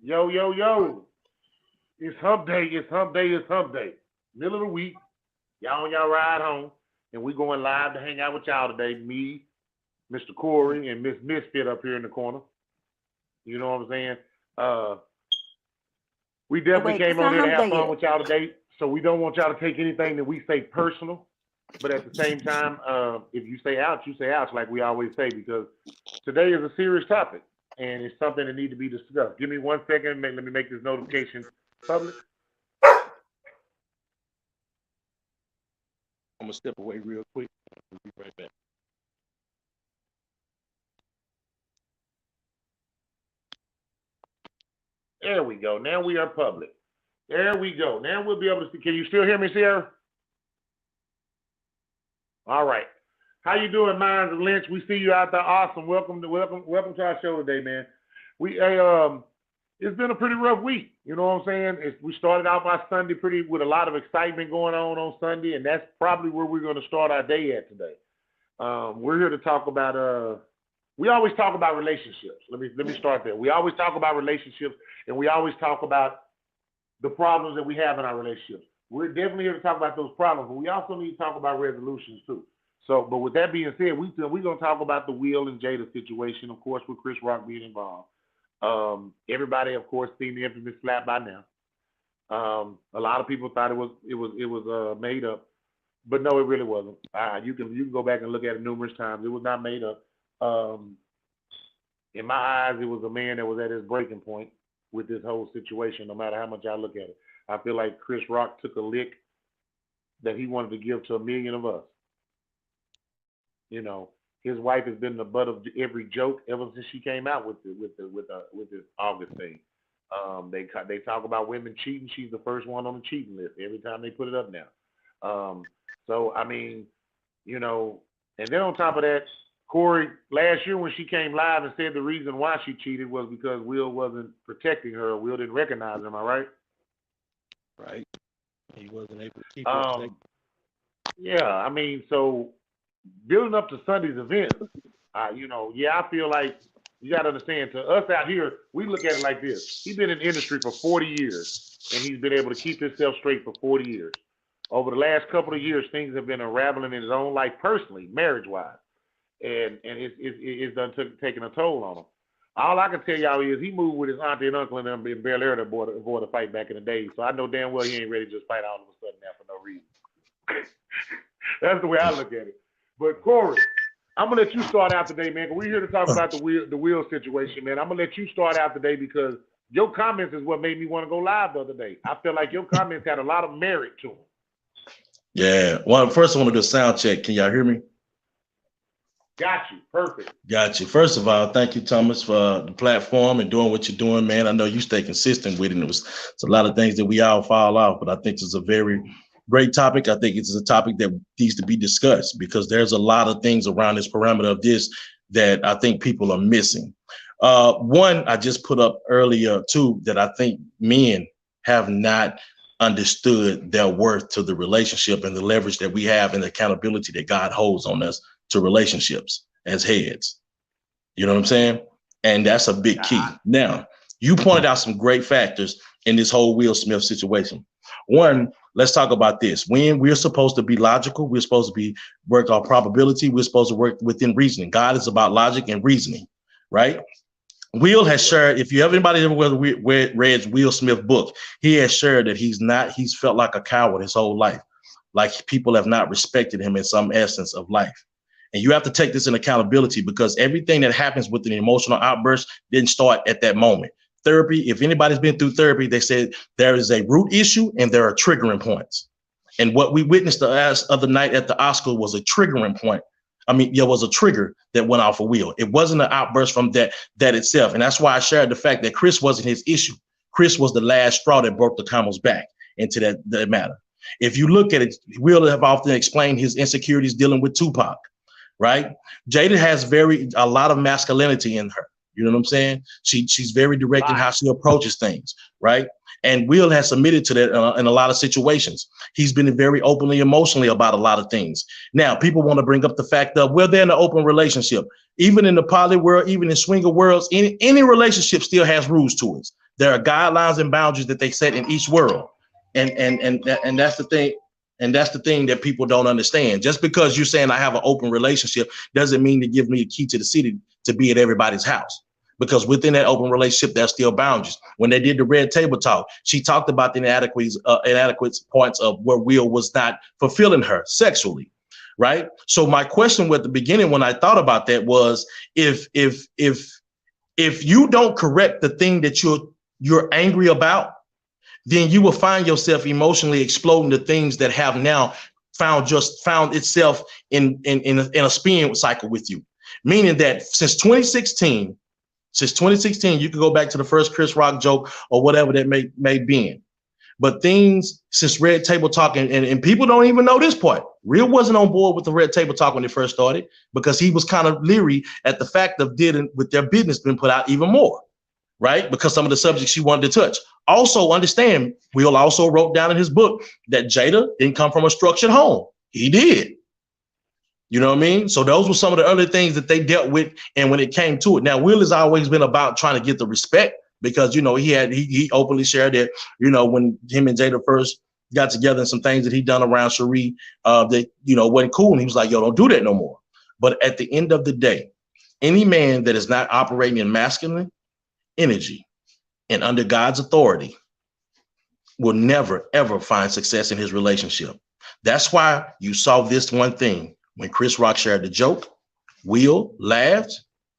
Yo, yo, yo. It's hump day. It's hump day. It's hump day. Middle of the week. Y'all on y'all ride home. And we going live to hang out with y'all today. Me, Mr. Corey, and Miss Misfit up here in the corner. You know what I'm saying? We definitely came on here to have fun with y'all today. So we don't want y'all to take anything that we say personal. But at the same time, if you say ouch, you say ouch, like we always say, because today is a serious topic. And it's something that needs to be discussed. Give me 1 second. Let me make this notification public. I'm going to step away real quick. I'll be right back. There we go. Now we are public. There we go. Now we'll be able to see. Can you still hear me, Sierra? All right. How you doing, Minds of Lynch? We see you out there. Awesome. Welcome to our show today, man. It's been a pretty rough week. You know what I'm saying? We started out by Sunday with a lot of excitement going on Sunday, and that's probably where we're going to start our day at today. We're here to talk about. We always talk about relationships. Let me start there. We always talk about relationships, and we always talk about the problems that we have in our relationships. We're definitely here to talk about those problems, but we also need to talk about resolutions too. So, but with that being said, we're going to talk about the Will and Jada situation, of course, with Chris Rock being involved. Everybody, of course, seen the infamous slap by now. A lot of people thought it was made up, but no, it really wasn't. You can go back and look at it numerous times. It was not made up. In my eyes, it was a man that was at his breaking point with this whole situation. No matter how much I look at it, I feel like Chris Rock took a lick that he wanted to give to a million of us. You know, his wife has been the butt of every joke ever since she came out with this August thing. They talk about women cheating. She's the first one on the cheating list every time they put it up now. So I mean, you know, and then on top of that, Corey, last year when she came live and said the reason why she cheated was because Will wasn't protecting her. Will didn't recognize him. Am I right? Right. He wasn't able to keep her. Yeah, I mean, so building up to Sunday's event, I feel like you got to understand, to us out here, we look at it like this. He's been in the industry for 40 years, and he's been able to keep himself straight for 40 years. Over the last couple of years, things have been unraveling in his own life personally, marriage-wise, and it's done taking a toll on him. All I can tell y'all is he moved with his auntie and uncle and them in Bel Air to avoid a fight back in the day. So I know damn well he ain't ready to just fight all of a sudden now for no reason. That's the way I look at it. But Corey, I'm gonna let you start out today, man. We're here to talk about the Will situation, man. I'm gonna let you start out today because your comments is what made me want to go live the other day. I feel like your comments had a lot of merit to them. Yeah. Well, first I want to do a sound check. Can y'all hear me? Got you. Perfect. Got you. First of all, thank you, Thomas, for the platform and doing what you're doing, man. I know you stay consistent with it. And it's a lot of things that we all fall off, but I think it's a very great topic. I think it's a topic that needs to be discussed because there's a lot of things around this parameter of this that I think people are missing. One, I just put up earlier too, that I think men have not understood their worth to the relationship and the leverage that we have and the accountability that God holds on us to relationships as heads. You know what I'm saying? And that's a big key. Now, you pointed out some great factors in this whole Will Smith situation. One, let's talk about this. When we're supposed to be logical, we're supposed to work on probability. We're supposed to work within reasoning. God is about logic and reasoning, right? Will has shared, if you have anybody ever read Will Smith book, he has shared that he's felt like a coward his whole life. Like people have not respected him in some essence of life. And you have to take this in accountability because everything that happens with an emotional outburst didn't start at that moment. Therapy, if anybody's been through therapy, they said there is a root issue and there are triggering points. And what we witnessed the other night at the Oscar was a triggering point. I mean, there was a trigger that went off for Will. It wasn't an outburst from that itself. And that's why I shared the fact that Chris wasn't his issue. Chris was the last straw that broke the camel's back into that matter. If you look at it, Will have often explained his insecurities dealing with Tupac. Right? Jada has a lot of masculinity in her. You know what I'm saying? She's very direct in how she approaches things, right? And Will has submitted to that in a lot of situations. He's been very openly emotionally about a lot of things. Now, people want to bring up the fact that they're in an open relationship. Even in the poly world, even in swinger worlds, any relationship still has rules to it. There are guidelines and boundaries that they set in each world. And that's the thing. And that's the thing that people don't understand. Just because you're saying I have an open relationship doesn't mean to give me the key to the city to be at everybody's house. Because within that open relationship, there's still boundaries. When they did the red table talk, she talked about the inadequate points of where Will was not fulfilling her sexually, right? So my question at the beginning when I thought about that was, if you don't correct the thing that you're angry about, then you will find yourself emotionally exploding the things that have now found itself in a spin cycle with you. Meaning that since 2016, you can go back to the first Chris Rock joke or whatever that may be. But things since Red Table Talk, and people don't even know this part. Real wasn't on board with the Red Table Talk when it first started because he was kind of leery at the fact of dealing with their business being put out even more, right? Because some of the subjects she wanted to touch. Also understand, Will also wrote down in his book that Jada didn't come from a structured home. He did. You know what I mean? So those were some of the early things that they dealt with. And when it came to it, now Will has always been about trying to get the respect because, you know, he openly shared that, you know, when him and Jada first got together and some things that he done around Cherie that, you know, wasn't cool. And he was like, yo, don't do that no more. But at the end of the day, any man that is not operating in masculine energy and under God's authority will never, ever find success in his relationship. That's why you saw this one thing. When Chris Rock shared the joke, Will laughed,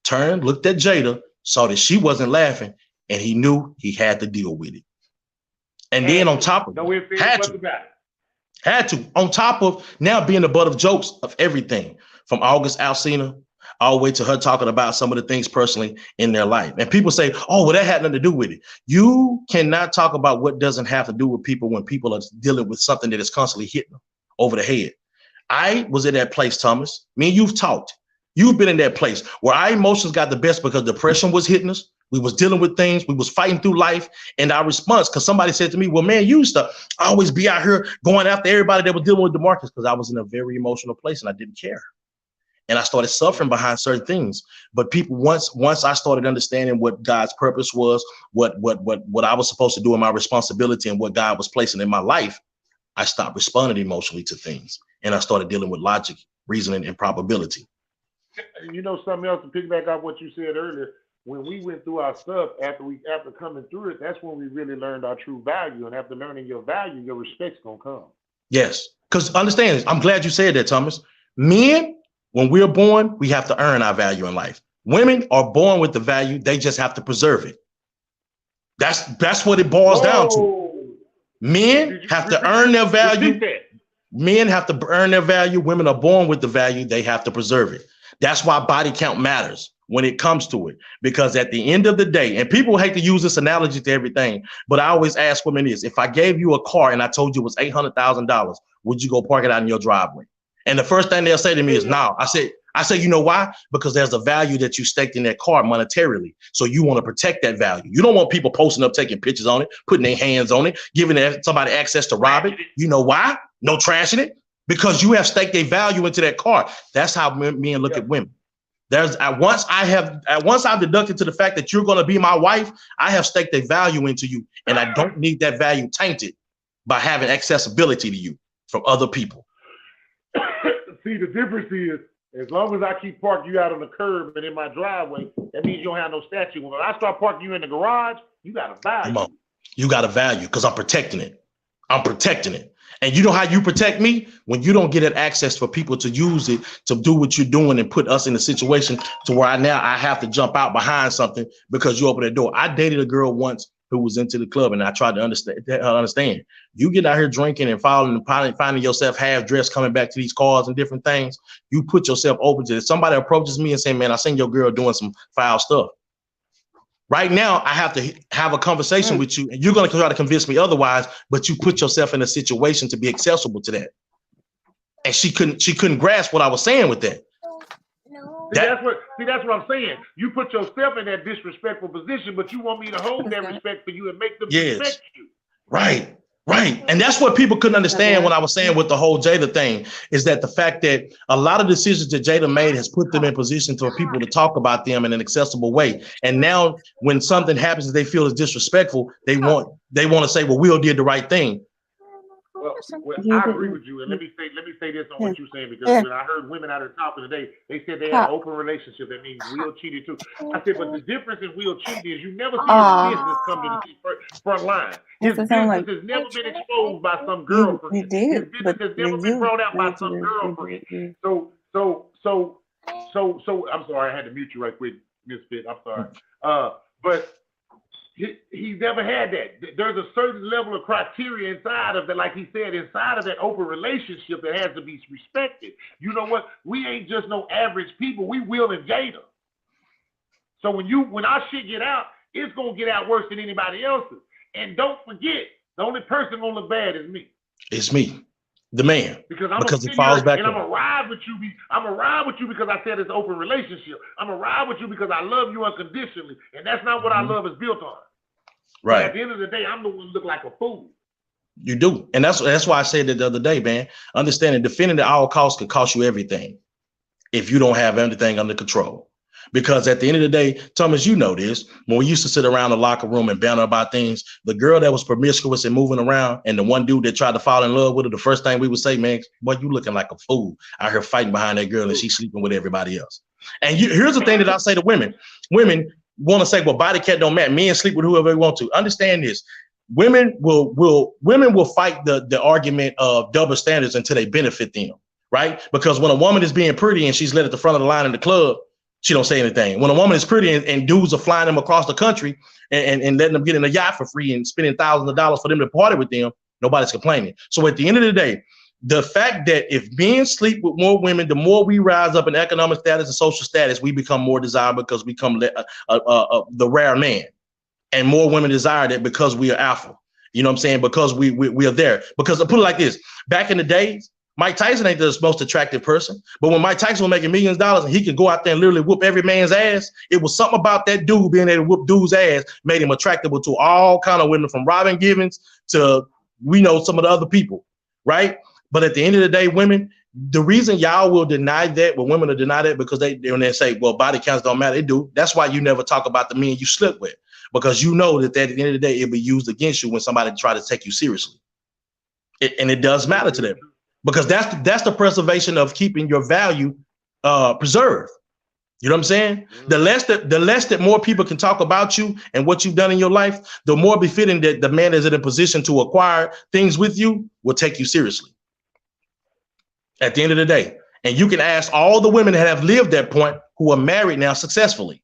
turned, looked at Jada, saw that she wasn't laughing, and he knew he had to deal with it. And then on top of it, had to, on top of now being the butt of jokes of everything, from August Alsina all the way to her talking about some of the things personally in their life. And people say, oh, well, that had nothing to do with it. You cannot talk about what doesn't have to do with people when people are dealing with something that is constantly hitting them over the head. I was in that place, Thomas. Me and you've talked. You've been in that place where our emotions got the best because depression was hitting us. We was dealing with things. We was fighting through life. And our response, because somebody said to me, well, man, you used to always be out here going after everybody that was dealing with DeMarcus, because I was in a very emotional place and I didn't care. And I started suffering behind certain things. But people, once I started understanding what God's purpose was, what I was supposed to do in my responsibility and what God was placing in my life, I stopped responding emotionally to things. And I started dealing with logic, reasoning, and probability. You know, something else to piggyback off what you said earlier, when we went through our stuff, after coming through it, that's when we really learned our true value. And after learning your value, your respect's gonna come. Yes, because understand, I'm glad you said that, Thomas. Men, when we're born, we have to earn our value in life. Women are born with the value, they just have to preserve it. That's what it boils down to. Men have to earn their value. Men have to earn their value. Women are born with the value. They have to preserve it. That's why body count matters when it comes to it. Because at the end of the day, and people hate to use this analogy to everything, but I always ask women this: if I gave you a car and I told you it was $800,000, would you go park it out in your driveway? And the first thing they'll say to me is no. I say, you know why? Because there's a value that you staked in that car monetarily. So you want to protect that value. You don't want people posting up, taking pictures on it, putting their hands on it, giving somebody access to rob it. You know why? No trashing it. Because you have staked a value into that car. That's how men look at women. Once I've deducted to the fact that you're going to be my wife, I have staked a value into you. And I don't need that value tainted by having accessibility to you from other people. See, the difference is, as long as I keep parking you out on the curb and in my driveway, that means you don't have no statue. When I start parking you in the garage, you got a value. Come on. You got a value because I'm protecting it. I'm protecting it. And you know how you protect me? When you don't get that access for people to use it to do what you're doing and put us in a situation to where I have to jump out behind something because you open the door. I dated a girl once who was into the club, and I tried to understand. You get out here drinking and finding yourself half dressed, coming back to these cars and different things. You put yourself open to it. Somebody approaches me and say, man, I seen your girl doing some foul stuff. Right now, I have to have a conversation with you, and you're going to try to convince me otherwise, but you put yourself in a situation to be accessible to that. And she couldn't grasp what I was saying with that. That's what I'm saying. You put yourself in that disrespectful position, but you want me to hold that respect for you and make them respect you. Right. Right. And that's what people couldn't understand when I was saying with the whole Jada thing, is that the fact that a lot of decisions that Jada made has put them in position for people to talk about them in an accessible way. And now when something happens that they feel is disrespectful, they want to say, well, Will did the right thing. Well, I agree with you, and let me say this on what you're saying, because when I heard women out there talking today, they said they had an open relationship. That means Will cheated too. I said, but the difference in Will cheating is you never see his business come to the front line. His business has never been exposed by some girlfriend. His business has never been brought out by some girlfriend. So I'm sorry, I had to mute you right quick, Misfit. I'm sorry. But he's never had that. There's a certain level of criteria inside of that, like he said, inside of that open relationship that has to be respected. You know what? We ain't just no average people. We Will and Jada. So when our shit get out, it's gonna get out worse than anybody else's. And don't forget, the only person gonna look bad is me. It's me, the man. Because it falls back. And I'm gonna ride with you. I'm gonna ride with you because I said it's open relationship. I'm gonna ride with you because I love you unconditionally, and that's not what our love is built on. Right. But at the end of the day, I'm the one who look like a fool. You do. And that's why I said it the other day, man. Understanding defending at all costs could cost you everything if you don't have everything under control. Because at the end of the day, Thomas, you know this, when we used to sit around the locker room and banter about things, the girl that was promiscuous and moving around and the one dude that tried to fall in love with her, the first thing we would say, man, boy, you looking like a fool out here fighting behind that girl and she's sleeping with everybody else. And here's the thing that I say to women. Women want to say, well, body count don't matter. Men sleep with whoever they want to. Understand this. Women will fight the argument of double standards until they benefit them, right? Because when a woman is being pretty and she's led at the front of the line in the club, she don't say anything. When a woman is pretty and dudes are flying them across the country and letting them get in a yacht for free and spending thousands of dollars for them to party with them, nobody's complaining. So at the end of the day, the fact that if men sleep with more women, the more we rise up in economic status and social status, we become more desirable because we become the rare man. And more women desire that because we are alpha. You know what I'm saying? Because we are there. Because I put it like this, back in the days, Mike Tyson ain't the most attractive person, but when Mike Tyson was making millions of dollars and he could go out there and literally whoop every man's ass, it was something about that dude being able to whoop dude's ass made him attractive to all kind of women, from Robin Givens to some of the other people, right? But at the end of the day, women, the reason y'all will deny that, when women will deny that, because when they say, well, body counts don't matter, they do. That's why you never talk about the men you slept with, because you know that at the end of the day, it'll be used against you when somebody try to take you seriously. And it does matter to them, because that's the preservation of keeping your value preserved. You know what I'm saying? Mm-hmm. The less that more people can talk about you and what you've done in your life, the more befitting that the man is in a position to acquire things with you will take you seriously. At the end of the day. And you can ask all the women that have lived that point who are married now successfully.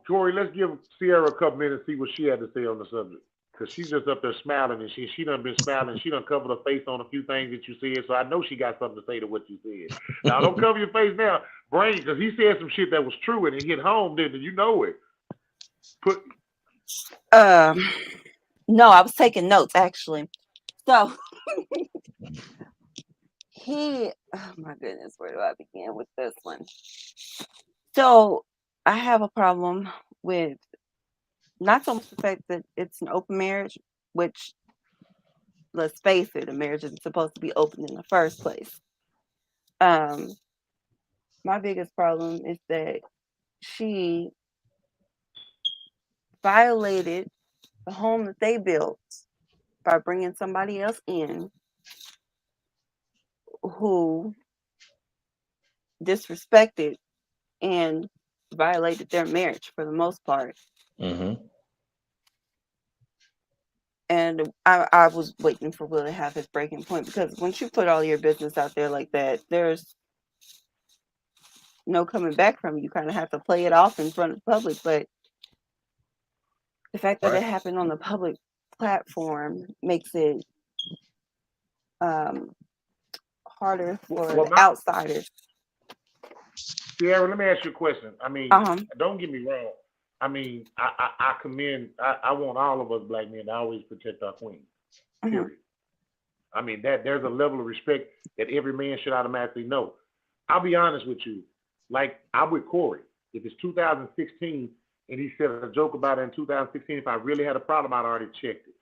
Corey, let's give Sierra a couple minutes and see what she had to say on the subject. Because she's just up there smiling, and she done been smiling. She done covered her face on a few things that you said, so I know she got something to say to what you said. Now, don't cover your face now, Brain, because he said some shit that was true, and it hit home, didn't you know it? No, I was taking notes, actually. So... oh my goodness, where do I begin with this one? So I have a problem with not so much the fact that it's an open marriage, which, let's face it, a marriage isn't supposed to be open in the first place. My biggest problem is that she violated the home that they built by bringing somebody else in who disrespected and violated their marriage for the most part. Mm-hmm. And I was waiting for Will to have his breaking point, because once you put all your business out there like that, there's no coming back from you. You kind of have to play it off in front of the public. But the fact that it happened on the public platform makes it harder for the outsiders. Sierra, let me ask you a question. I mean, don't get me wrong. I mean, I commend, I want all of us black men to always protect our queen, period. I mean, there's a level of respect that every man should automatically know. I'll be honest with you. Like, I'm with Corey. If it's 2016 and he said a joke about it in 2016, if I really had a problem, I'd already checked it.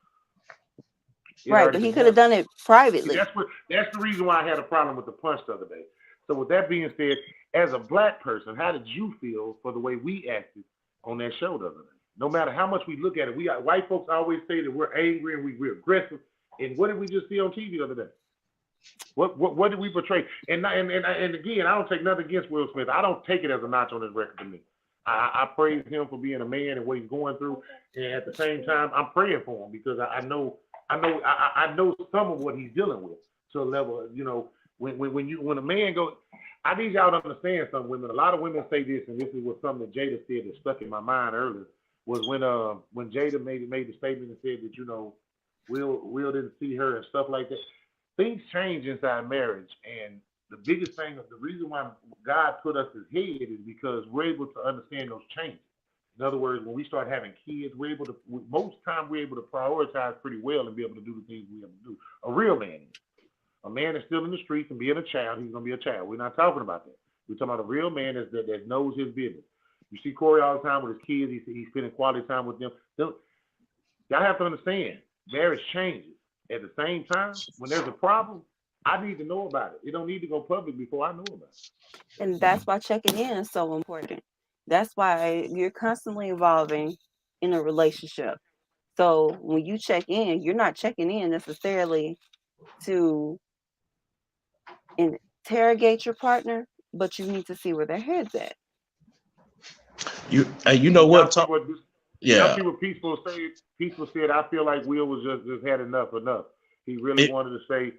Right, but he could have done it privately. That's the reason why I had a problem with the punch the other day. So with that being said, as a black person, how did you feel for the way we acted on that show the other day? No matter how much we look at it, white folks always say that we're angry and we're aggressive. And what did we just see on TV the other day? What did we portray? And again, I don't take nothing against Will Smith. I don't take it as a notch on his record to me. I praise him for being a man and what he's going through, and at the same time, I'm praying for him because I know some of what he's dealing with to a level. You know, when a man goes, I need y'all to understand something. Women, a lot of women say this, and this is what something that Jada said that stuck in my mind earlier was when Jada made the statement and said that Will didn't see her and stuff like that. Things change inside marriage, and the biggest thing, the reason why God put us as head is because we're able to understand those changes. In other words, when we start having kids, most time we're able to prioritize pretty well and be able to do the things we have to do. A real man is. A man is still in the streets and being a child, he's going to be a child. We're not talking about that. We're talking about a real man that knows his business. You see Corey all the time with his kids, he's spending quality time with them. Y'all have to understand, marriage changes. At the same time, when there's a problem, I need to know about it. It don't need to go public before I know about it. And that's why checking in is so important. That's why you're constantly evolving in a relationship. So when you check in, you're not checking in necessarily to interrogate your partner, but you need to see where their head's at. You know what? Y'all see what Peaceful said? Peaceful said, I feel like Will was just had enough. He really wanted to say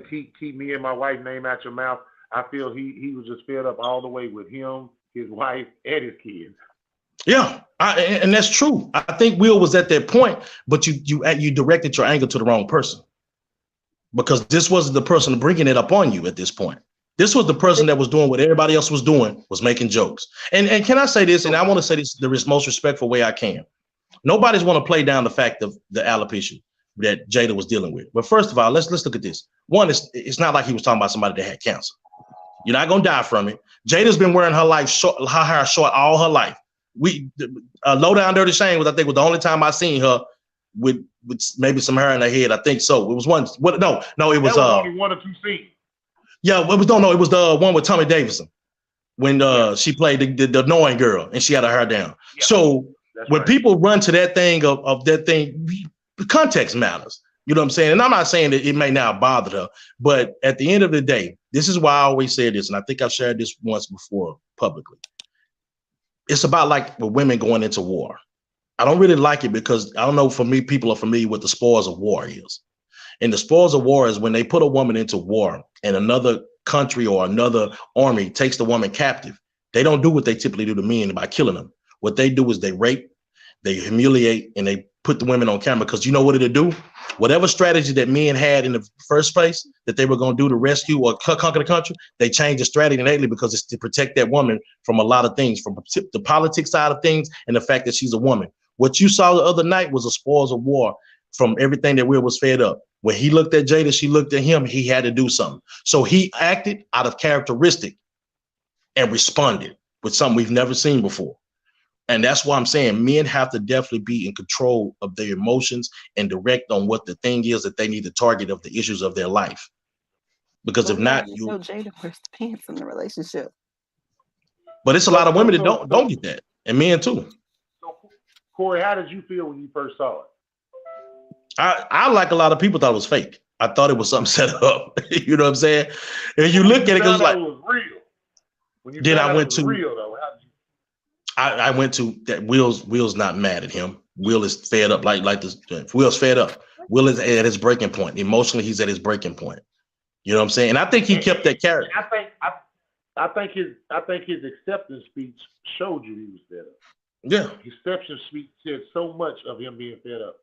keep me and my wife's name out your mouth. I feel he was just fed up all the way with him, his wife, and his kids. Yeah, and that's true. I think Will was at that point, but you directed your anger to the wrong person, because this wasn't the person bringing it up on you at this point. This was the person that was doing what everybody else was doing, was making jokes. And can I say this, and I want to say this the most respectful way I can. Nobody's want to play down the fact of the alopecia that Jada was dealing with. But first of all, let's look at this. One, it's not like he was talking about somebody that had cancer. You're not going to die from it. Jada's been wearing her hair short all her life. Low Down Dirty Shame was, I think, was the only time I seen her with maybe some hair in her head. I think so. It was one. No, it was only one or two scenes. Yeah, it was it was the one with Tommy Davidson when she played the annoying girl and she had her hair down. Yeah, so when people run to that thing of that thing, the context matters. You know what I'm saying? And I'm not saying that it may not bother her, but at the end of the day, this is why I always say this, and I think I've shared this once before publicly. It's about like with women going into war. I don't really like it because I don't know, for me, people are familiar with the spoils of war is. And the spoils of war is when they put a woman into war and another country or another army takes the woman captive. They don't do what they typically do to men by killing them. What they do is they rape, they humiliate, and they put the women on camera, because you know what it'll do? Whatever strategy that men had in the first place that they were going to do to rescue or conquer the country, they changed the strategy lately because it's to protect that woman from a lot of things, from the politics side of things and the fact that she's a woman. What you saw the other night was a spoils of war from everything that Will was fed up. When he looked at Jada, she looked at him, he had to do something. So he acted out of characteristic and responded with something we've never seen before. And that's why I'm saying men have to definitely be in control of their emotions and direct on what the thing is that they need to target of the issues of their life. Because if not, you know, Jada wears the pants in the relationship. But it's a lot of women that don't get that, and men too. So, Corey, how did you feel when you first saw it? I like a lot of people thought it was fake. I thought it was something set up. You know what I'm saying? And you look at it, because like, was real. When you then I went to real though. How did you? I went to that. Will's not mad at him. Will is fed up, like this. Will's fed up. Will is at his breaking point. Emotionally, he's at his breaking point. You know what I'm saying? And I think he kept that character. I think his acceptance speech showed you he was fed up. Yeah. His acceptance speech said so much of him being fed up.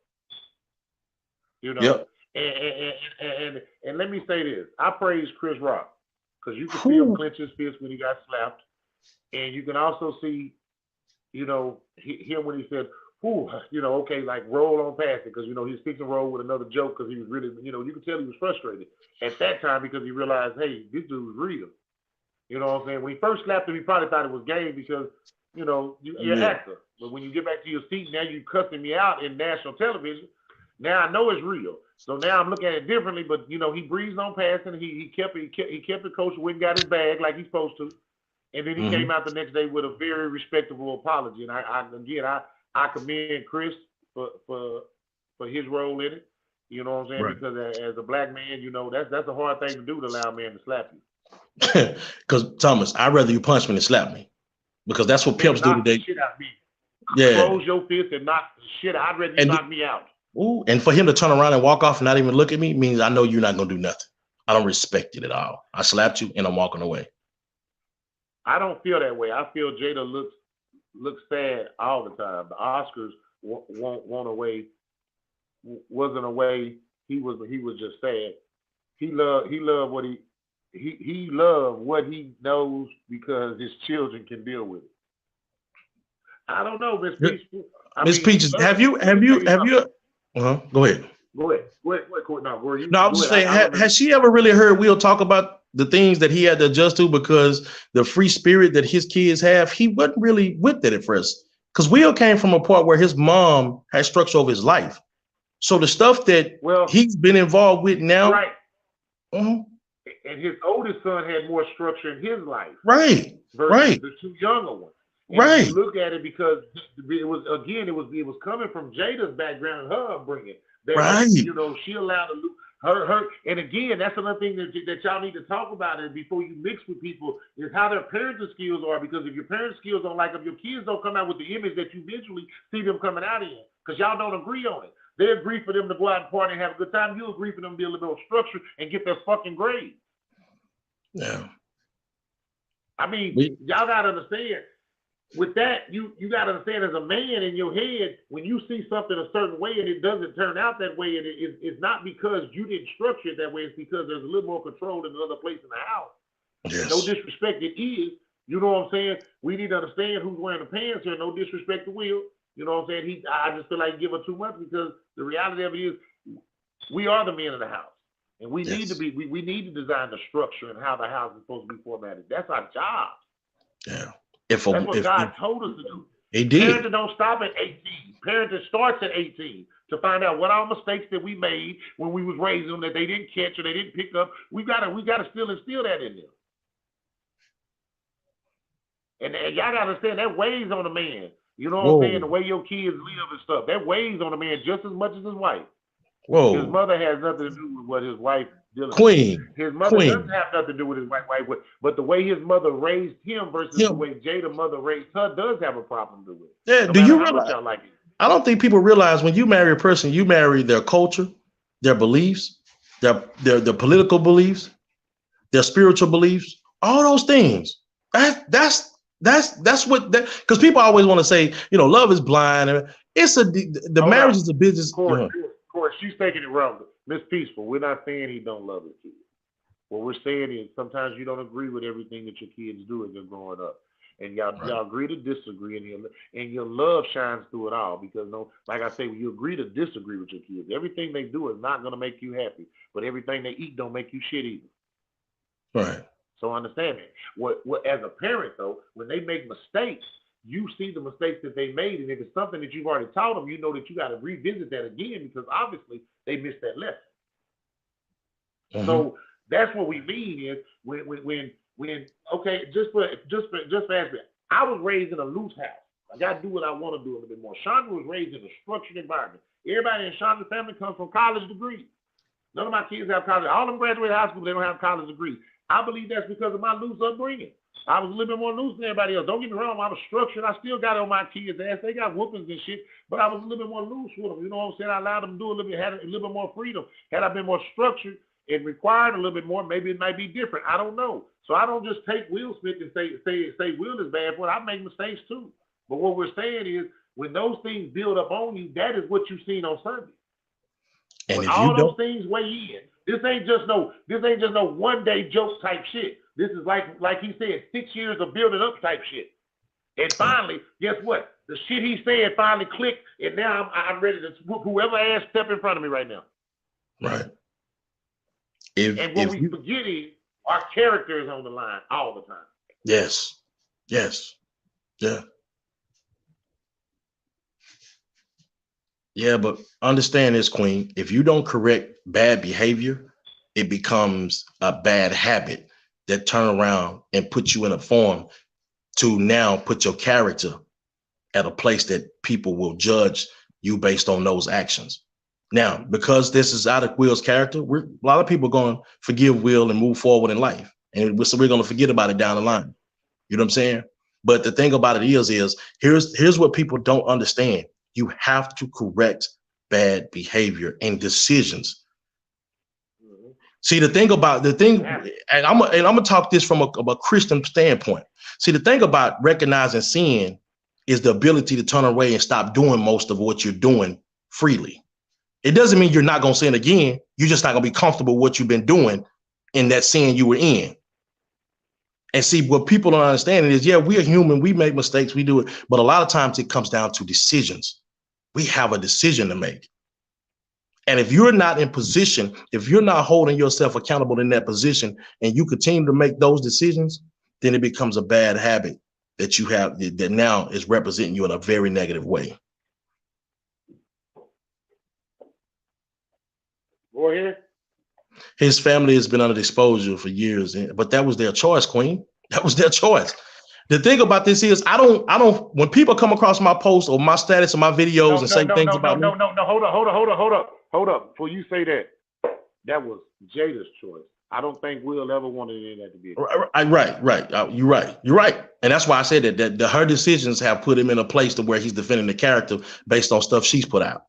You know, yep. And let me say this. I praise Chris Rock, because you can see him clench his fist when he got slapped. And you can also see, you know, him when he said, "Whew," you know, okay, like roll on past it, because, you know, he was fixing to roll with another joke, because he was really, you know, you could tell he was frustrated at that time, because he realized, hey, this dude was real. You know what I'm saying? When he first slapped him, he probably thought it was game because, you know, you're an actor. But when you get back to your seat, now you cussing me out in national television. Now I know it's real. So now I'm looking at it differently. But you know, he breezed on past and he kept the coach, went and got his bag like he's supposed to, and then he came out the next day with a very respectable apology. And I commend Chris for his role in it. You know what I'm saying? Right. Because as a black man, you know that's a hard thing to do to allow a man to slap you. Because Thomas, I'd rather you punch me than slap me, because that's what pimps do Knock the today. shit out of me. Yeah. Close your fist and knock the shit out. I'd rather you knock me out. Ooh, and for him to turn around and walk off and not even look at me means I know you're not gonna do nothing. I don't respect it at all. I slapped you and I'm walking away. I don't feel that way. I feel Jada looks sad all the time. The Oscars wasn't a way. He was just sad. He loved what he loved what he knows because his children can deal with it. I don't know, Miss Peaches. Miss Peaches, have you? Go ahead. Go ahead. No, I was just saying, has she ever really heard Will talk about the things that he had to adjust to because the free spirit that his kids have? He wasn't really with it at first, because Will came from a part where his mom had structure over his life. So the stuff that he's been involved with now, right? And his oldest son had more structure in his life, right? Versus the two younger ones. And right. You look at it because it was coming from Jada's background and her upbringing. That, right. You know, she allowed her. And again, that's another thing that y'all need to talk about it before you mix with people is how their parenting skills are. Because if your parenting skills don't like them, your kids don't come out with the image that you visually see them coming out in. Because y'all don't agree on it. They agree for them to go out and party and have a good time. You agree for them to be a little bit structured and get their fucking grade. Yeah. I mean, y'all gotta understand. With that, you got to understand as a man in your head, when you see something a certain way and it doesn't turn out that way, and it's not because you didn't structure it that way, it's because there's a little more control in another place in the house. Yes. No disrespect, it is. You know what I'm saying? We need to understand who's wearing the pants here. No disrespect to Will. You know what I'm saying? I just feel like give her too much because the reality of it is we are the men of the house. And we need to be, we need to design the structure and how the house is supposed to be formatted. That's our job. Yeah. That's what God told us to do. He did. Parenting don't stop at 18. Parenting starts at 18 to find out what our mistakes that we made when we was raising them that they didn't catch or they didn't pick up. We gotta still instill that in them. And y'all gotta understand that weighs on a man. You know what I'm saying? The way your kids live and stuff. That weighs on a man just as much as his wife. Whoa. His mother has nothing to do with what his wife dealing with. His mother doesn't have nothing to do with his wife, but the way his mother raised him versus the way Jada's mother raised her does have a problem to do with it. Yeah, no do you realize? Like it. I don't think people realize when you marry a person, you marry their culture, their beliefs, their political beliefs, their spiritual beliefs, all those things. That's what that, because people always want to say, you know, love is blind. It's the marriage is a business. Of course, she's taking it wrong. Miss Peaceful, we're not saying he don't love his kids. What we're saying is sometimes you don't agree with everything that your kids do as they're growing up. And y'all agree to disagree, and your love shines through it all. Because like I say, when you agree to disagree with your kids, everything they do is not going to make you happy, but everything they eat don't make you shit either. Right. So understand that. What as a parent though, when they make mistakes, you see the mistakes that they made, and if it's something that you've already taught them, you know that you got to revisit that again because obviously they missed that lesson. Mm-hmm. So that's what we mean is when okay, just for ask me, I was raised in a loose house. I got to do what I want to do a little bit more. Chandra was raised in a structured environment. Everybody in Chandra's family comes from college degrees. None of my kids have college. All of them graduated high school, but they don't have college degrees. I believe that's because of my loose upbringing. I was a little bit more loose than everybody else. Don't get me wrong, I was structured. I still got it on my kids' ass. They got whoopings and shit, but I was a little bit more loose with them. You know what I'm saying? I allowed them to do a little bit, had a little bit more freedom. Had I been more structured and required a little bit more, maybe it might be different. I don't know. So I don't just take Will Smith and say Will is bad for it. I make mistakes too. But what we're saying is when those things build up on you, that is what you've seen on Sunday. And when all those things weigh in, this ain't just no one day joke type shit. This is like he said, 6 years of building up type shit. And finally, guess what? The shit he said finally clicked, and now I'm ready to whoop whoever ass step in front of me right now. Right. And what we forget is our character is on the line all the time. Yes. Yes. Yeah. Yeah, but understand this, Queen. If you don't correct bad behavior, it becomes a bad habit that turn around and put you in a form to now put your character at a place that people will judge you based on those actions. Now, because this is out of Will's character, a lot of people are going to forgive Will and move forward in life. And so we're going to forget about it down the line. You know what I'm saying? But the thing about it is here's what people don't understand. You have to correct bad behavior and decisions. See, the thing, and I'm gonna talk this from a Christian standpoint. See, the thing about recognizing sin is the ability to turn away and stop doing most of what you're doing freely. It doesn't mean you're not gonna sin again. You're just not gonna be comfortable with what you've been doing in that sin you were in. And see, what people don't understand is, yeah, we are human. We make mistakes. We do it. But a lot of times it comes down to decisions. We have a decision to make. And if you're not in position, if you're not holding yourself accountable in that position and you continue to make those decisions, then it becomes a bad habit that you have that now is representing you in a very negative way. Go ahead. His family has been under exposure for years, but that was their choice, Queen. That was their choice. The thing about this is, I don't. When people come across my posts or my status or my videos and say things about me, hold up. Before you say that, that was Jada's choice. I don't think Will ever wanted any of that to be. Right. You're right. And that's why I said that her decisions have put him in a place to where he's defending the character based on stuff she's put out.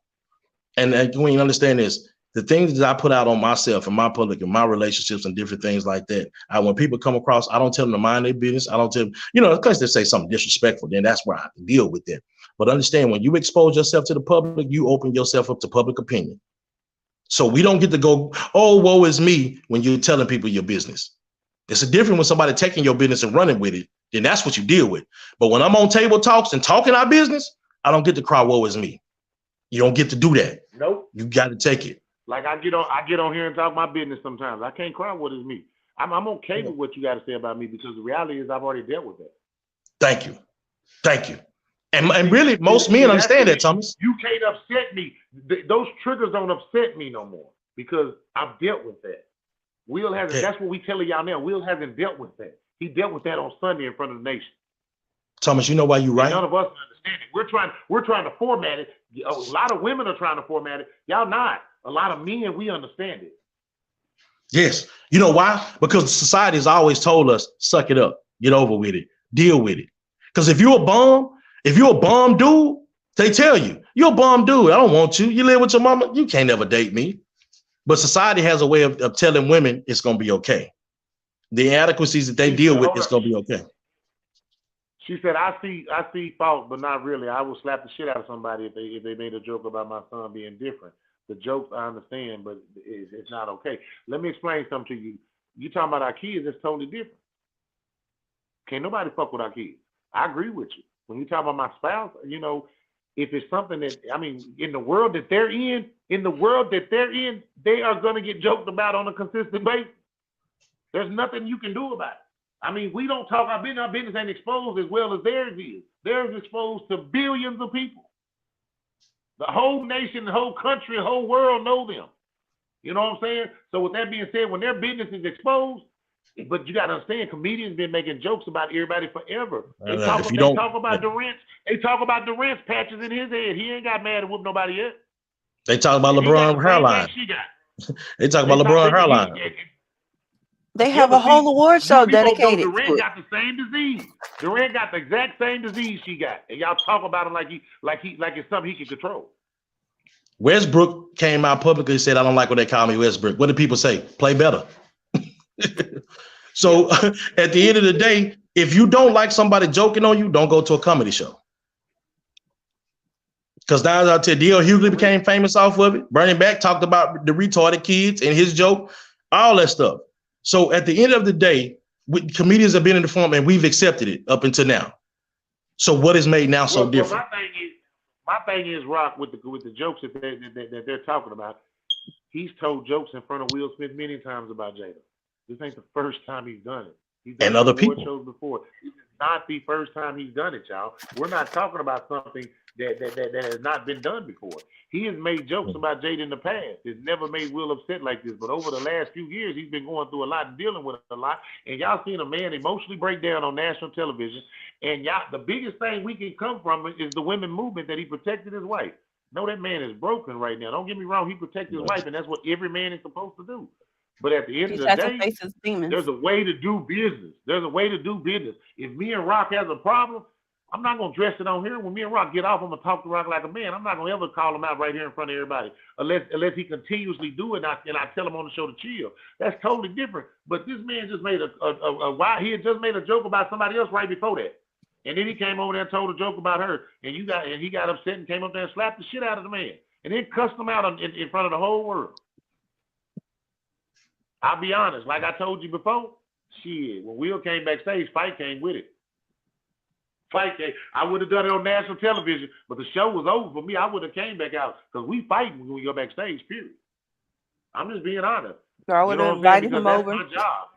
And when you understand this, the things that I put out on myself and my public and my relationships and different things like that, when people come across, I don't tell them to mind their business. I don't tell them, because they say something disrespectful, then that's where I have to deal with them. But understand, when you expose yourself to the public, you open yourself up to public opinion. So we don't get to go, oh, woe is me, when you're telling people your business. It's a different when somebody taking your business and running with it, then that's what you deal with. But when I'm on table talks and talking our business, I don't get to cry, woe is me. You don't get to do that. Nope. You got to take it. Like I get on here and talk my business sometimes. I can't cry what is me. I'm okay with what you got to say about me because the reality is I've already dealt with that. Thank you. And really, most men understand that, Thomas. You can't upset me. Those triggers don't upset me no more because I've dealt with that. Will hasn't. That's what we telling y'all now. Will hasn't dealt with that. He dealt with that on Sunday in front of the nation. Thomas, you know why you're right? None of us understand it. We're trying to format it. A lot of women are trying to format it. Y'all not. A lot of men, we understand it. Yes. You know why? Because society has always told us, suck it up, get over with it, deal with it. Because if you're a bum dude, they tell you, you're a bum dude. I don't want you. You live with your mama. You can't ever date me. But society has a way of telling women it's going to be okay. The inadequacies that they deal with, it's going to be okay. She said, I see fault, but not really. I will slap the shit out of somebody if they made a joke about my son being different. The jokes I understand, but it's not okay. Let me explain something to you. You talking about our kids, it's totally different. Can't nobody fuck with our kids. I agree with you. When you talk about my spouse, if it's something that, in the world that they're in, they are going to get joked about on a consistent basis. There's nothing you can do about it. We don't talk, our business ain't exposed as well as theirs is. Theirs is exposed to billions of people. The whole nation, the whole country, the whole world know them. You know what I'm saying? So with that being said, when their business is exposed, but you got to understand, comedians been making jokes about everybody forever. They talk about Durant's patches in his head. He ain't got mad and whooped nobody yet. They talk about LeBron hairline. They talk about LeBron hairline. They have a whole award show dedicated. Durant got the same disease. Durant got the exact same disease she got, and y'all talk about him like it's something he can control. Westbrook came out publicly and said, "I don't like what they call me Westbrook." What did people say? Play better. So at the end of the day, if you don't like somebody joking on you, don't go to a comedy show. Because now out there, D.L. Hughley became famous off of it. Bernie Mac talked about the retarded kids and his joke, all that stuff. So at the end of the day, comedians have been in the form and we've accepted it up until now. So what is made now so different? My thing is, Rock, with the jokes that they're talking about. He's told jokes in front of Will Smith many times about Jada. This ain't the first time he's done it. He's done and other people shows before. This is not the first time he's done it, y'all. We're not talking about something that has not been done before. He has made jokes about Jada in the past. It's never made Will upset like this. But over the last few years, he's been going through a lot and dealing with a lot. And y'all seen a man emotionally break down on national television. And y'all, the biggest thing we can come from is the women movement that he protected his wife. No, that man is broken right now. Don't get me wrong. He protected his wife, and that's what every man is supposed to do. But at the end of the day, there's a way to do business. There's a way to do business. If me and Rock has a problem, I'm not going to dress it on here. When me and Rock get off, I'm going to talk to Rock like a man. I'm not going to ever call him out right here in front of everybody unless he continuously do it and I tell him on the show to chill. That's totally different. But this man just made he had just made a joke about somebody else right before that. And then he came over there and told a joke about her. And he got upset and came up there and slapped the shit out of the man. And then cussed him out in front of the whole world. I'll be honest, like I told you before, shit, when Will came backstage, Fight came with it. Fight came. I would have done it on national television, but the show was over for me. I would have came back out because we fighting when we go backstage, period. I'm just being honest. So I would have invited him over. That's my job.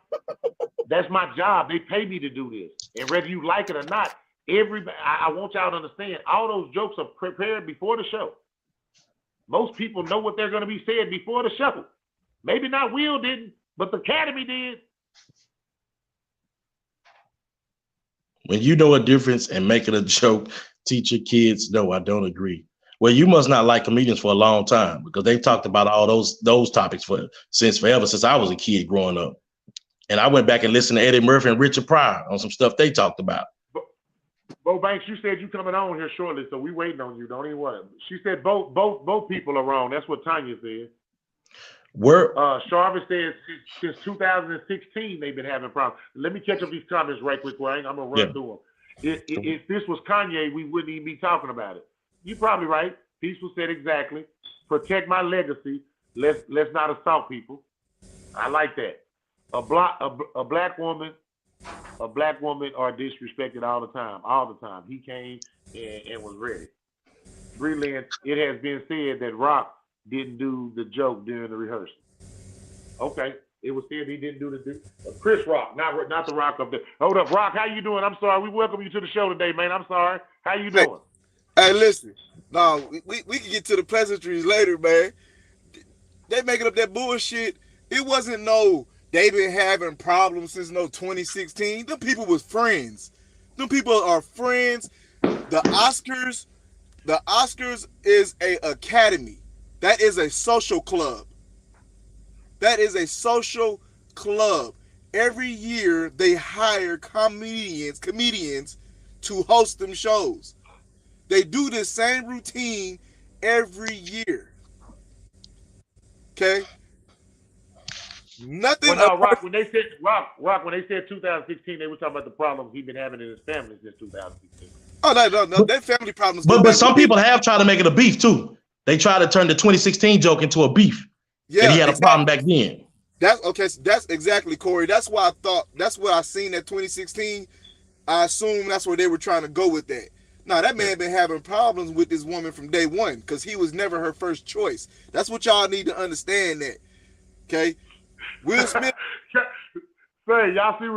That's my job. They pay me to do this. And whether you like it or not, I want y'all to understand, all those jokes are prepared before the show. Most people know what they're going to be said before the show. Maybe not Will didn't, but the Academy did. When you know a difference and make it a joke, teach your kids, no, I don't agree. Well, you must not like comedians for a long time because they've talked about all those topics since I was a kid growing up. And I went back and listened to Eddie Murphy and Richard Pryor on some stuff they talked about. Bo Banks, you said you coming on here shortly, so we waiting on you. Don't even worry. She said both people are wrong. That's what Tanya said. Sharvis says since 2016 they've been having problems. Let me catch up these comments right quick, Wayne. I'm gonna run through them. If this was Kanye, we wouldn't even be talking about it. You're probably right. Peaceful said exactly. Protect my legacy. Let's not assault people. I like that. A black woman are disrespected all the time. He came and was ready. Breland, it has been said that Rock didn't do the joke during the rehearsal. Okay, it was said he didn't do the Chris Rock, not the Rock up there. Hold up, Rock, how you doing? I'm sorry, we welcome you to the show today, man. I'm sorry. How you doing? Hey, listen, no, we can get to the pleasantries later, man. They making up that bullshit. It wasn't they been having problems since 2016. Them people was friends. Them people are friends. The Oscars is a academy. That is a social club. Every year they hire comedians to host them shows. They do this same routine every year. Okay? Nothing. Well, no, Rock, when they said 2016, they were talking about the problems he's been having in his family since 2016. Oh, no. Their family problems. But some people have tried to make it a beef too. They tried to turn the 2016 joke into a beef. Yeah, and he had a problem back then. That's okay. So that's exactly, Corey. That's why I thought. That's what I seen at 2016. I assume that's where they were trying to go with that. Now that man been having problems with this woman from day one because he was never her first choice. That's what y'all need to understand. That, okay? Will Smith. Say, y'all see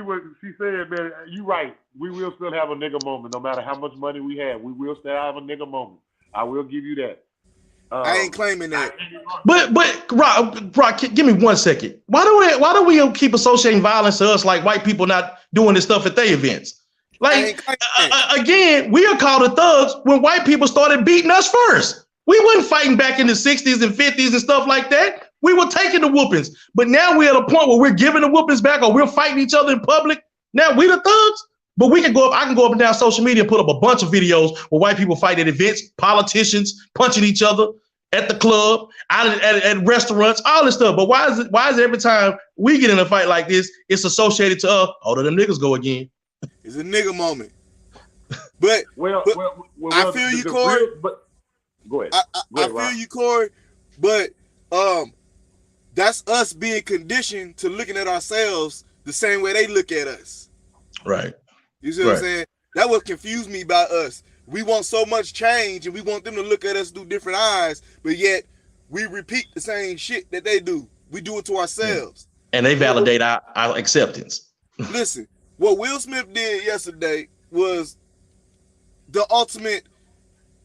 what she said, man. You right. We will still have a nigga moment, no matter how much money we have. We will still have a nigga moment. I will give you that. I ain't claiming that. But Rock, give me 1 second. Why do we keep associating violence to us like white people not doing this stuff at their events? Like again, we are called the thugs when white people started beating us first. We wasn't fighting back in the 60s and 50s and stuff like that. We were taking the whoopings. But now we're at a point where we're giving the whoopings back or we're fighting each other in public. Now we the thugs. But I can go up and down social media and put up a bunch of videos where white people fight at events, politicians punching each other at the club, at restaurants, all this stuff. But why is it every time we get in a fight like this, it's associated to there them niggas go again? It's a nigga moment. But I feel you, Corey. Go ahead. I feel you, Corey. But that's us being conditioned to looking at ourselves the same way they look at us. Right. You see what I'm saying? That what confused me about us. We want so much change and we want them to look at us through different eyes, but yet we repeat the same shit that they do. We do it to ourselves. And they validate our acceptance. Listen, what Will Smith did yesterday was the ultimate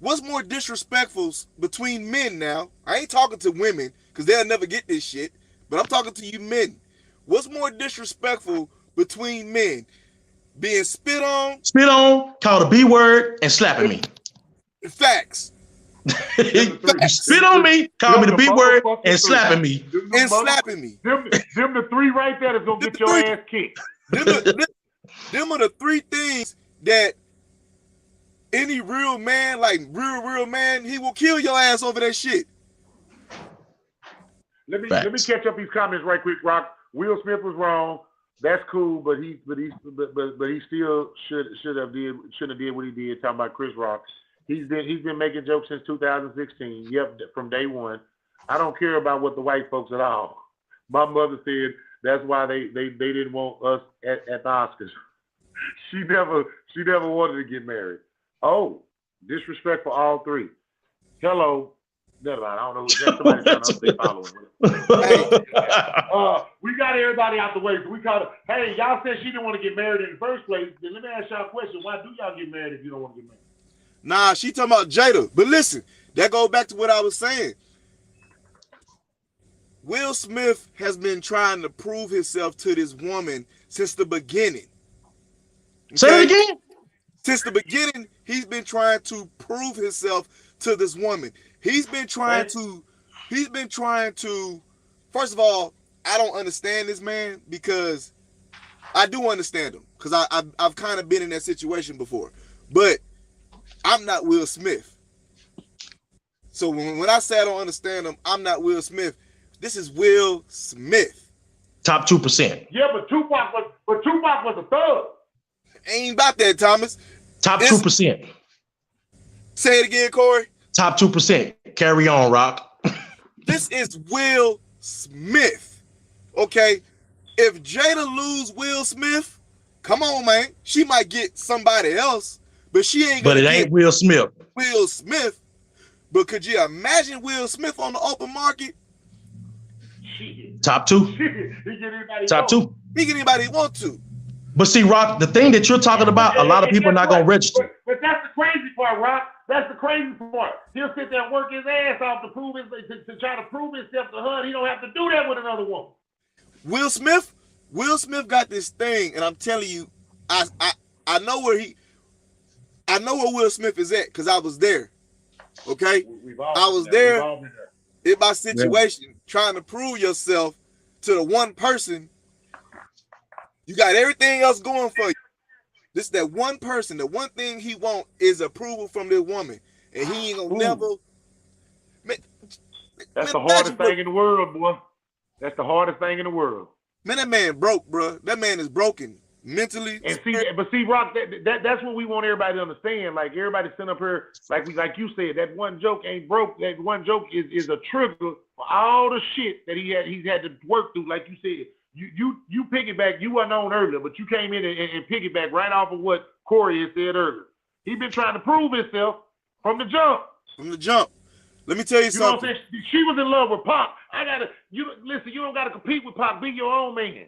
What's more disrespectful between men now? I ain't talking to women because they'll never get this shit, but I'm talking to you men. What's more disrespectful between men? Being spit on, called a B word, and slapping me. Facts. You spit on me, call me the B word, and slapping me. And slapping me. Them the three right there that's gonna get your ass kicked. Them are the three things that any real man, like real man, he will kill your ass over that shit. Let me catch up these comments right quick, Rock. Will Smith was wrong. That's cool, but he still shouldn't have did what he did. Talking about Chris Rock, he's been making jokes since 2016. Yep, from day one. I don't care about what the white folks at all. My mother said that's why they didn't want us at the Oscars. She never wanted to get married. Oh, disrespect for all three. Hello. Never mind. I don't know who somebody trying to stay following. We got everybody out the way. So we called it. Hey, y'all said she didn't want to get married in the first place. Then let me ask y'all a question. Why do y'all get married if you don't want to get married? Nah, she talking about Jada. But listen, that goes back to what I was saying. Will Smith has been trying to prove himself to this woman since the beginning. Okay? Say it again. Since the beginning, he's been trying to prove himself to this woman. He's been trying to, first of all, I don't understand this man because I do understand him because I've kind of been in that situation before, but I'm not Will Smith. So when I say I don't understand him, I'm not Will Smith. This is Will Smith. Top 2%. Yeah, but Tupac was a thug. Ain't about that, Thomas. Top 2%. Say it again, Corey. Top 2%. Carry on, Rock. This is Will Smith. Okay? If Jada lose Will Smith, come on, man. She might get somebody else, but she ain't gonna get it ain't Will Smith. Will Smith. But could you imagine Will Smith on the open market? Top 2. Top 2. He get anybody he want to. But see, Rock, the thing that you're talking about, a lot of people are not gonna register. But that's the crazy part, Rock. That's the crazy part. He'll sit there and work his ass off to try to prove himself to her. He don't have to do that with another woman. Will Smith got this thing, and I'm telling you, I know where Will Smith is at because I was there. Okay, I was there in my situation, trying to prove yourself to the one person. You got everything else going for you. This is that one person. The one thing he want is approval from this woman, and he ain't gonna never. That's the hardest thing in the world, boy. That's the hardest thing in the world. Man, that man broke, bro. That man is broken mentally. And see, Rock, that's what we want everybody to understand. Like everybody sitting up here, like you said, that one joke ain't broke. That one joke is a trigger for all the shit that he's had to work through. Like you said, you piggyback. You wasn't on earlier, but you came in and piggyback right off of what Corey had said earlier. He's been trying to prove himself from the jump. From the jump. Let me tell you something. Know what I'm saying? She was in love with Pac. You don't gotta compete with Pac. Be your own man.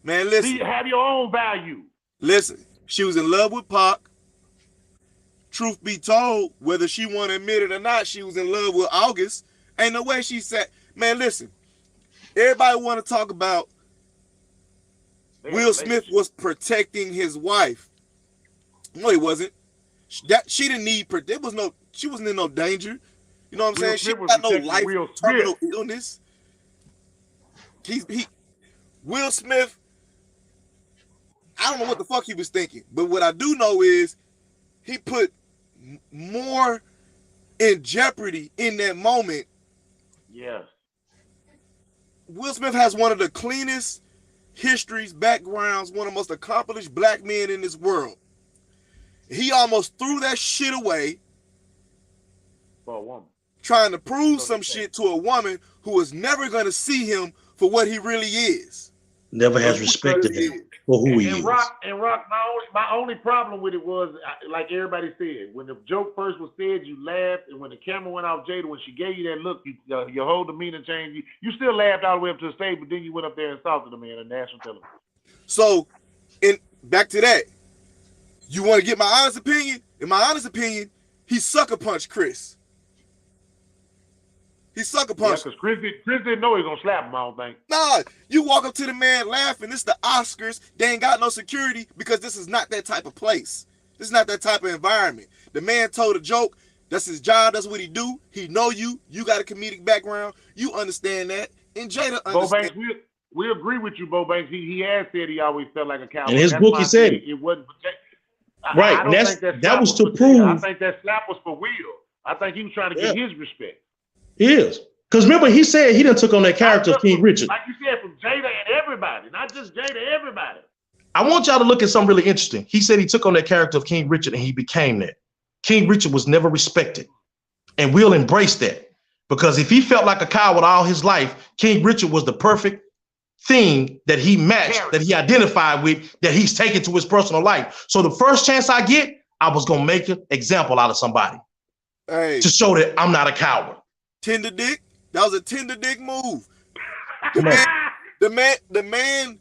Man, listen. Have your own value. Listen, she was in love with Pac. Truth be told, whether she want to admit it or not, she was in love with August. Ain't no way she said, man, listen. Everybody want to talk about Will Smith was protecting his wife. No, he wasn't. She didn't need she wasn't in no danger. You know what I'm saying? She got no life terminal illness. Will Smith, I don't know what the fuck he was thinking, but what I do know is he put more in jeopardy in that moment. Yes. Will Smith has one of the cleanest histories, backgrounds, one of the most accomplished black men in this world. He almost threw that shit away for a woman, trying to prove some shit to a woman who was never going to see him for what he really is. Never has respected him for who he is. Rock, my only problem with it was, like everybody said, when the joke first was said, you laughed, and when the camera went off Jada, when she gave you that look, your whole demeanor changed. You still laughed all the way up to the stage, but then you went up there and insulted the man on national television. So, back to that, you want to get my honest opinion? In my honest opinion, he sucker punched Chris. He sucker Yeah, punched. because Chris didn't know he was gonna slap him, I don't think. Nah, you walk up to the man laughing. This the Oscars. They ain't got no security because this is not that type of place. This is not that type of environment. The man told a joke. That's his job. That's what he do. He know you. You got a comedic background. You understand that. And Jada Bo understand. Banks, we agree with you, Bo Banks. He has said he always felt like a cowboy. In his That's book, why he I said it. it wasn't. Right, I don't and think that that was to for Jada. prove. I think that slap was for Will. I think he was trying to get his respect. He is. Because remember, he said he done took on that character of King Richard. Like you said, from Jada and everybody, not just Jada, everybody. I want y'all to look at something really interesting. He said he took on that character of King Richard and he became that. King Richard was never respected. And Will embraced that. Because if he felt like a coward all his life, King Richard was the perfect thing that he matched, that he identified with, that he's taken to his personal life. So the first chance I get, I was going to make an example out of somebody. Hey, to show that I'm not a coward. Tender dick. That was a tender dick move. The man,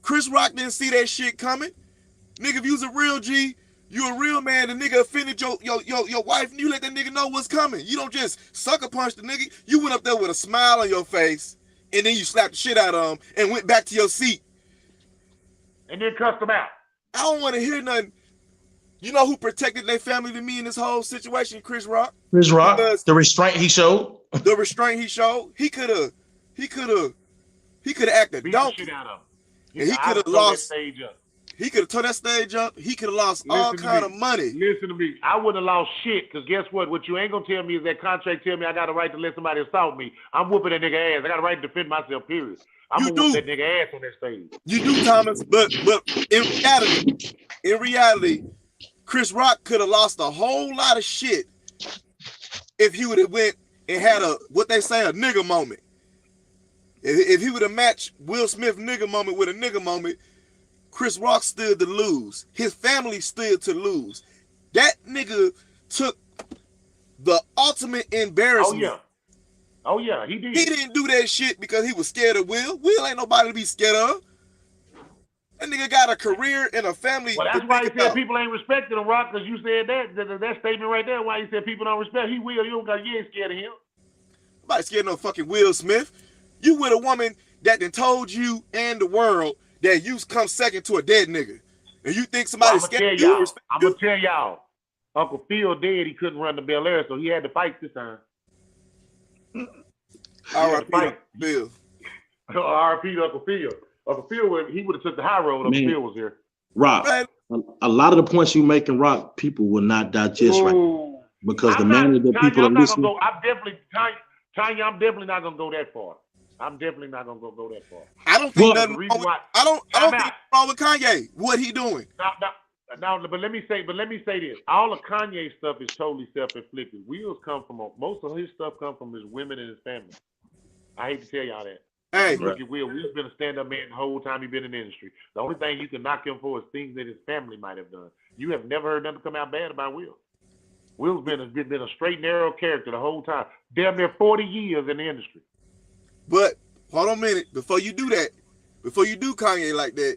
Chris Rock didn't see that shit coming. Nigga, if you was a real G, you a real man, the nigga offended your wife, and you let that nigga know what's coming. You don't just sucker punch the nigga. You went up there with a smile on your face, and then you slapped the shit out of him and went back to your seat. And then cussed him out. I don't want to hear nothing. You know who protected their family to me in this whole situation? Chris Rock. Chris Rock, the restraint he showed. The restraint he showed. He could have acted donkey. Shit out of him. And he could have lost. He could have tore that stage up. He could have lost all kind of money. Listen to me. I wouldn't have lost shit, because guess what? What you ain't gonna tell me is that contract tell me I got a right to let somebody assault me. I'm whooping that nigga ass. I got a right to defend myself, period. I'm gonna whoop that nigga ass on that stage. You do, Thomas, but in reality, Chris Rock could have lost a whole lot of shit if he would have went and had a, what they say, a nigga moment. If he would have matched Will Smith nigga moment with a nigga moment, Chris Rock stood to lose. His family stood to lose. That nigga took the ultimate embarrassment. Oh yeah, he did. He didn't do that shit because he was scared of Will. Will ain't nobody to be scared of. That nigga got a career and a family. Well, that's why he said people ain't respecting him, Rock, because you said that statement right there. Why he said people don't respect. He will. You ain't scared of him. Nobody scared of no fucking Will Smith. You with a woman that done told you and the world that you come second to a dead nigga. And you think somebody's scared of you? I'm going to tell y'all. Uncle Phil dead. He couldn't run to Bel Air, so he had to fight this time. R.I.P. Phil. R.I.P. Uncle Phil. Uncle Phil, he would have took the high road. Uncle Phil was here. Rock, a lot of the points you making, Rock, people will not digest right because the manner that people are listening. I'm definitely not gonna go that far. I'm definitely not gonna go that far. I don't think nothing wrong with, I don't think wrong with Kanye. What he doing? No, but let me say this. All of Kanye's stuff is totally self-inflicted. Will's come from most of his stuff come from his women and his family. I hate to tell y'all that. Hey, look at Will. Will's been a stand-up man the whole time he's been in the industry. The only thing you can knock him for is things that his family might have done. You have never heard nothing come out bad about Will. Will's been a straight, narrow character the whole time. Damn near 40 years in the industry. But hold on a minute. Before you do that, before you do Kanye like that,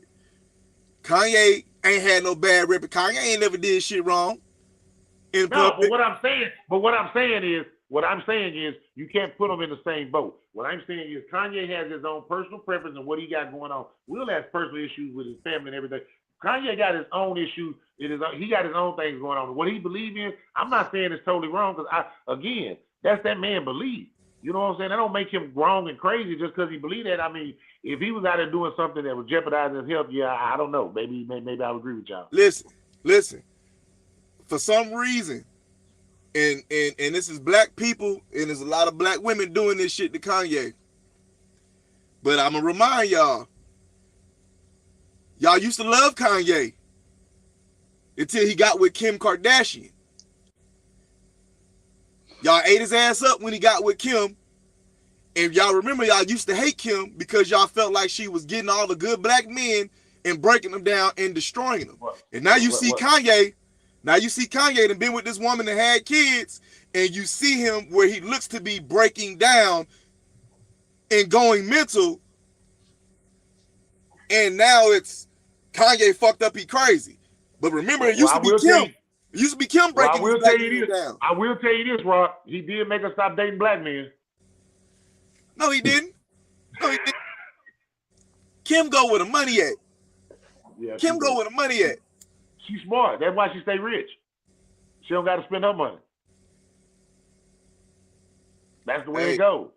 Kanye ain't had no bad record. Kanye ain't never did shit wrong. No, but what I'm saying is you can't put them in the same boat. What I'm saying is Kanye has his own personal preference and what he got going on. Will has personal issues with his family and everything. Kanye got his own issues. He got his own things going on. What he believes in, I'm not saying it's totally wrong because again, that's that man belief. You know what I'm saying? That don't make him wrong and crazy just because he believed that. I mean, if he was out there doing something that was jeopardizing his health, yeah, I don't know. Maybe I would agree with y'all. Listen. For some reason, and this is black people, and there's a lot of black women doing this shit to Kanye. But I'm gonna remind y'all used to love Kanye until he got with Kim Kardashian. Y'all ate his ass up when he got with Kim. And y'all remember y'all used to hate Kim because y'all felt like she was getting all the good black men and breaking them down and destroying them. And now you see Kanye done been with this woman that had kids, and you see him where he looks to be breaking down and going mental. And now it's Kanye fucked up, he crazy. But remember, it used to be Kim. It used to be Kim Well, I breaking will these tell black you men this. down. I will tell you this, Rock. He did make us stop dating black men. No, he didn't. No, he didn't. Kim go where the money at. Yeah, Kim go where the money at. She's smart. That's why she stay rich. She don't got to spend her money. That's the way it goes.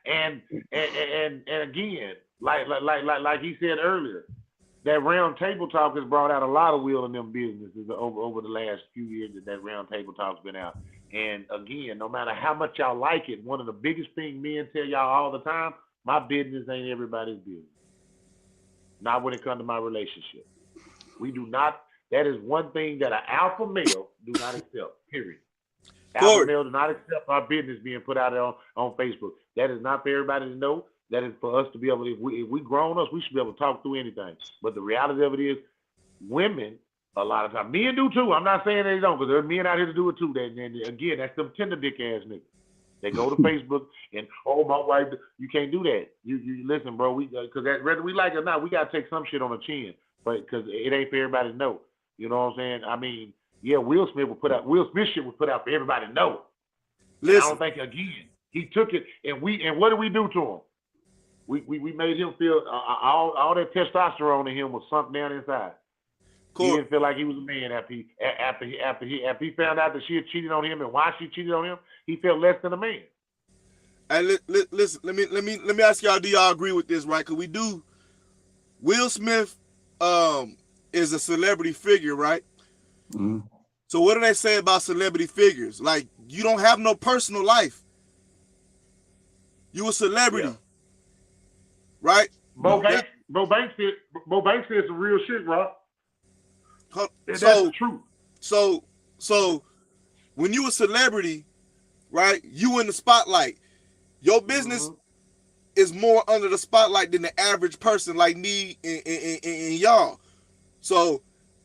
And again, like he said earlier, that round table talk has brought out a lot of Will and them businesses over the last few years that round table talk's been out. And again, no matter how much y'all like it, one of the biggest things men tell y'all all the time, my business ain't everybody's business. Not when it comes to my relationship. We do not, that is one thing that an alpha male do not accept, period. Alpha male do not accept our business being put out there on Facebook. That is not for everybody to know. That is for us to be able to, if we grown ups, we should be able to talk through anything. But the reality of it is, women, a lot of times, men do too. I'm not saying they don't, because there are men out here to do it too. And again, that's them tender dick ass niggas. They go to Facebook and, oh, my wife, you can't do that. You listen, bro, because whether we like it or not, we got to take some shit on the chin, but because it ain't for everybody to know. You know what I'm saying? I mean, yeah, Will Smith shit was put out for everybody to know. Listen. I don't think, again, he took it, and what did we do to him? We made him feel all that testosterone in him was sunk down inside. He didn't feel like he was a man after he found out that she had cheated on him and why she cheated on him. He felt less than a man. And listen, let me ask y'all, do y'all agree with this, right? Because we do. Will Smith is a celebrity figure, right? Mm-hmm. So what do they say about celebrity figures? Like, you don't have no personal life. You a celebrity, right? Bo Banks said some real shit, Rob. That's the truth. So when you a celebrity, right? You in the spotlight. Your business is more under the spotlight than the average person like me and y'all. So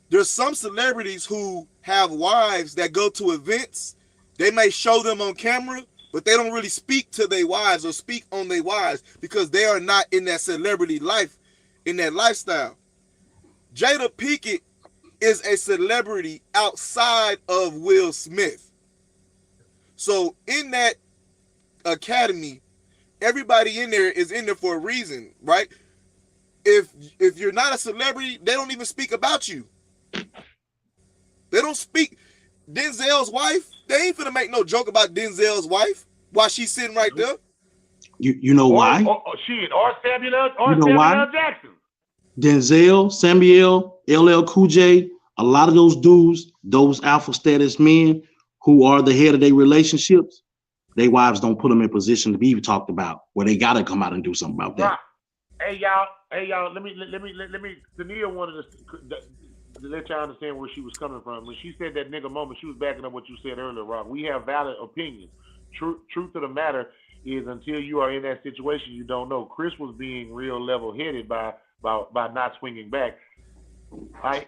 there's some celebrities who have wives that go to events. They may show them on camera, but they don't really speak to their wives or speak on their wives because they are not in that celebrity life, in that lifestyle. Jada Pinkett is a celebrity outside of Will Smith. So in that academy, everybody in there is in there for a reason, right? If you're not a celebrity, they don't even speak about you. They don't speak. Denzel's wife, they ain't finna make no joke about Denzel's wife while she's sitting right there. You know why? Or Samuel Jackson. Denzel, Samuel, LL Cool J, a lot of those dudes, those alpha status men who are the head of their relationships, their wives don't put them in position to be talked about, where they gotta come out and do something about that. Hey y'all, let me. Tania wanted to let y'all understand where she was coming from. When she said that nigga moment, she was backing up what you said earlier, Rob. We have valid opinions. Truth of the matter is, until you are in that situation, you don't know. Chris was being real level-headed by not swinging back. Right?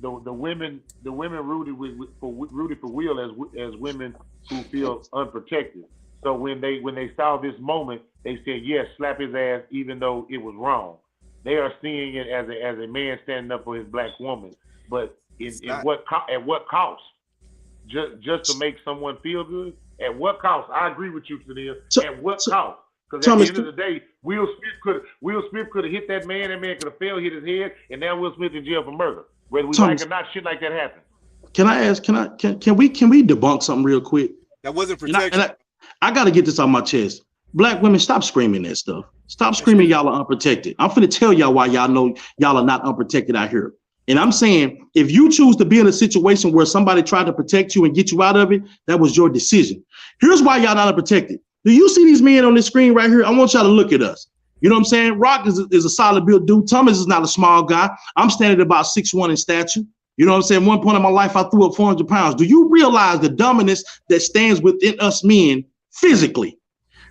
The women rooted for Will as women who feel unprotected. So when they saw this moment, they said yes, slap his ass, even though it was wrong. They are seeing it as a man standing up for his black woman, but at what cost? Just to make someone feel good? At what cost? I agree with you, Tania. At what cost? Because at the end of the day, Will Smith could have hit that man. That man could have hit his head, and now Will Smith in jail for murder. Whether we like it or not, shit like that happens. Can I ask? Can we debunk something real quick? That wasn't protection. I got to get this off my chest. Black women, stop screaming that stuff. Stop screaming y'all are unprotected. I'm finna tell y'all why y'all know y'all are not unprotected out here. And I'm saying, if you choose to be in a situation where somebody tried to protect you and get you out of it, that was your decision. Here's why y'all not unprotected. Do you see these men on this screen right here? I want y'all to look at us. You know what I'm saying? Rock is a solid built dude. Thomas is not a small guy. I'm standing at about 6'1" in stature. You know what I'm saying? One point in my life, I threw up 400 pounds. Do you realize the dominance that stands within us men physically?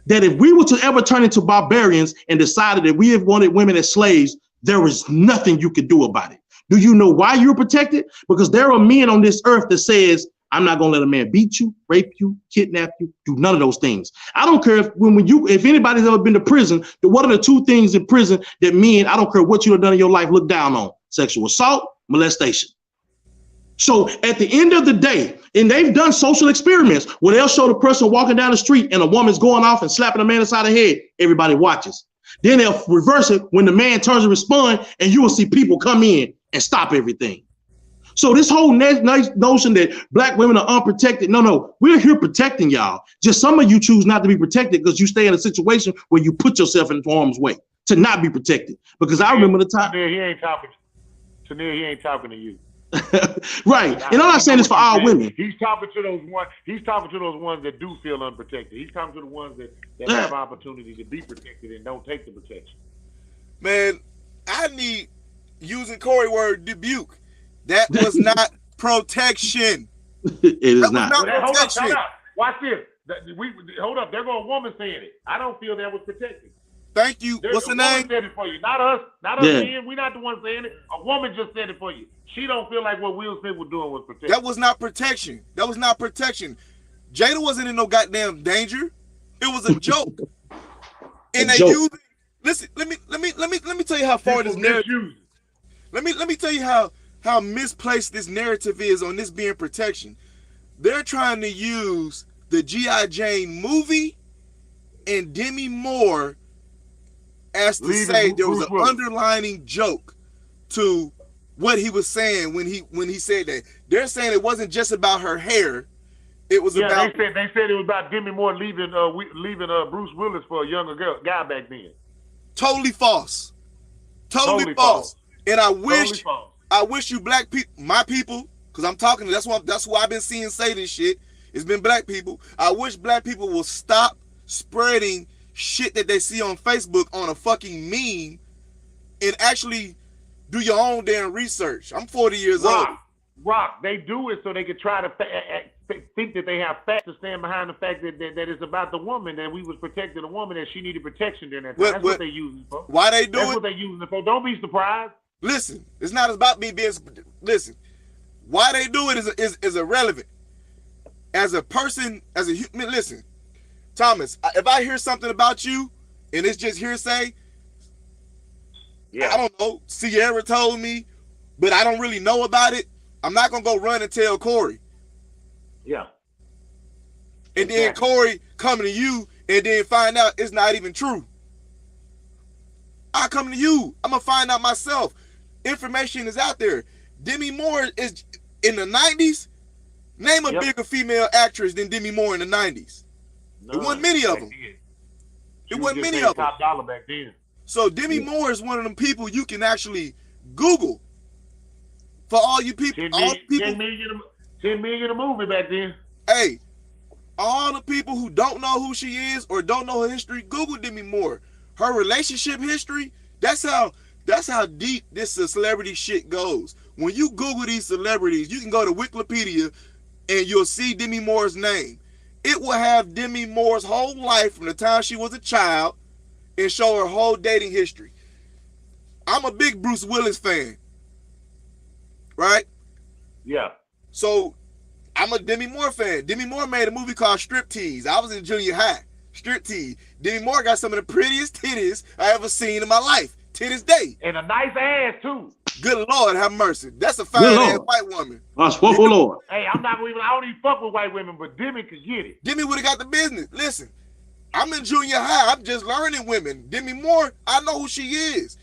That if we were to ever turn into barbarians and decided that we have wanted women as slaves, there is nothing you could do about it. Do you know why you're protected? Because there are men on this earth that says, I'm not gonna let a man beat you, rape you, kidnap you, do none of those things. I don't care if anybody's ever been to prison, what are the two things in prison that men, I don't care what you have done in your life, look down on? Sexual assault, molestation. So at the end of the day, and they've done social experiments where they'll show the person walking down the street and a woman's going off and slapping a man inside the head. Everybody watches. Then they'll reverse it when the man turns to respond, and you will see people come in and stop everything. So this whole notion that black women are unprotected, no, we're here protecting y'all. Just some of you choose not to be protected because you stay in a situation where you put yourself in harm's way to not be protected. Because I remember the time. Tanir, he ain't talking to you. Right. And I'm not saying this for all women. He's talking to those ones that do feel unprotected. He's talking to the ones that have opportunity to be protected and don't take the protection. Man, I need, using Corey word, rebuke. That was not protection. It is not. Hold up. Watch this. Hold up. There go a woman saying it. I don't feel that was protected. Thank you. What's the name? Said it for you. Not us. Not us. Man. We're not the ones saying it. A woman just said it for you. She don't feel like what Will Smith was doing was protection. That was not protection. That was not protection. Jada wasn't in no goddamn danger. It was a joke. And they used. Listen. Let me tell you how far this narrative. Let me tell you how misplaced this narrative is on this being protection. They're trying to use the G.I. Jane movie and Demi Moore as to say there was an underlining joke to what he was saying when he said that. They're saying it wasn't just about her hair. It was about. They said it was about Demi Moore leaving Bruce Willis for a younger guy back then. Totally false. Totally false. And I wish you black people, my people, because I'm talking. That's why I've been seeing say this shit. It's been black people. I wish black people will stop spreading shit that they see on Facebook on a fucking meme and actually do your own damn research. I'm 40 years old. They do it so they can try to think that they have facts to stand behind the fact that it's about the woman, that we was protecting the woman, that she needed protection during that time. That's what they using it for. Why they do That's it? what they using it for. Don't be surprised. Listen, it's not about me being. Listen, why they do it is irrelevant. As a person, as a human, listen, Thomas. If I hear something about you and it's just hearsay, I don't know. Sierra told me, but I don't really know about it. I'm not gonna go run and tell Corey. Yeah. And then Corey coming to you and then find out it's not even true. I come to you. I'm gonna find out myself. Information is out there. Demi Moore is in the 90s. Name a bigger female actress than Demi Moore in the 90s. There wasn't many of them. It wasn't many of them. Top dollar back then. So Demi Moore is one of them people you can actually Google. For all you people, 10 million a movie back then. Hey, all the people who don't know who she is or don't know her history, Google Demi Moore. Her relationship history, that's how deep this celebrity shit goes. When you Google these celebrities, you can go to Wikipedia and you'll see Demi Moore's name. It will have Demi Moore's whole life from the time she was a child and show her whole dating history. I'm a big Bruce Willis fan. Right? Yeah. So I'm a Demi Moore fan. Demi Moore made a movie called Striptease. I was in junior high. Striptease. Demi Moore got some of the prettiest titties I ever seen in my life. To this day. And a nice ass too. Good Lord, have mercy. That's a fine ass white woman. Lord. Hey, I don't even fuck with white women, but Demi could get it. Demi would have got the business. Listen, I'm in junior high. I'm just learning women. Demi Moore, I know who she is.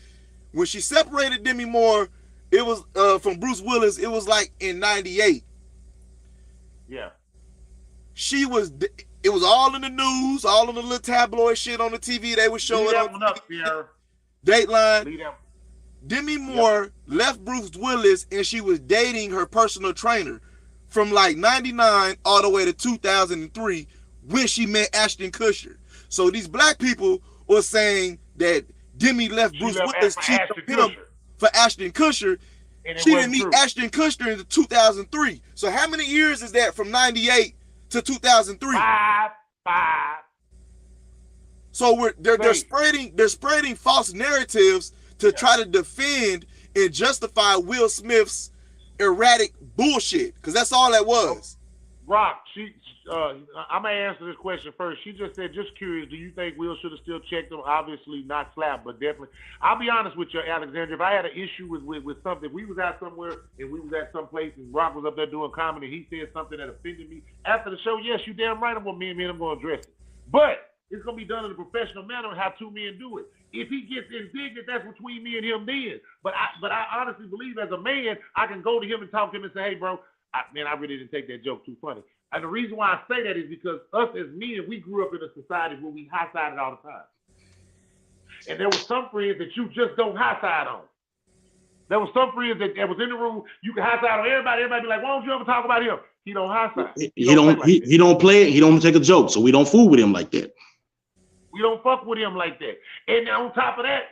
When she separated Demi Moore, it was from Bruce Willis, it was like in 98. Yeah. It was all in the news, all in the little tabloid shit on the TV they were showing on Dateline. Demi Moore left Bruce Willis and she was dating her personal trainer from like 99 all the way to 2003 when she met Ashton Kutcher. So these black people were saying that Demi left Bruce Willis for Ashton Kutcher. She didn't meet Ashton Kutcher in 2003. So how many years is that from 98 to 2003? Five. So they're spreading false narratives to try to defend and justify Will Smith's erratic bullshit, because that's all that was. Rock, I'm gonna answer this question first. She just said, just curious, do you think Will should have still checked him? Obviously not slapped, but definitely. I'll be honest with you, Alexandra. If I had an issue with something, we was out somewhere and we was at some place and Rock was up there doing comedy, he said something that offended me. After the show, yes, you damn right, I'm gonna I'm gonna address it. But it's gonna be done in a professional manner, how two men do it. If he gets indignant, that's between me and him then. But I honestly believe as a man, I can go to him and talk to him and say, hey, bro, I really didn't take that joke too funny. And the reason why I say that is because us as men, we grew up in a society where we high-sided all the time. And there were some friends that you just don't high-side on. There were some friends that was in the room, you can high-side on everybody. Everybody be like, why don't you ever talk about him? He don't high-side. He don't play it. He don't take a joke, so we don't fool with him like that. We don't fuck with him like that. And on top of that,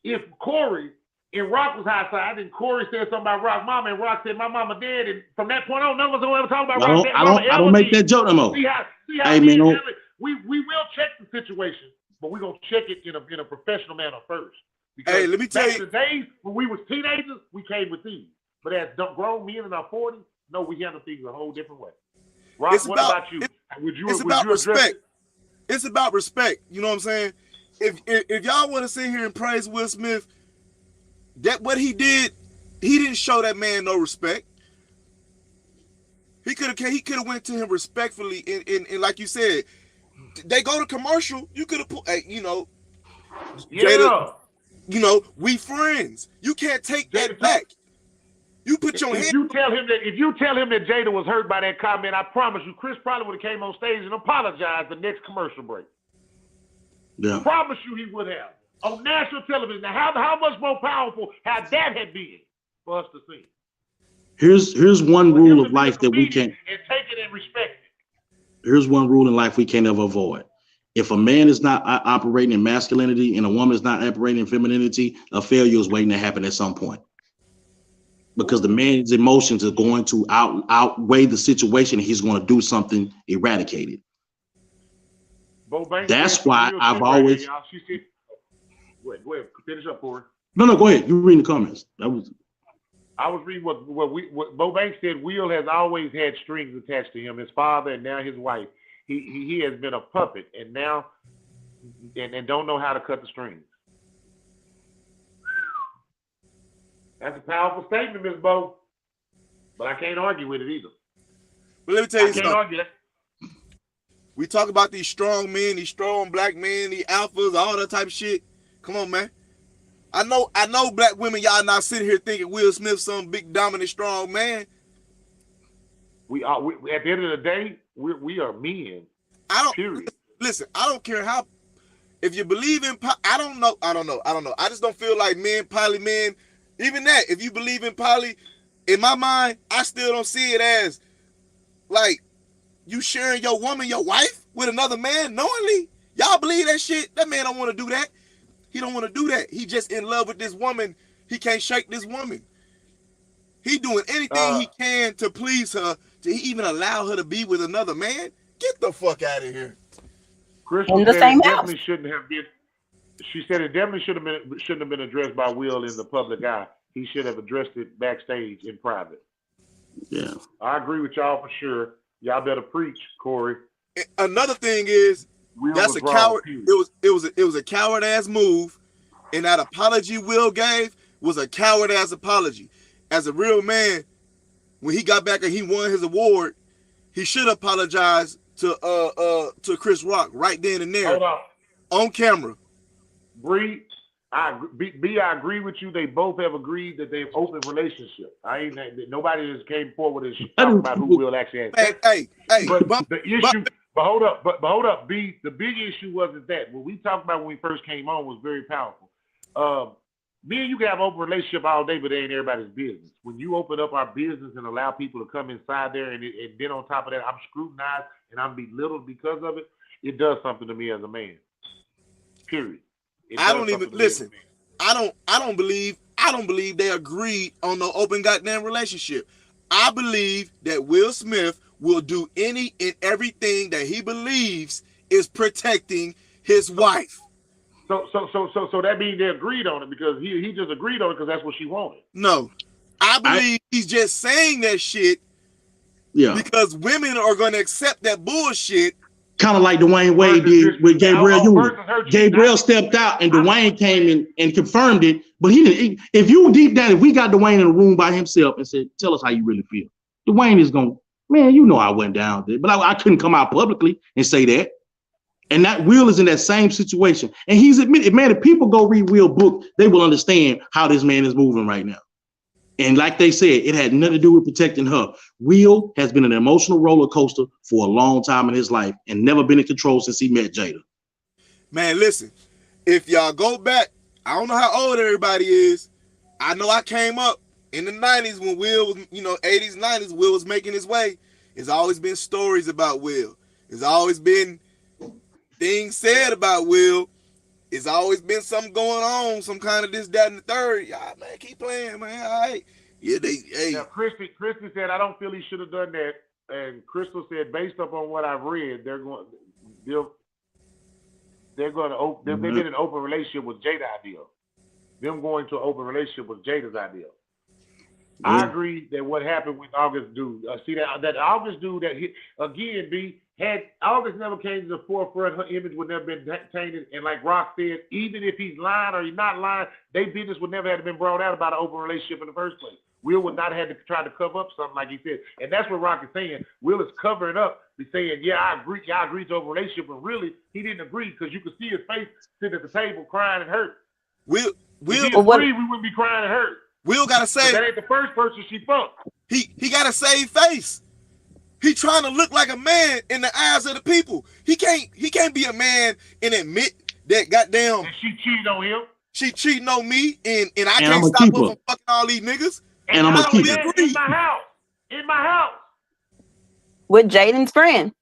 if Corey and Rock was high side, and Corey said something about Rock's mama, and Rock said my mama dead, and from that point on, none of us will ever talk about Rock's dead. I don't make that joke no more. See how hey, man, we will check the situation, but we're gonna check it in a professional manner first. Because hey, let me tell you, the days when we was teenagers, we came with these. But as grown men in our 40s, no, we handle things a whole different way. Rock, what about you? It's about respect. It's about respect. You know what I'm saying? If y'all want to sit here and praise Will Smith, that what he didn't show that man no respect. He could have went to him respectfully and like you said, they go to commercial. You could have put, Jada, we friends. You can't take that back. You put your hand. If you tell him that Jada was hurt by that comment, I promise you, Chris probably would have came on stage and apologized the next commercial break. Yeah. I promise you he would have. On national television. Now, how much more powerful had that been for us to see? Here's one rule of life that we can't. And take it and respect it. Here's one rule in life we can't ever avoid. If a man is not operating in masculinity and a woman is not operating in femininity, a failure is waiting to happen at some point. Because the man's emotions are going to outweigh the situation, and he's going to do something eradicated. That's why I've always. Go ahead, finish up, Corey. No, go ahead. You read the comments. I was reading what Bo Banks said. Will has always had strings attached to him. His father and now his wife. He has been a puppet, and now and don't know how to cut the strings. That's a powerful statement, Ms. Bo. But I can't argue with it either. But let me tell you something. Argue that. We talk about these strong men, these strong black men, these alphas, all that type of shit. Come on, man. I know black women, y'all not sitting here thinking Will Smith some big, dominant, strong man. We at the end of the day, we are men. Period. Listen, I don't care how. If you believe in, I don't know. I just don't feel like men, poly men. Even that, if you believe in poly, in my mind, I still don't see it as like you sharing your woman, your wife with another man knowingly. Y'all believe that shit? That man don't want to do that. He don't want to do that. He just in love with this woman. He can't shake this woman. He doing anything he can to please her, to even allow her to be with another man. Get the fuck out of here. Christian said it definitely shouldn't have been. She said it definitely shouldn't have been addressed by Will in the public eye. He should have addressed it backstage in private. Yeah, I agree with y'all for sure. Y'all better preach, Corey. Another thing is Will that's a coward. It was a coward ass move, and that apology Will gave was a coward ass apology. As a real man, when he got back and he won his award, he should apologize to Chris Rock right then and there. Hold on camera. Bree, I agree with you. They both have agreed that they've opened relationship. Nobody has came forward and talked about who Will actually has. Hey, but the issue. But hold up. The big issue wasn't that. What we talked about when we first came on was very powerful. Me and you can have an open relationship all day, but it ain't everybody's business. When you open up our business and allow people to come inside there, and then on top of that, I'm scrutinized and I'm belittled because of it, it does something to me as a man. Period. I don't even listen. I don't believe they agreed on no open goddamn relationship. I believe that Will Smith will do any and everything that he believes is protecting his wife. So that means they agreed on it because he just agreed on it because that's what she wanted. No, I believe he's just saying that shit Yeah. Because women are going to accept that bullshit. Kind of like Dwayne Wade did with Gabriel Union. Gabriel stepped out and Dwayne came in and confirmed it. But he didn't. If you deep down, if we got Dwayne in a room by himself and said, tell us how you really feel, Dwayne is going, man, you know I went down there. But I couldn't come out publicly and say that. And that Will is in that same situation. And he's admitted, man, if people go read Will's book, they will understand how this man is moving right now. And like they said, it had nothing to do with protecting her. Will has been an emotional roller coaster for a long time in his life and never been in control since he met Jada. Man, listen, if y'all go back, I don't know how old everybody is. I know I came up in the 90s when Will was, 80s, 90s, Will was making his way. There's always been stories about Will. There's always been things said about Will. It's always been something going on, some kind of this, that, and the third. Y'all, man, keep playing, man. All right. Yeah, hey. Now, Christy said, I don't feel he should have done that. And Crystal said, based upon what I've read, they've been in an open relationship with Jada ideal. Them going to an open relationship with Jada's ideal. I agree that what happened with August dude. See that August dude that again, had August never came to the forefront, her image would never been tainted. And like Rock said, even if he's lying or he's not lying, their business would never have been brought out about an open relationship in the first place. Will would not have had to try to cover up something like he said. And that's what Rock is saying. Will is covering up. He's saying, yeah, I agree to open relationship, but really he didn't agree because you could see his face sitting at the table crying and hurt. Will if he agreed, we wouldn't be crying and hurt. Will gotta say that ain't the first person she fucked. He got a saved face. He trying to look like a man in the eyes of the people. He can't be a man and admit that goddamn and she cheated on him. She cheating on me and I can't stop her from fucking all these niggas. And I'm gonna keep her in my house. With Jaden's friend.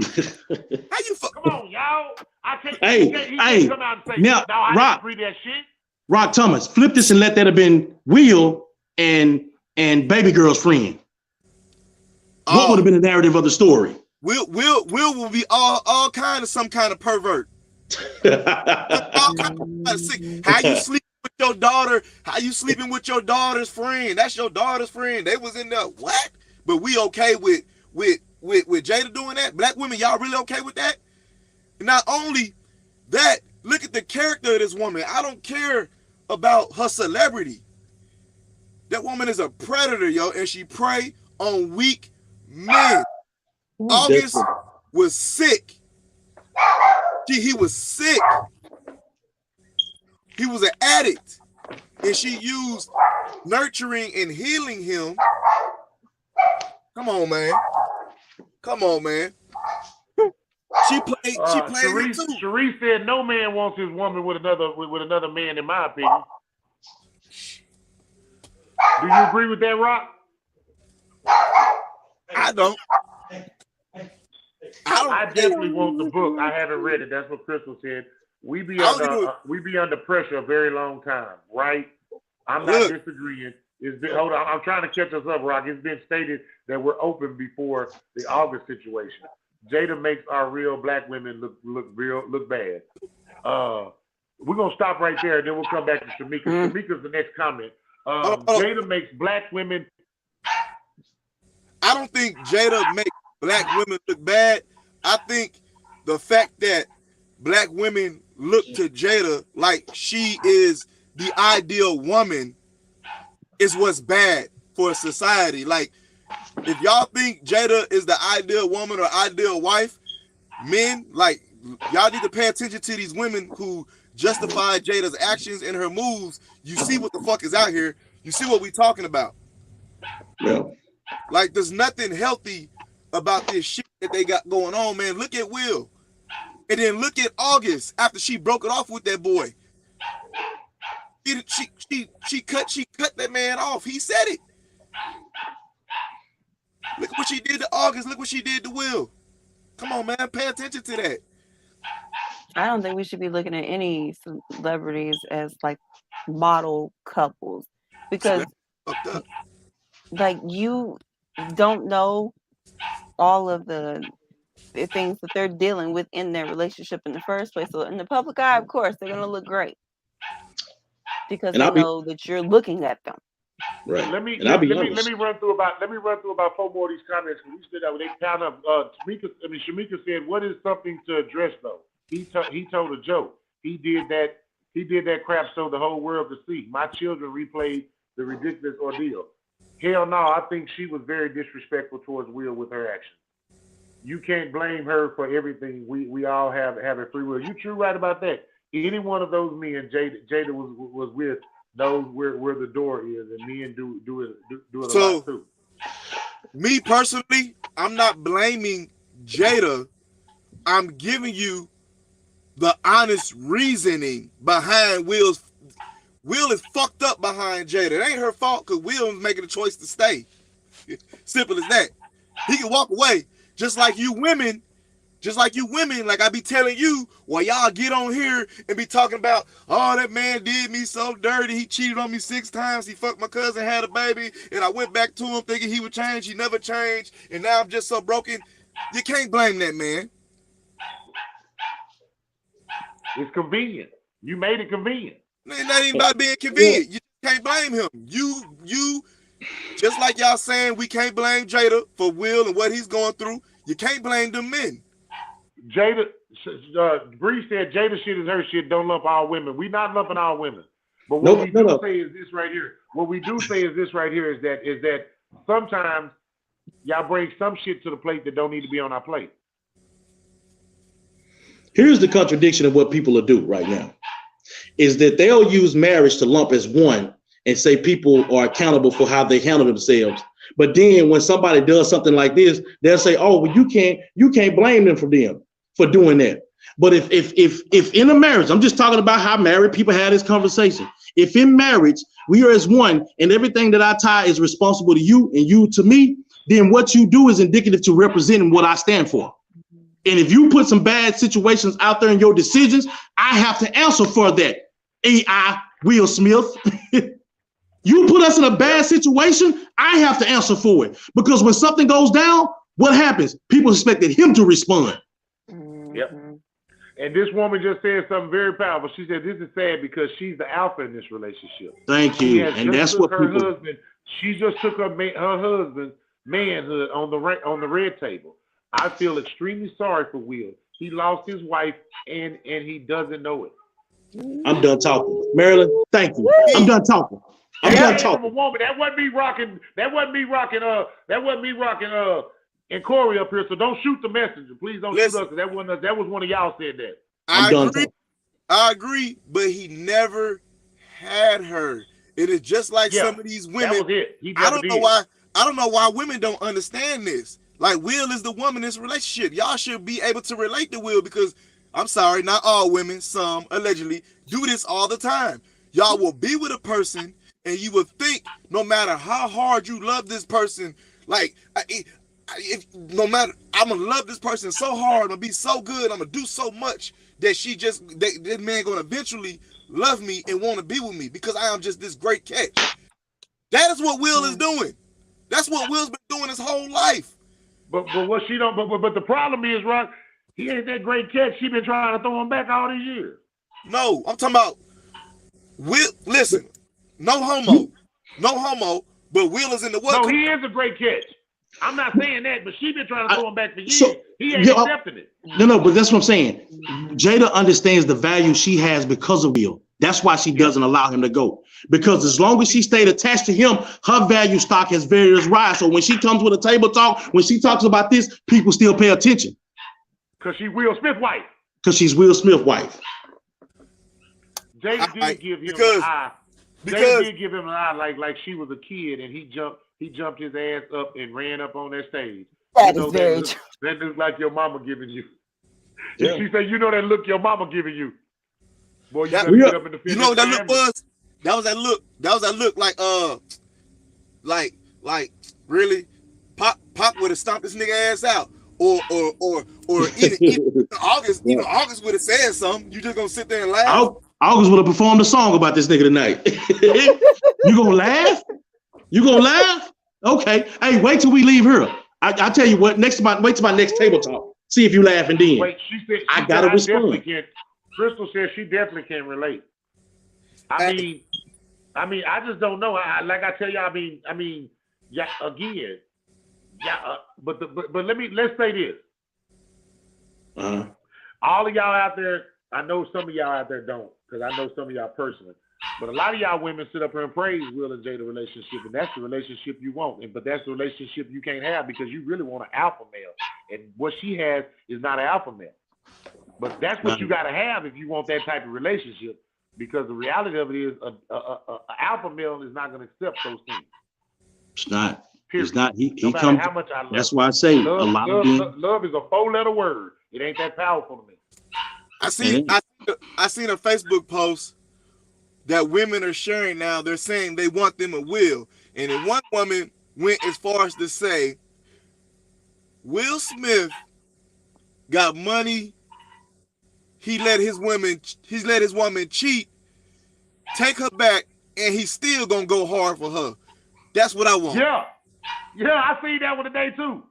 How you Come on, y'all. I can't hey, come out and say now, no, I Rock, agree to that shit. Rock Thomas, flip this and let that have been Will and baby girl's friend. What would have been the narrative of the story? Will will be all kind of some kind of pervert. All kind of sick. How you sleep with your daughter? How you sleeping with your daughter's friend? That's your daughter's friend. They was in there. What? But we okay with Jada doing that? Black women, y'all really okay with that? Not only that, look at the character of this woman. I don't care about her celebrity. That woman is a predator, yo, and she prey on weak men. August was sick. He was sick. He was an addict. And she used nurturing and healing him. Come on, man. Come on, man. She played Sharice, Sharice said no man wants his woman with another man, in my opinion. Do you agree with that, Rock? I don't. I definitely want the book. I haven't read it. That's what Crystal said. We be under pressure a very long time, right? I'm not disagreeing. Hold on, I'm trying to catch us up, Rock. It's been stated that we're open before the August situation. Jada makes our real black women look bad. We're gonna stop right there, and then we'll come back to Shamika. Shamika's the next comment. Jada makes black women. I don't think Jada makes black women look bad. I think the fact that black women look to Jada like she is the ideal woman is what's bad for society. Like, if y'all think Jada is the ideal woman or ideal wife, men, like, y'all need to pay attention to these women who justify Jada's actions and her moves. You see what the fuck is out here. You see what we talking about. Yeah. Like, there's nothing healthy about this shit that they got going on, man. Look at Will. And then look at August after she broke it off with that boy. She cut that man off. He said it. Look what she did to August. Look what she did to Will. Come on, man. Pay attention to that. I don't think we should be looking at any celebrities as like model couples because like you don't know all of the things that they're dealing with in their relationship in the first place. So in the public eye, of course, they're going to look great because they know that you're looking at them. Right. Let me And I'll be let honest. me run through about 4 more of these comments because we stood out. They count up. Shamika said, "What is something to address though?" He told a joke. He did that crap so the whole world could see. My children replayed the ridiculous ordeal. Hell no, I think she was very disrespectful towards Will with her actions. You can't blame her for everything. We all have a free will. You true right about that. Any one of those men Jada was with knows where the door is, and men do it a lot too. Me personally, I'm not blaming Jada. I'm giving you the honest reasoning behind Will's. Will is fucked up behind Jada. It ain't her fault because Will is making a choice to stay. Simple as that. He can walk away, just like you women. Like I be telling you, while y'all get on here and be talking about, oh, that man did me so dirty. He cheated on me 6 times. He fucked my cousin, had a baby, and I went back to him thinking he would change. He never changed, and now I'm just so broken. You can't blame that man. It's convenient. You made it convenient. It's not even about being convenient. You can't blame him. You just like y'all saying we can't blame Jada for Will and what he's going through. You can't blame them men. Jada, Bree said Jada shit is her shit. Don't lump all women. We not lumping all women. But what we do say is this right here. What we do say is this right here is that sometimes y'all bring some shit to the plate that don't need to be on our plate. Here's the contradiction of what people will do right now. Is that they'll use marriage to lump as one and say people are accountable for how they handle themselves. But then when somebody does something like this, they'll say, oh, well, you can't blame them for doing that. But if in a marriage, I'm just talking about how married people have this conversation. If in marriage, we are as one and everything that I tie is responsible to you and you to me, then what you do is indicative to representing what I stand for. And if you put some bad situations out there in your decisions, I have to answer for that. A.I. Will Smith. You put us in a bad situation, I have to answer for it. Because when something goes down, what happens? People expected him to respond. Yep. And this woman just said something very powerful. She said, this is sad because she's the alpha in this relationship. Thank you. And that's what her husband, she just took her husband's manhood on the red table. I feel extremely sorry for Will. He lost his wife and he doesn't know it. I'm done talking. Marilyn, thank you. I'm done talking. I'm done talking. From a woman. That wasn't me rocking. And Corey up here. So don't shoot the messenger. Please don't shoot us. That was one of y'all said that. I agree, but he never had her. It is just like some of these women. That was it. I don't know why women don't understand this. Like Will is the woman in this relationship. Y'all should be able to relate to Will because I'm sorry, not all women, some allegedly do this all the time. Y'all will be with a person and you will think no matter how hard you love this person, like no matter, I'm gonna love this person so hard, I'm gonna be so good, I'm gonna do so much that this man gonna eventually love me and want to be with me because I am just this great catch. That is what Will is doing. That's what Will's been doing his whole life. But what she don't. But the problem is, Rock, he ain't that great catch. She been trying to throw him back all these years. No, I'm talking about Will. Listen, no homo, but Will is in the what? No, he is a great catch. I'm not saying that, but she been trying to throw him back for years. He ain't accepting it. No, but that's what I'm saying. Jada understands the value she has because of Will. That's why she doesn't allow him to go. Because as long as she stayed attached to him, her value stock has various rise. So when she comes with a table talk, when she talks about this, people still pay attention. Because she's Will Smith's wife. Because she's Will Smith's wife. Jada did give him an eye. Jada did give him an eye like she was a kid and he jumped his ass up and ran up on that stage. That is very true. That looks like your mama giving you. Yeah. She said, you know that look your mama giving you. Boy, you get up in the you know what that look was? That was that look like really Pop would have stomped this nigga ass out. Or in August, August would have said something. You just gonna sit there and laugh. August would have performed a song about this nigga tonight. You gonna laugh? You gonna laugh? Okay. Hey, wait till we leave here. I tell you what, wait till my next table talk. See if you laughing then. Wait, she said I gotta respond. Crystal says she definitely can relate. I mean, I mean, I just don't know. Like I tell you, I mean, yeah. Again, yeah. But let's say this. Uh-huh. All of y'all out there, I know some of y'all out there don't, because I know some of y'all personally. But a lot of y'all women sit up here and praise Will and Jada relationship, and that's the relationship you want. But that's the relationship you can't have because you really want an alpha male. And what she has is not an alpha male. But that's what you got to have if you want that type of relationship. Because the reality of it is, an alpha male is not going to accept those things. It's not. Period. It's not. He no matter comes. how much I love. That's why I say love, a lot of them. Love is a 4-letter word. It ain't that powerful to me. I seen a Facebook post that women are sharing now. They're saying they want them a Will, and then one woman went as far as to say, Will Smith got money. He let his woman cheat, take her back, and he's still gonna go hard for her. That's what I want. Yeah, I see that one today too.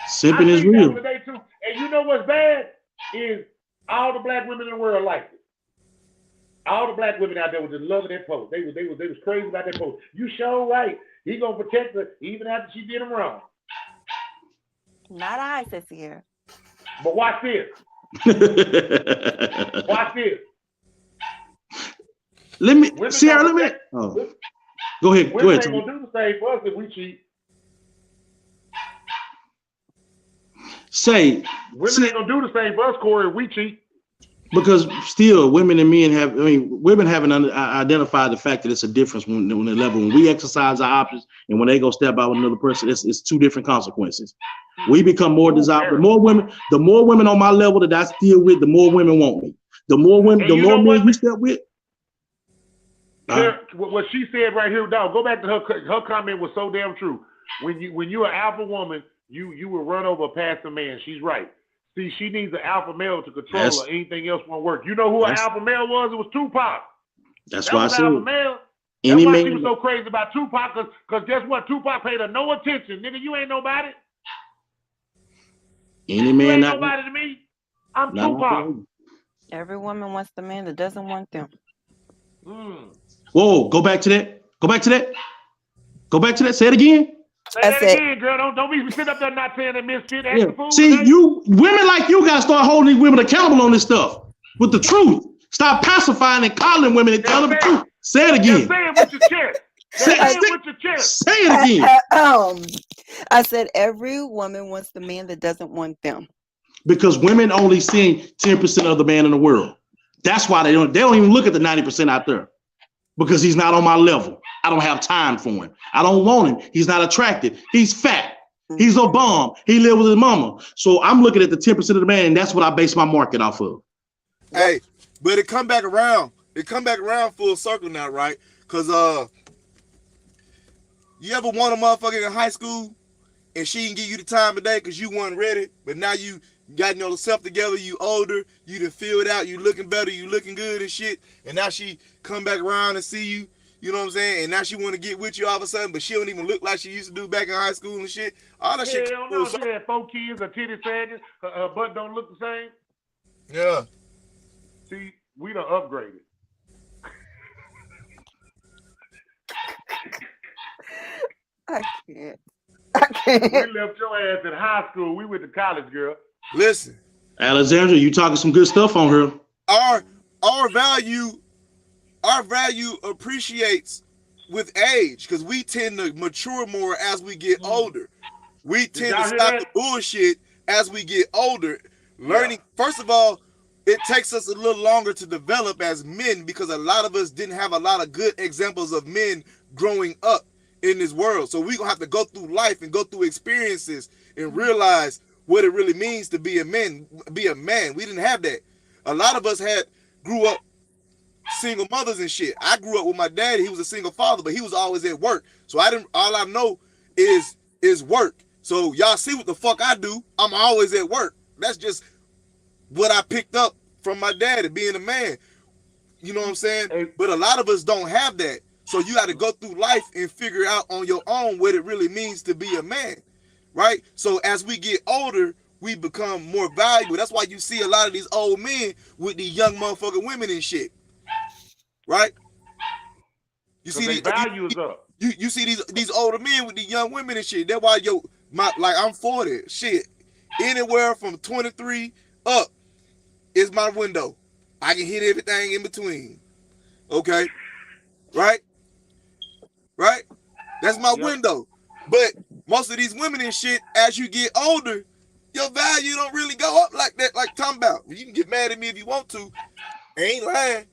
Simping is real. That one today too. And you know what's bad is all the black women in the world like it. All the black women out there were just loving that post. They was crazy about that post. You sure right. He gonna protect her even after she did him wrong. Not I, says here. But watch this. Watch this. Let me, women Sierra. don't Let me. protect- Oh. Go ahead. Women Go ain't ahead. gonna do the same for us if we cheat. Say. Women ain't gonna do the same for us, Corey, if we cheat. Because still, women and men have. I mean, women haven't identified the fact that it's a difference when they level. When we exercise our options and when they go step out with another person, it's two different consequences. We become more desirable. The more women on my level that I deal with, the more women want me. The more women, the more men you step with. What she said right here, dog. Go back to her comment was so damn true. When you're an alpha woman, you will run over past a man. She's right. See, she needs an alpha male to control her. Anything else won't work. You know who an alpha male was? It was Tupac. That's why I said alpha male. That's why she was so crazy about Tupac, because guess what? Tupac paid her no attention. Nigga, you ain't nobody. Any man you ain't not nobody to me. I'm Tupac. Every woman wants the man that doesn't want them. Whoa, go back to that. Go back to that. Go back to that. Say it again. Say that again, girl. Don't be sitting up there not saying that misfit. Yeah. See, you women like you gotta start holding these women accountable on this stuff with the truth. Stop pacifying and calling women and telling them the truth. Say it again. Say it with your chest. Say it with your chest. Say it again. I said every woman wants the man that doesn't want them. Because women only see 10% of the man in the world. That's why they don't even look at the 90% out there. Because he's not on my level. I don't have time for him. I don't want him. He's not attractive. He's fat. He's a bum. He lives with his mama. So I'm looking at the 10% of the man, and that's what I base my market off of. Hey, but it come back around. It come back around full circle now, right? Because you ever want a motherfucker in high school and she didn't give you the time of day because you weren't ready, but now you got yourself together, you older, you done filled out, you looking better, you looking good and shit, and now she come back around and see you, you know what I'm saying, and now she want to get with you all of a sudden, but she don't even look like she used to do back in high school and shit. All that shit. Hell no, she had 4 kids, her titty sagging, her butt don't look the same. Yeah. See, we done upgraded. I can't. We left your ass in high school. We went to college, girl. Listen, Alexandra, you talking some good stuff on her. Our value appreciates with age because we tend to mature more as we get older. We tend to stop the bullshit as we get older. Learning, first of all, it takes us a little longer to develop as men because a lot of us didn't have a lot of good examples of men growing up in this world. So we're gonna have to go through life and go through experiences and realize what it really means to be a man. We didn't have that. A lot of us grew up single mothers and shit. I grew up with my daddy. He was a single father, but he was always at work. So all I know is work. So y'all see what the fuck I do. I'm always at work. That's just what I picked up from my daddy, being a man. You know what I'm saying? But a lot of us don't have that. So you got to go through life and figure out on your own what it really means to be a man, right? So as we get older, we become more valuable. That's why you see a lot of these old men with these young motherfucking women and shit, right? You see their these value is up. you see these older men with these young women and shit. That's why I'm 40. Shit. Anywhere from 23 up is my window. I can hit everything in between. Okay? Right? Right? That's my window. But most of these women and shit, as you get older, your value don't really go up like that, like talking about. You can get mad at me if you want to. I ain't lying.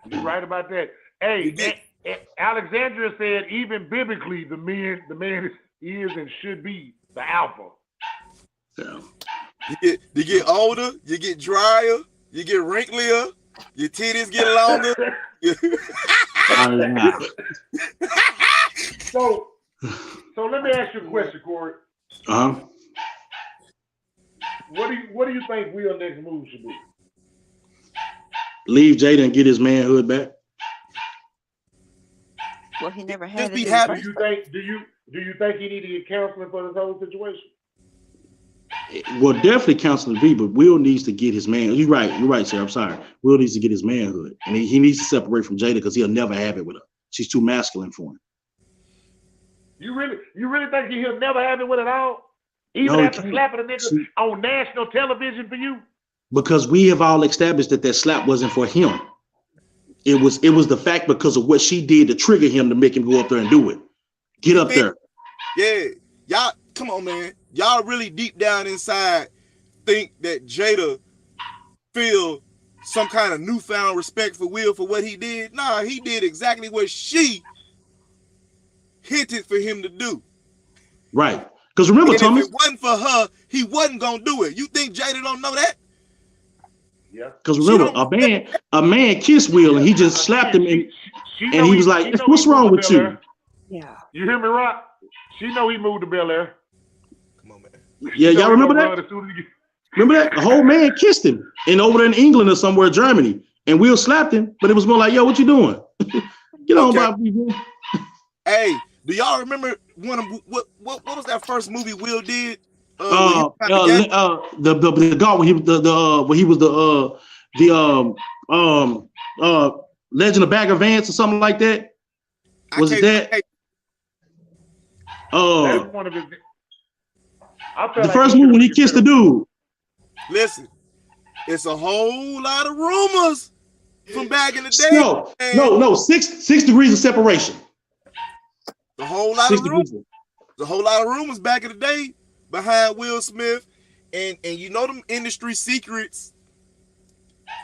You're right about that. Hey, Alexandria said even biblically, the man is and should be the alpha. Yeah. You get older, you get drier, you get wrinklier, your titties get longer. So let me ask you a question, Corey. What do you think Will's next move should be? Leave Jada and get his manhood back. Well, he never had it. Be happy. Do you think he need to get counseling for this whole situation? Well, definitely counseling B, but Will needs to get his man. You're right, sir. I'm sorry. Will needs to get his manhood, and he needs to separate from Jada because he'll never have it with her. She's too masculine for him. You really think he'll never have it with it all? Even after slapping a nigga on national television for you? Because we have all established that slap wasn't for him. It was the fact because of what she did to trigger him to make him go up there and do it. Get up there. Yeah. Y'all, come on, man. Y'all really deep down inside think that Jada feel some kind of newfound respect for Will for what he did. Nah, he did exactly what she hinted for him to do. Right. Because remember, and Thomas, if it wasn't for her, he wasn't gonna do it. You think Jada don't know that? Yeah. Because remember, a man kissed Will and he just slapped him and he was like, "What's wrong with you?" Yeah. You hear me, Rock? She know he moved to Bel Air. Come on, man. Yeah, y'all remember that? Remember that? The whole man kissed him and over there in England or somewhere, Germany, and Will slapped him, but it was more like, "Yo, what you doing? Get on, Bobby." Hey, do y'all remember what was that first movie Will did? The God when he was the Legend of Bagger Vance or something like that. Was it that? That's one of his. The first movie when he kissed the dude. Listen, it's a whole lot of rumors from back in the day. No, six degrees of separation. A whole lot of rumors. A whole lot of rumors back in the day behind Will Smith, and you know them industry secrets.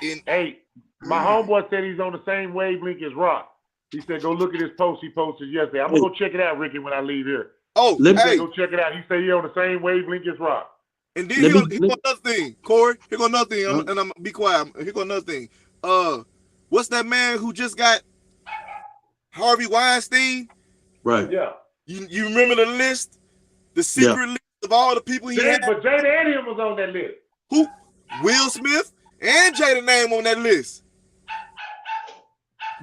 Hey, my homeboy said he's on the same wavelength as Rock. He said, "Go look at his post he posted yesterday." I'm gonna go check it out, Ricky, when I leave here. Oh, go check it out. He said he's on the same wavelength as Rock. And then here go another thing, Corey. Here go another thing, and I'm be quiet. Here go another thing. What's that man who just got Harvey Weinstein? Right. Yeah. You remember the list, the secret list of all the people he had? But Jada and him was on that list. Who? Will Smith and Jada name on that list.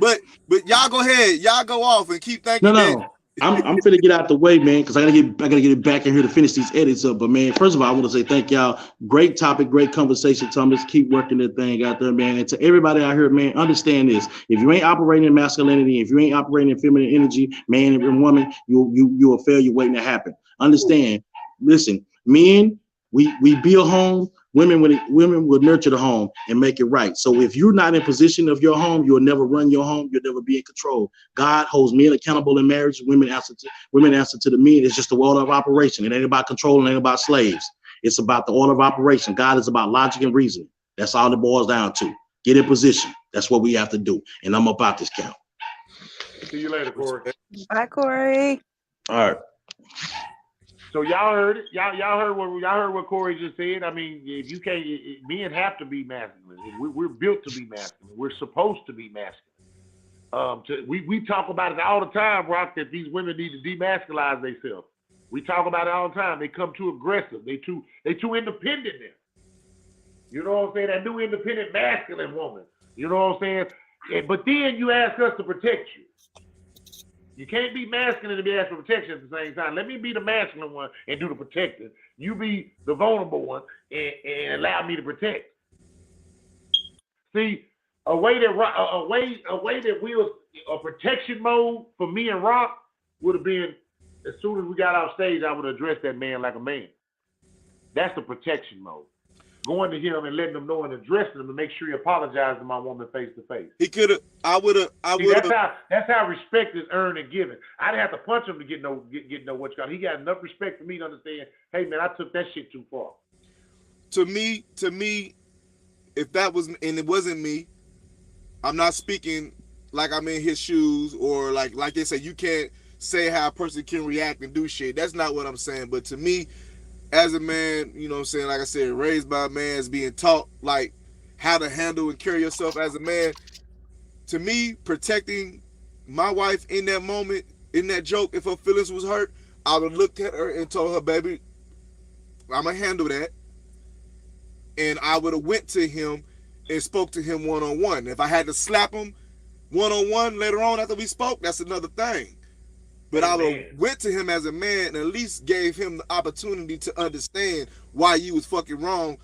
But y'all go ahead, y'all go off and keep thinking. No. I'm finna get out the way, man, because I gotta get it back in here to finish these edits up. But man, first of all, I want to say thank y'all. Great topic, great conversation, Thomas. Keep working that thing out there, man. And to everybody out here, man, understand this: if you ain't operating in masculinity, if you ain't operating in feminine energy, man and woman, you'll fail. You're waiting to happen. Understand? Listen, men, we build home. Women will nurture the home and make it right. So if you're not in position of your home, you'll never run your home. You'll never be in control. God holds men accountable in marriage. Women answer to the men. It's just the order of operation. It ain't about control. It ain't about slaves. It's about the order of operation. God is about logic and reasoning. That's all it boils down to. Get in position. That's what we have to do. And I'm about this count. See you later, Corey. Bye, Corey. All right. So y'all heard it. Y'all heard what Corey just said. I mean, if you can't, men have to be masculine. We're built to be masculine. We're supposed to be masculine. We talk about it all the time, Rock, that these women need to demasculize themselves. We talk about it all the time. They come too aggressive. They too independent now. You know what I'm saying? That new independent masculine woman. You know what I'm saying? But then you ask us to protect you. You can't be masculine and be asked for protection at the same time. Let me be the masculine one and do the protecting. You be the vulnerable one and allow me to protect. See, a way that we was a protection mode for me and Rock would have been as soon as we got off stage, I would address that man like a man. That's the protection mode. Going to him and letting him know and addressing him to make sure he apologized to my woman face to face. He could have. I would have. That's how respect is earned and given. I didn't have to punch him to get no what you got. He got enough respect for me to understand. Hey man, I took that shit too far. To me, if that was and it wasn't me, I'm not speaking like I'm in his shoes or like they say you can't say how a person can react and do shit. That's not what I'm saying. But to me, as a man, you know what I'm saying, like I said, raised by a man, is being taught like how to handle and carry yourself as a man. To me, protecting my wife in that moment, in that joke, if her feelings was hurt, I would have looked at her and told her, baby, I'm gonna handle that. And I would have went to him and spoke to him one-on-one. If I had to slap him one-on-one later on after we spoke, that's another thing. But I went to him as a man and at least gave him the opportunity to understand why you was fucking wrong,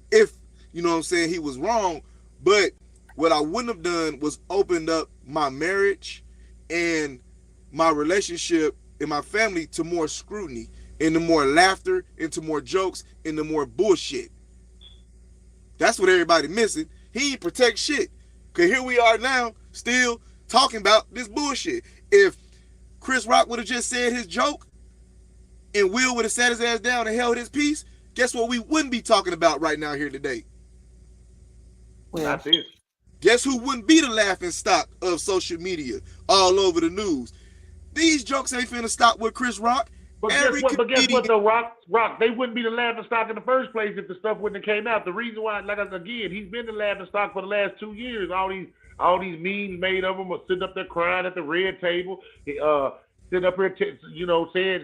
if, you know what I'm saying, he was wrong. But what I wouldn't have done was opened up my marriage and my relationship and my family to more scrutiny, into more laughter, into more jokes, into more bullshit. That's what everybody missing. He ain't protect shit. Because here we are now, still talking about this bullshit. If Chris Rock would have just said his joke and Will would have sat his ass down and held his peace, guess what we wouldn't be talking about right now here today? Well, Not this. Guess who wouldn't be the laughing stock of social media all over the news? These jokes ain't finna stop with Chris Rock. But guess what though, Rock, they wouldn't be the laughing stock in the first place if the stuff wouldn't have came out. The reason why, like again, he's been the laughing stock for the last 2 years. All these memes made of him are sitting up there crying at the red table. Sitting up here,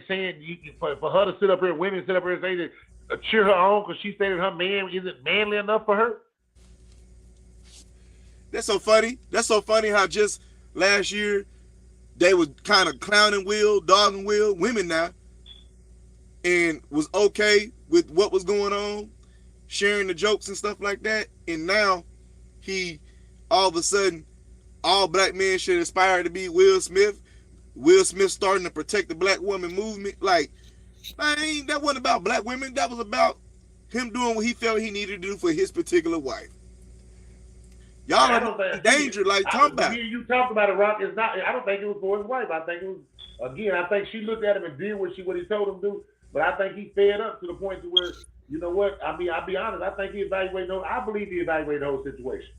saying for her to sit up here, women sit up here and say that cheer her on because she said that her man isn't manly enough for her. That's so funny. That's so funny how just last year they was kind of clowning Will, dogging Will, women now, and was okay with what was going on, sharing the jokes and stuff like that. And now he, all of a sudden, all black men should aspire to be Will Smith. Will Smith starting to protect the black woman movement. Like, that wasn't about black women. That was about him doing what he felt he needed to do for his particular wife. Y'all are in danger, like talking about. You talked about it, Rock. It's not. I don't think it was for his wife. I think it was, again, I think she looked at him and did what he told him to do. But I think he fed up to the point to where, you know what? I'll be honest. I think he evaluated. I believe he evaluated the whole situation.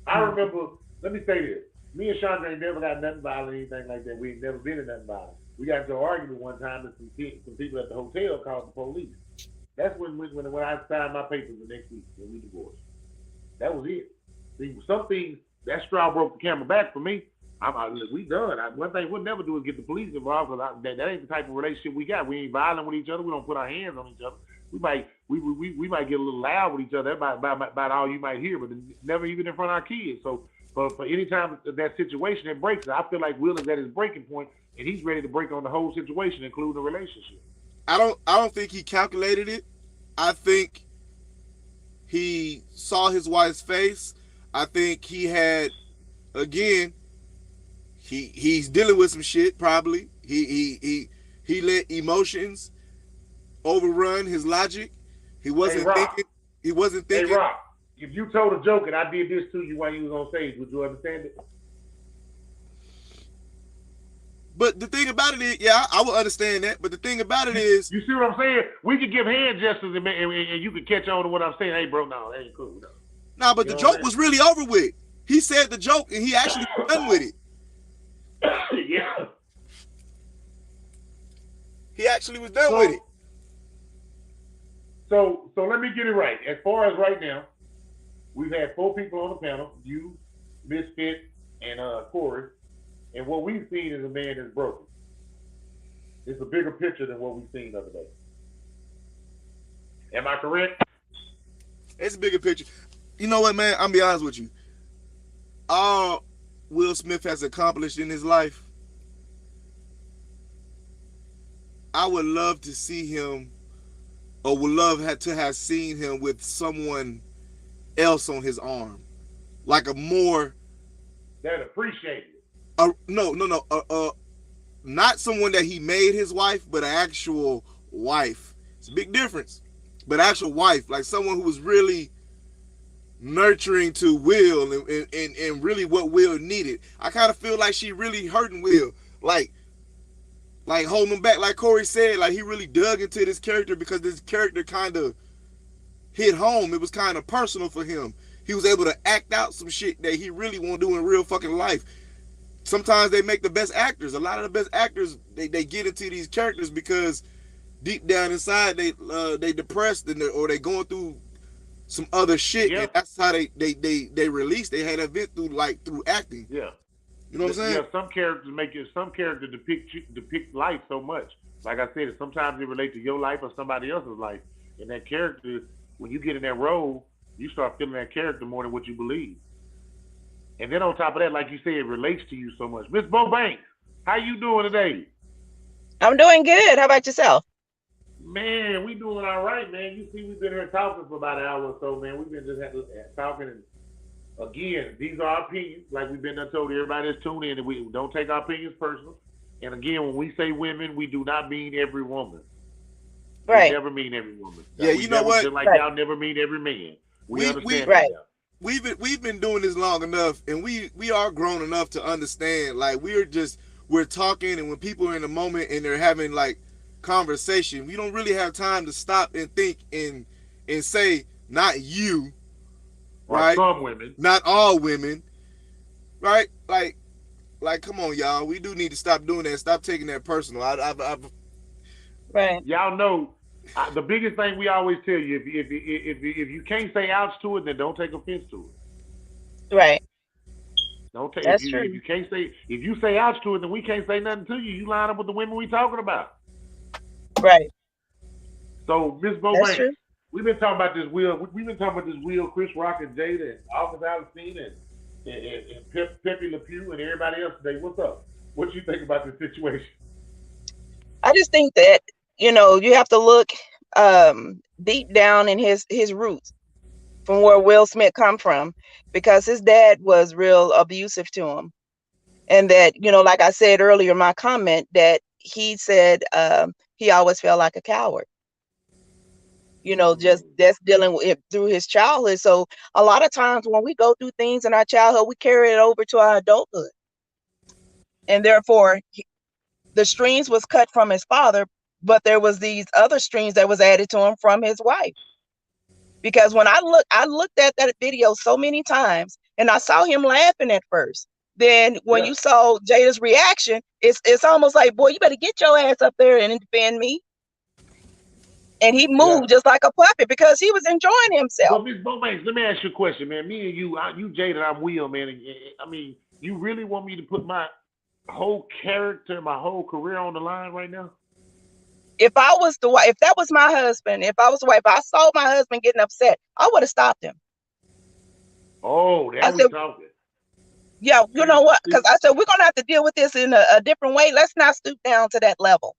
I remember. Let me say this. Me and Chandra ain't never got nothing violent or anything like that. We ain't never been in nothing violent. We got into an argument one time and some people at the hotel called the police. That's when I signed my papers the next week when we divorced. That was it. See, some things, that straw broke the camel back for me. We done. One thing we'll never do is get the police involved because that ain't the type of relationship we got. We ain't violent with each other. We don't put our hands on each other. We might get a little loud with each other. That's about all you might hear, but never even in front of our kids. So for any time that situation that breaks, I feel like Will is at his breaking point, and he's ready to break on the whole situation, including the relationship. I don't think he calculated it. I think he saw his wife's face. I think he had, again, he's dealing with some shit probably. He let emotions overrun his logic. He wasn't thinking. Hey, Rock, if you told a joke and I did this to you while you was on stage, would you understand it? But the thing about it is, yeah, I would understand that. But the thing about it is, you see what I'm saying? We could give hand gestures and you could catch on to what I'm saying. Hey, bro, no, that ain't cool. No. Nah, but the joke was really over with. He said the joke and he actually was done with it. Yeah. He actually was done with it. So let me get it right. As far as right now, we've had 4 people on the panel, you, Misfit, and Corey. And what we've seen is a man that's broken. It's a bigger picture than what we've seen the other day. Am I correct? It's a bigger picture. You know what, man? I'm gonna be honest with you. All Will Smith has accomplished in his life, I would love to see him, or would love to have seen him with someone else on his arm, like a more that appreciate it. No, not someone that he made his wife, but an actual wife. It's a big difference. But actual wife, like someone who was really nurturing to Will and really what Will needed. I kind of feel like she really hurting Will, like holding him back. Like Corey said, like he really dug into this character because this character kind of hit home. It was kind of personal for him. He was able to act out some shit that he really won't do in real fucking life. Sometimes they make the best actors. A lot of the best actors, they get into these characters because deep down inside they depressed or they going through some other shit, and that's how they release. They had that vent through acting. Yeah, you know what I'm saying? Yeah, some characters depict life so much. Like I said, sometimes it relates to your life or somebody else's life. And that character, when you get in that role, you start feeling that character more than what you believe. And then on top of that, like you said, it relates to you so much. Miss Bo Banks, how you doing today? I'm doing good. How about yourself? Man, we doing all right, man. You see, we've been here talking for about an hour or so, man. We've been just talking. And again, these are our opinions. Like we've been told everybody that's tuned in, and we don't take our opinions personal. And again, when we say women, we do not mean every woman. Right. We never mean every woman. Yeah, you know what? Just like y'all never mean every man. We understand right. that. We've been doing this long enough, and we are grown enough to understand. Like we're talking, and when people are in the moment and they're having like conversation, we don't really have time to stop and think and say not you, right? Or some women, not all women, right? Like come on, y'all. We do need to stop doing that. Stop taking that personal. Right. Y'all know the biggest thing we always tell you: if you can't say ouch to it, then don't take offense to it. Right. Don't take. That's if true. you can't say, if you say ouch to it, then we can't say nothing to you. You line up with the women we talking about. Right. So Miss Bo That's Banks, true. we've been talking about this Will. We've been talking about this Will, Chris Rock, and Jada, and August Alsina, and Pepe Le Pew, and everybody else today. What's up? What do you think about this situation? I just think that, you have to look deep down in his roots from where Will Smith come from, because his dad was real abusive to him. And that, like I said earlier, my comment that he said he always felt like a coward, just that's dealing with it through his childhood. So a lot of times when we go through things in our childhood, we carry it over to our adulthood. And therefore, the strings was cut from his father, but there was these other strings that was added to him from his wife. Because when I looked at that video so many times, and I saw him laughing at first. Then when you saw Jada's reaction, it's almost like, boy, you better get your ass up there and defend me. And he moved just like a puppet because he was enjoying himself. Well, Ms. Bowman, let me ask you a question, man. Me and you Jada, I'm Will, man. I mean, you really want me to put my whole character, my whole career on the line right now? If I was the wife, if that was my husband, if I was the wife, if I saw my husband getting upset, I would have stopped him. Oh, there we talking. Yeah, you know what? Because I said, we're going to have to deal with this in a different way. Let's not stoop down to that level.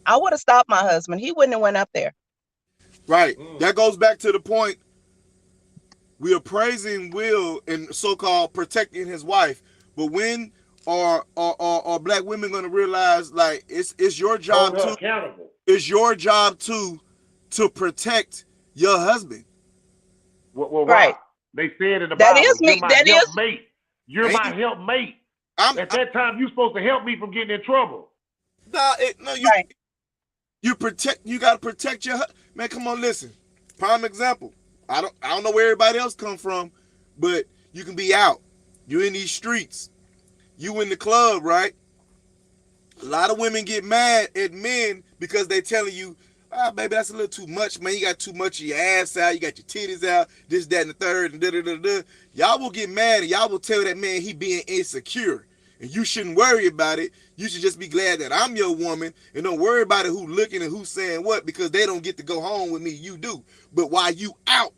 I would have stopped my husband. He wouldn't have went up there. Right. That goes back to the point. We are praising Will and so-called protecting his wife. But when are black women going to realize, like, it's your job to accountable. It's your job to protect your husband. Well, right. They said in the that Bible, is me. That is helpmate. You're my helpmate. At that time, you're supposed to help me from getting in trouble. You protect. You gotta protect your man. Come on, listen. Prime example. I don't know where everybody else come from, but you can be out. You in these streets. You in the club, right? A lot of women get mad at men because they telling you, baby, that's a little too much, man. You got too much of your ass out. You got your titties out. This, that, and the third, and da-da-da-da. Y'all will get mad, and y'all will tell that man he being insecure. And you shouldn't worry about it. You should just be glad that I'm your woman, and don't worry about it, who looking and who's saying what, because they don't get to go home with me. You do. But while you out,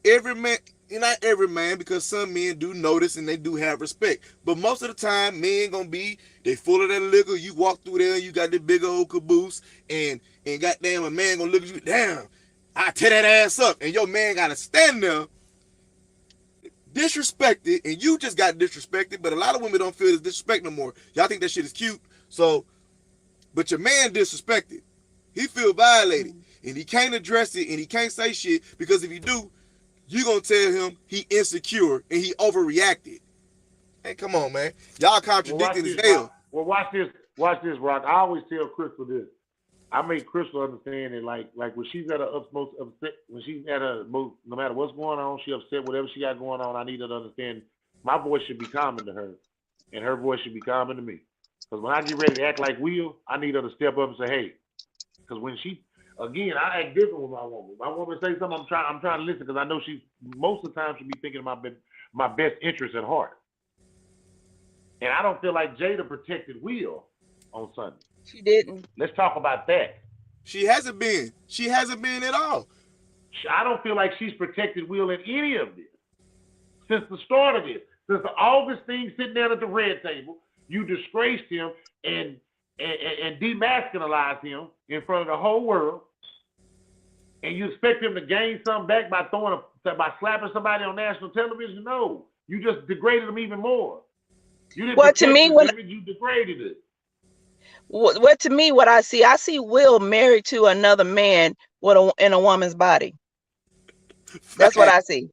every man, not every man, because some men do notice and they do have respect. But most of the time, men gonna be, they full of that liquor. You walk through there, you got this big old caboose, and goddamn, a man gonna look at you, damn, I tear that ass up, and your man gotta stand there. disrespected, and you just got disrespected, but a lot of women don't feel this disrespect no more. Y'all think that shit is cute. So, but your man disrespected. He feel violated, and he can't address it, and he can't say shit, because if you do, you gonna tell him he insecure and he overreacted. Hey, come on, man. Y'all contradicting as hell. Well, watch this, Rock. I always tell Crystal this. I make Crystal understand that, like when she's at her utmost upset, when she's at her most, no matter what's going on, she upset, whatever she got going on, I need her to understand my voice should be calming to her, and her voice should be calming to me. Because when I get ready to act like Will, I need her to step up and say, hey. Because when she, again, I act different with my woman. My woman say something, I'm trying to listen, because I know she, most of the time, she be thinking of my best interest at heart. And I don't feel like Jada protected Will on Sunday. She didn't. Let's talk about that. She hasn't been. She hasn't been at all. I don't feel like she's protected Will in any of this. Since the start of this, since the August thing sitting down at the red table, you disgraced him and demasculinized him in front of the whole world. And you expect him to gain something back by slapping somebody on national television? No. You just degraded him even more. You didn't protect him, you degraded it. What to me, what I see Will married to another man in a woman's body. That's what I see.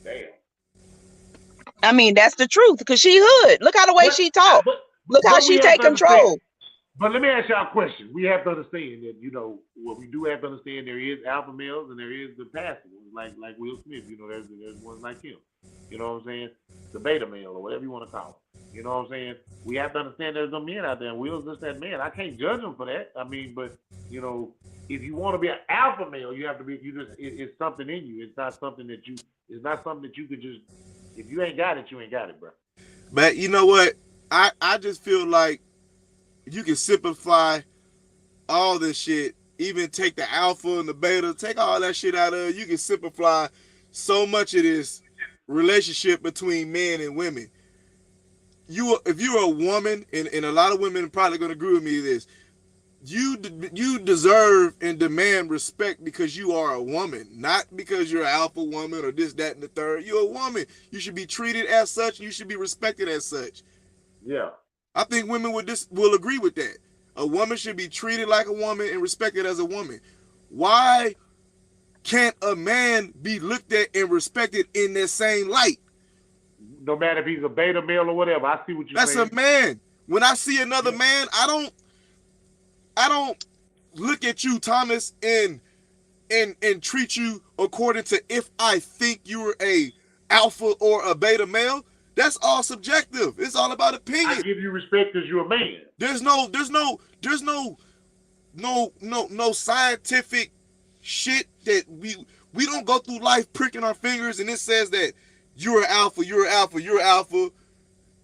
Damn. I mean, that's the truth, because she hood. Look how the way she talk. Look how she take control. But let me ask y'all a question. We have to understand that, what we do have to understand, there is alpha males and there is the passive ones, like Will Smith. There's ones like him. You know what I'm saying? The beta male or whatever you want to call it. You know what I'm saying? We have to understand there's some men out there, and Will's just that man. I can't judge him for that. I mean, but if you want to be an alpha male, you have to be. It's something in you. It's not something that you. It's not something that you could just. If you ain't got it, you ain't got it, bro. But you know what? I just feel like you can simplify all this shit. Even take the alpha and the beta, take all that shit out of it. You can simplify so much of this relationship between men and women. If you're a woman, and a lot of women are probably going to agree with me with this, you deserve and demand respect because you are a woman, not because you're an alpha woman or this, that, and the third. You're a woman. You should be treated as such. You should be respected as such. Yeah. I think women will agree with that. A woman should be treated like a woman and respected as a woman. Why can't a man be looked at and respected in that same light? No matter if he's a beta male or whatever, I see what you're saying. That's a man. When I see another man, I don't look at you, Thomas, and treat you according to if I think you're a alpha or a beta male. That's all subjective. It's all about opinion. I give you respect because you're a man. There's no scientific shit that we don't go through life pricking our fingers and it says that you're an alpha, you're an alpha, you're an alpha,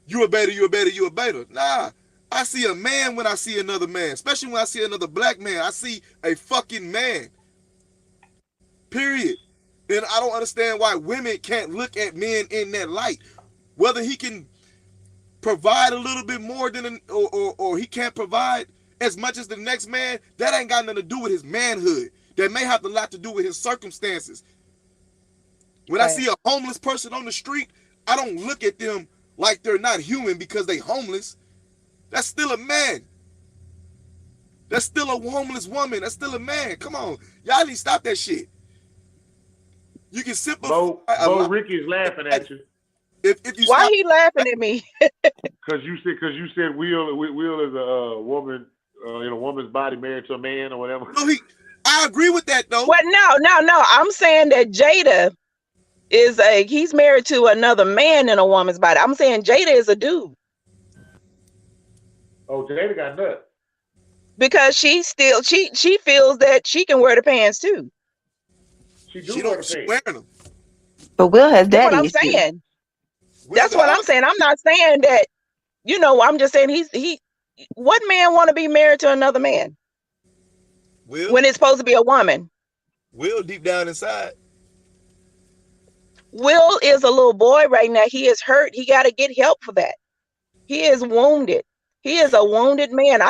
you're a beta, you're a beta, you're a beta. Nah, I see a man when I see another man, especially when I see another black man. I see a fucking man. Period. And I don't understand why women can't look at men in that light. Whether he can provide a little bit more than or he can't provide as much as the next man, that ain't got nothing to do with his manhood. That may have a lot to do with his circumstances. When I see a homeless person on the street, I don't look at them like they're not human because they homeless. That's still a man. That's still a homeless woman. That's still a man. Come on. Y'all need to stop that shit. You can simplify. Bo Ricky's laughing at you. Why he laughing at me? Because you said Will is a woman in a woman's body married to a man or whatever. No, I agree with that though. Well, no. I'm saying that Jada he's married to another man in a woman's body. I'm saying Jada is a dude. Oh, Jada got nuts. Because she feels that she can wear the pants too. She wear them. But Will has daddy. That's what I'm saying. That's what I'm saying. I'm not saying that, I'm just saying what man want to be married to another man? Will? When it's supposed to be a woman. Will deep down inside. Will is a little boy right now. He is hurt. He got to get help for that. He is wounded. He is a wounded man.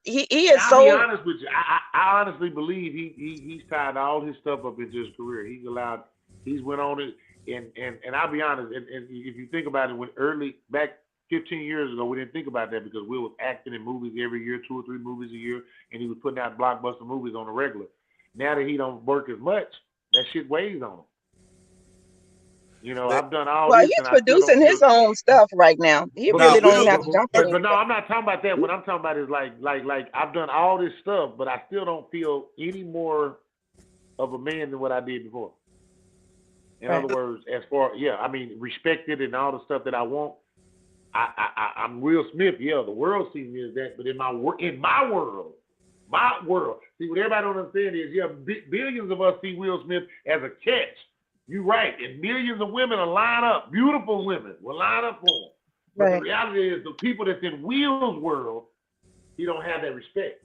He is so. I'll be honest with you. I honestly believe he's tied all his stuff up into his career. He's went on it. and I'll be honest, and if you think about it, when early back 15 years ago, we didn't think about that because Will was acting in movies every year, 2 or 3 movies a year, and he was putting out blockbuster movies on the regular. Now that he don't work as much, that shit weighs on him. You know, That I've done all Well, this, he's and I still don't producing feel. his own stuff right now. He But really now but don't but even Will. have but to jump but, through but any no, I'm not talking about that. What I'm talking about is like I've done all this stuff, but I still don't feel any more of a man than what I did before. In other right, words, as far yeah, I mean respected and all the stuff that I want. I'm Will Smith. Yeah, the world sees me as that, but my world. See what everybody don't understand is yeah, billions of us see Will Smith as a catch. You right, and millions of women will line up. Beautiful women will line up for him. But the right, reality is, the people that's in Will's world, he don't have that respect,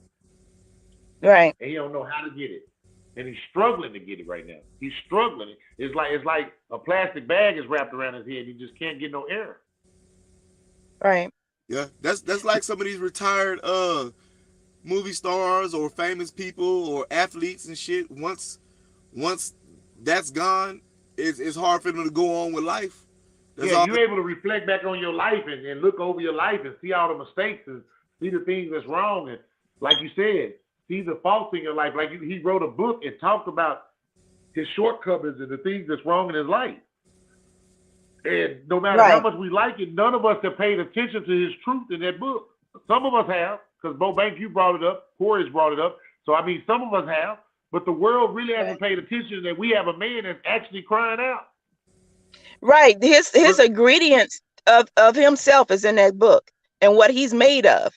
right, and he don't know how to get it, and he's struggling to get it right now. He's struggling. It's like a plastic bag is wrapped around his head. He just can't get no air. right, Yeah, that's like some of these retired movie stars or famous people or athletes and shit. Once that's gone, it's hard for them to go on with life. That's Yeah, all. you're able to reflect back on your life and look over your life and see all the mistakes and see the things that's wrong and like you said, see the faults in your life. Like he wrote a book and talked about his shortcomings and the things that's wrong in his life. And no matter how right, much we like it, none of us have paid attention to his truth in that book. Some of us have, because Bo Bank, you brought it up, Corey's brought it up. So I mean, some of us have, but the world really right. hasn't paid attention that we have a man that's actually crying out. Right. His But ingredients of himself is in that book and what he's made of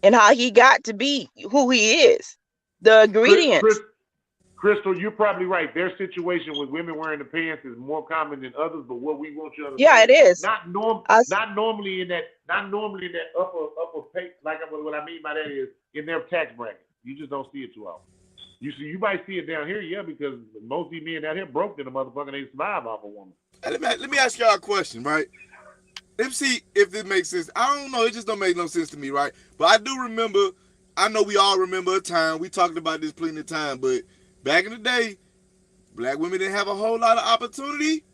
and how he got to be who he is. The Chris, Chris, ingredients. Crystal, you're probably right. Their situation with women wearing the pants is more common than others. But what we want you to Yeah, understand, it is. I not normally in that upper pay. Like what I mean by that is in their tax bracket. You just don't see it too often. You might see it down here, yeah, because most of these men down here broke than a motherfucker. They survive off a woman. Hey, let me ask y'all a question, right? Let me see if this makes sense. I don't know. It just don't make no sense to me, right? But I do remember. I know we all remember a time. We talked about this plenty of time, but back in the day, black women didn't have a whole lot of opportunity,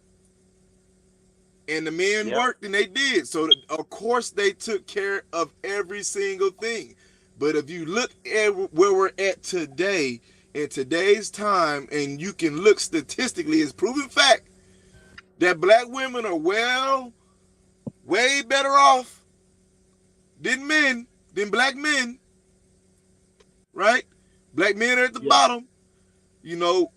and the men Yep. worked and they did. So of course they took care of every single thing. But if you look at where we're at today, in today's time, and you can look statistically, it's proven fact that black women are way better off than black men, right? Black men are at the Yeah. bottom. You know,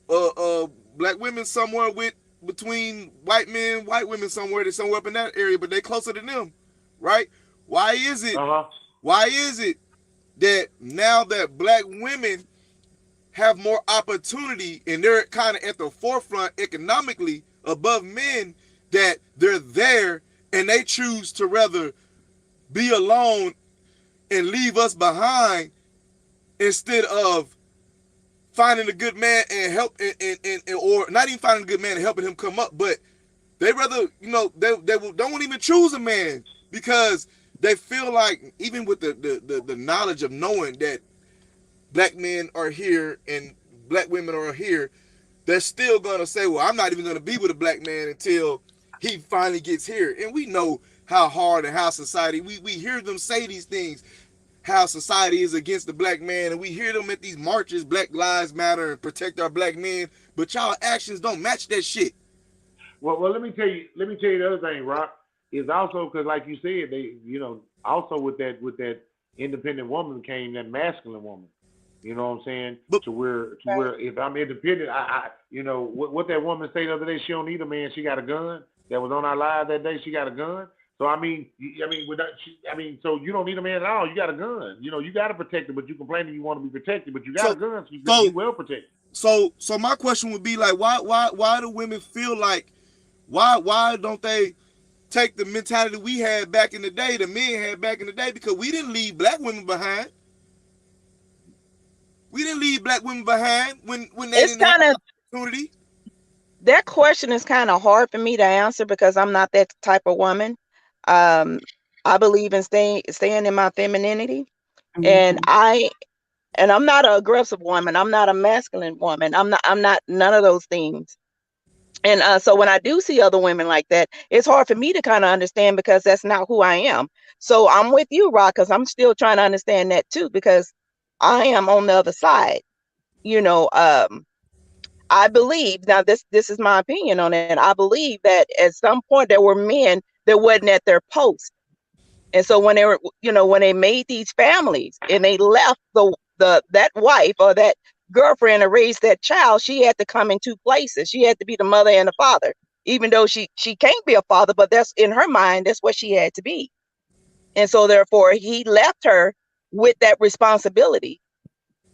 black women somewhere with between white men, white women somewhere. They're somewhere up in that area, but they closer than them, right? Why is it? Uh huh. Why is it that now that black women have more opportunity and they're kind of at the forefront economically above men, that they're there and they choose to rather be alone and leave us behind instead of finding a good man and help and or not even finding a good man and helping him come up, but they rather, you know, they don't even choose a man because they feel like even with the knowledge of knowing that black men are here and black women are here, they're still gonna say, well, I'm not even gonna be with a black man until he finally gets here. And we know how hard and how society, we hear them say these things, how society is against the black man, and we hear them at these marches, Black Lives Matter and protect our black men, but y'all actions don't match that shit. Well, let me tell you. Let me tell you the other thing, Rock, is also because, like you said, also with that independent woman came that masculine woman. You know what I'm saying? But To where if I'm independent, what that woman said the other day, she don't need a man. She got a gun. That was on our live that day. She got a gun. So so you don't need a man at all. You got a gun. You got to protect it, but you complaining you want to be protected, but you got so a gun, so so you well protected. so my question would be like, why do women feel like, why don't they take the mentality we had back in the day, the men had back in the day? Because we didn't leave black women behind. We didn't leave black women behind when they It's didn't have kind of opportunity. that question is kind of hard for me to answer because I'm not that type of woman. Um, I believe in staying in my femininity, and Mhm. I'm not an aggressive woman. I'm not a masculine woman. I'm not none of those things. And so when I do see other women like that, it's hard for me to kind of understand because that's not who I am. So I'm with you, Rock, because I'm still trying to understand that too, because I am on the other side. You know, I believe now this is my opinion on it. I believe that at some point there were men that wasn't at their post. And so when they were, you know, when they made these families and they left the that wife or that girlfriend to raise that child, she had to come in two places. She had to be the mother and the father, even though she can't be a father, but that's in her mind, that's what she had to be. And so therefore he left her with that responsibility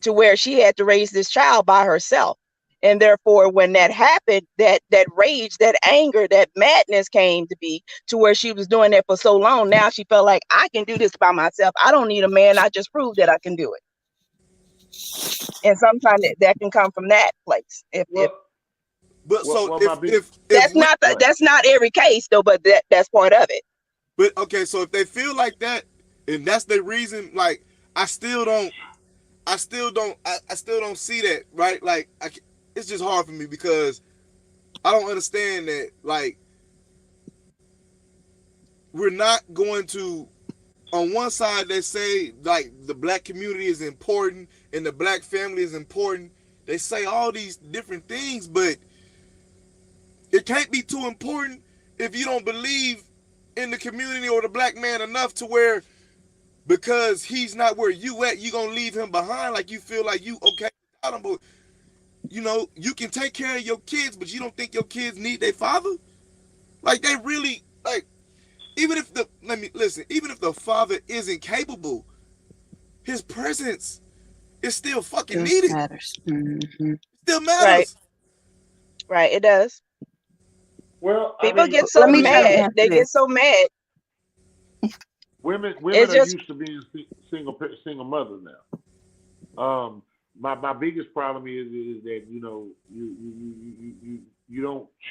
to where she had to raise this child by herself. And therefore, when that happened, that rage, that anger, that madness came to be to where she was doing that for so long. Now she felt like I can do this by myself. I don't need a man. I just proved that I can do it. And sometimes that can come from that place. If Well, But so well, my big if we, go ahead. that's not every case though, but that's part of it. but okay, so if they feel like that and that's their reason, like I still don't, I still don't see that, right? Like it's just hard for me because I don't understand that. Like we're not going to. On one side, they say like the black community is important and the black family is important. They say all these different things, but it can't be too important if you don't believe in the community or the black man enough to where because he's not where you at, you gonna leave him behind. Like you feel like you okay without him, but you know you can take care of your kids, but you don't think your kids need their father. Like they really like even if the let me listen, even if the father isn't capable, his presence is still fucking Still needed. matters. Mm-hmm. Still Right, matters. right. It does. Well, I People mean, get Let so me try to mad. answer They get this. so mad. women It's are just used to being single mothers now. My biggest problem is that you don't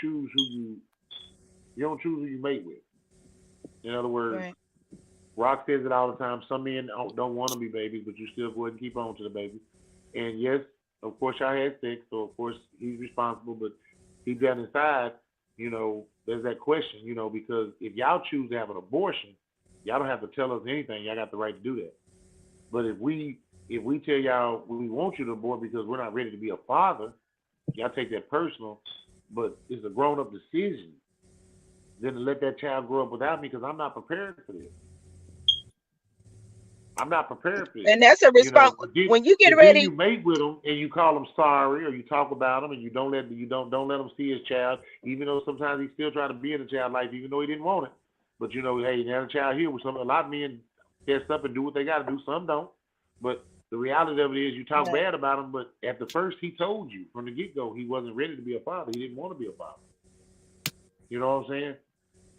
choose who you don't choose who you mate with. In other words, right, Rock says it all the time. Some men don't want to be babies, but you still go ahead and keep on to the baby. And yes, of course, y'all had sex, so of course he's responsible. But deep down inside, there's that question, because if y'all choose to have an abortion, y'all don't have to tell us anything. Y'all got the right to do that. But if we tell y'all we want you to abort because we're not ready to be a father, y'all take that personal. But it's a grown up decision. Then to let that child grow up without me because I'm not prepared for this. I'm not prepared for this. and that's a response when you get But then ready. you mate with them and you call them sorry or you talk about him and you don't let him see his child, even though sometimes he's still trying to be in the child life, even though he didn't want it. But hey, now the child here with a lot of men test up and do what they got to do. Some don't. But the reality of it is, you talk Right, bad about him, but at the first he told you from the get go he wasn't ready to be a father. He didn't want to be a father. You know what I'm saying?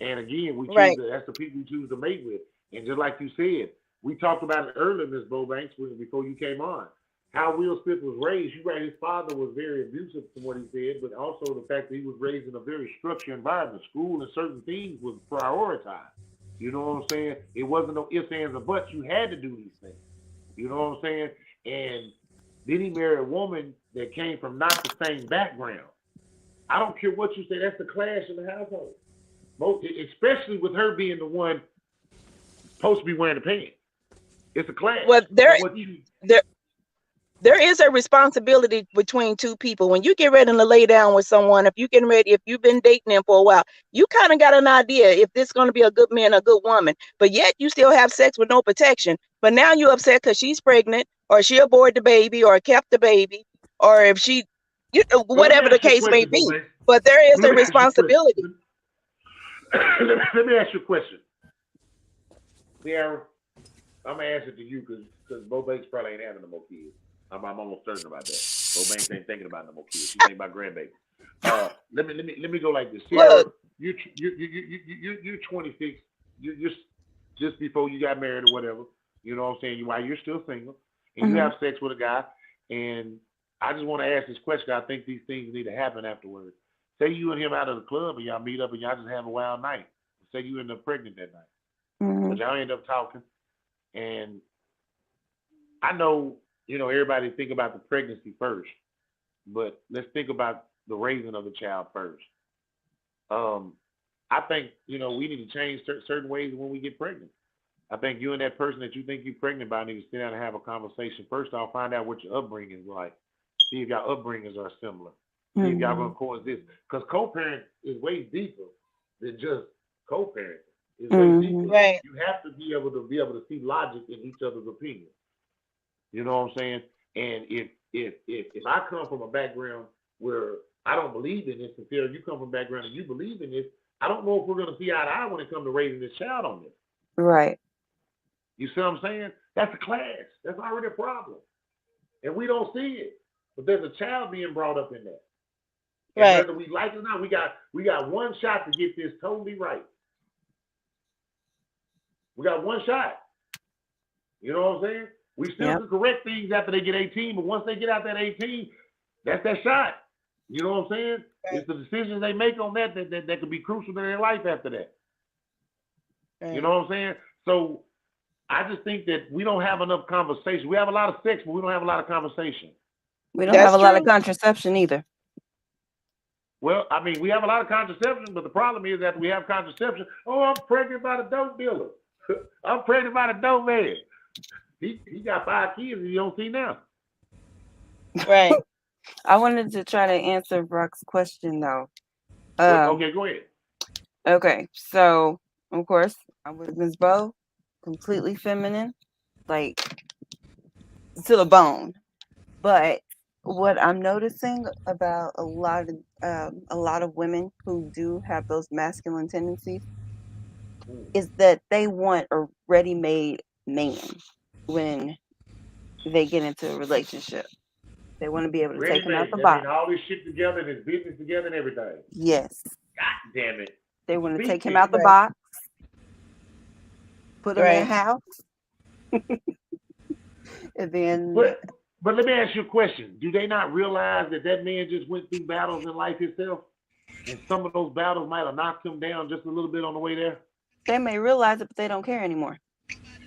And again, right, that's the people we choose to mate with. And just like you said, we talked about it earlier, Ms. Bobanks, before you came on. How Will Smith was raised. You're right, his father was very abusive from what he said, but also the fact that he was raised in a very structured environment. School and certain things was prioritized. You know what I'm saying? It wasn't no ifs, ands, or buts. You had to do these things. You know what I'm saying? And then he married a woman that came from not the same background. I don't care what you say, that's the clash in the household. Especially with her being the one supposed to be wearing the pants. It's a clash. well But what you there there is a responsibility between two people. When you get ready to lay down with someone, if you've been dating them for a while, you kind of got an idea if this is going to be a good man, a good woman. But yet you still have sex with no protection. But now you're upset because she's pregnant, or she aborted the baby, or kept the baby, or if she, Well, let me whatever the ask you a case may question, Bo be. man. But there is Let a me ask you a question. responsibility. Let me ask you a question. Sierra, I'm gonna ask it to you because Bo Banks probably ain't having no more kids. I'm almost certain about that. Bo Banks ain't thinking about no more kids. She's thinking about grandbabies. Let me go like this. Sierra, Look, you're 26. You're just before you got married or whatever. You know what I'm saying? While you're still single and you Mm-hmm. have sex with a guy, and I just want to ask this question. I think these things need to happen afterwards. Say you and him out of the club and y'all meet up and y'all just have a wild night. Say you end up pregnant that night, Mm-hmm. but y'all end up talking, and I know everybody think about the pregnancy first, but let's think about the raising of the child first. I think, you know, we need to change certain ways when we get pregnant. I think you and that person that you think you're pregnant by need to sit down and have a conversation. First off, find out what your upbringing is like. See if y'all upbringings are similar. See if y'all Mhm. gonna coexist. Because co-parent is way deeper than just co-parenting. It's way deeper. Mhm. Right. You have to be able to see logic in each other's opinion. You know what I'm saying? And if I come from a background where I don't believe in this, and Sarah, you come from a background and you believe in this, I don't know if we're gonna see eye to eye when it comes to raising this child on this. Right. You see what I'm saying? That's a clash. That's already a problem. And we don't see it. But there's a child being brought up in that. And Right. whether we like it or not, we got one shot to get this totally right. We got one shot. You know what I'm saying? We still Yep. can correct things after they get 18, but once they get out that 18, that's that shot. You know what I'm saying? It's the decisions they make on that could be crucial to their life after that. You know what I'm saying? So I just think that we don't have enough conversation. We have a lot of sex, but we don't have a lot of conversation. We don't That's have a lot of true. contraception either. Well, I mean, we have a lot of contraception, but the problem is that we have contraception. Oh, I'm pregnant by the dope dealer. I'm pregnant by the dope man. He got 5 kids and you don't see now. Right. I wanted to try to answer Brock's question though. Okay, go ahead. Okay, so of course I was Miss Bo, completely feminine, like to the bone. But what I'm noticing about a lot of women who do have those masculine tendencies is that they want a ready-made man when they get into a relationship. They want to be able to take him out the Ready-made. I mean, box. all this shit together and his business together and everything. Yes, God damn it. they want to Speak take him to out the me. Right. box, put him in a Right. house, and then But let me ask you a question. Do they not realize that that man just went through battles in life himself? And some of those battles might have knocked him down just a little bit on the way there? they may realize it, but they don't care anymore.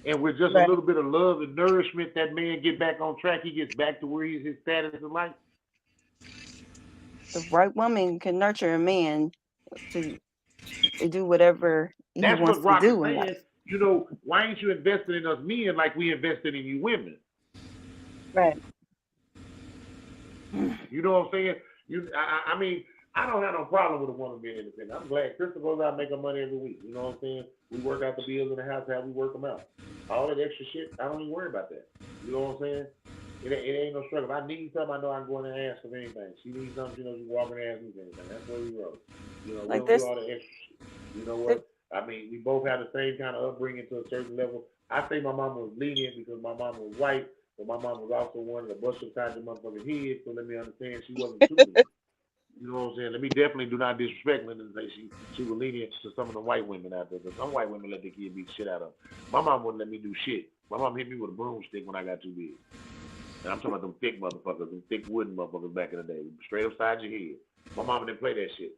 And with just a Right. little bit of love and nourishment, that man get back on track. He gets back to where he's his status in life. The right woman can nurture a man to do whatever he That's wants what to Rock is do in saying. life. You know, why ain't you investing in us men like we invested in you women? Right. You know what I'm saying? I mean, I don't have no problem with a woman being independent. I'm glad Crystal goes out and make her money every week. You know what I'm saying? We work out the bills in the house, how we work them out. All that extra shit, I don't even worry about that. You know what I'm saying? It ain't no struggle. If I need something, I know I can go in there and ask for anything. She needs something, she walk in and ask me for anything. That's where we roll. You know, we Like don't do this. all the extra shit. You know what? I mean, we both have the same kind of upbringing to a certain level. I say my mama was lenient because my mama was white, but my mom was also one of the bust upside the motherfucking head, so let me understand she wasn't too lenient. You know what I'm saying? Let me definitely do not disrespect Linda and say she was lenient to some of the white women out there. Because some white women let their kid beat the shit out of them. My mom wouldn't let me do shit. My mom hit me with a broomstick when I got too big. And I'm talking about them thick motherfuckers, them thick wooden motherfuckers back in the day. Straight upside your head. My mama didn't play that shit.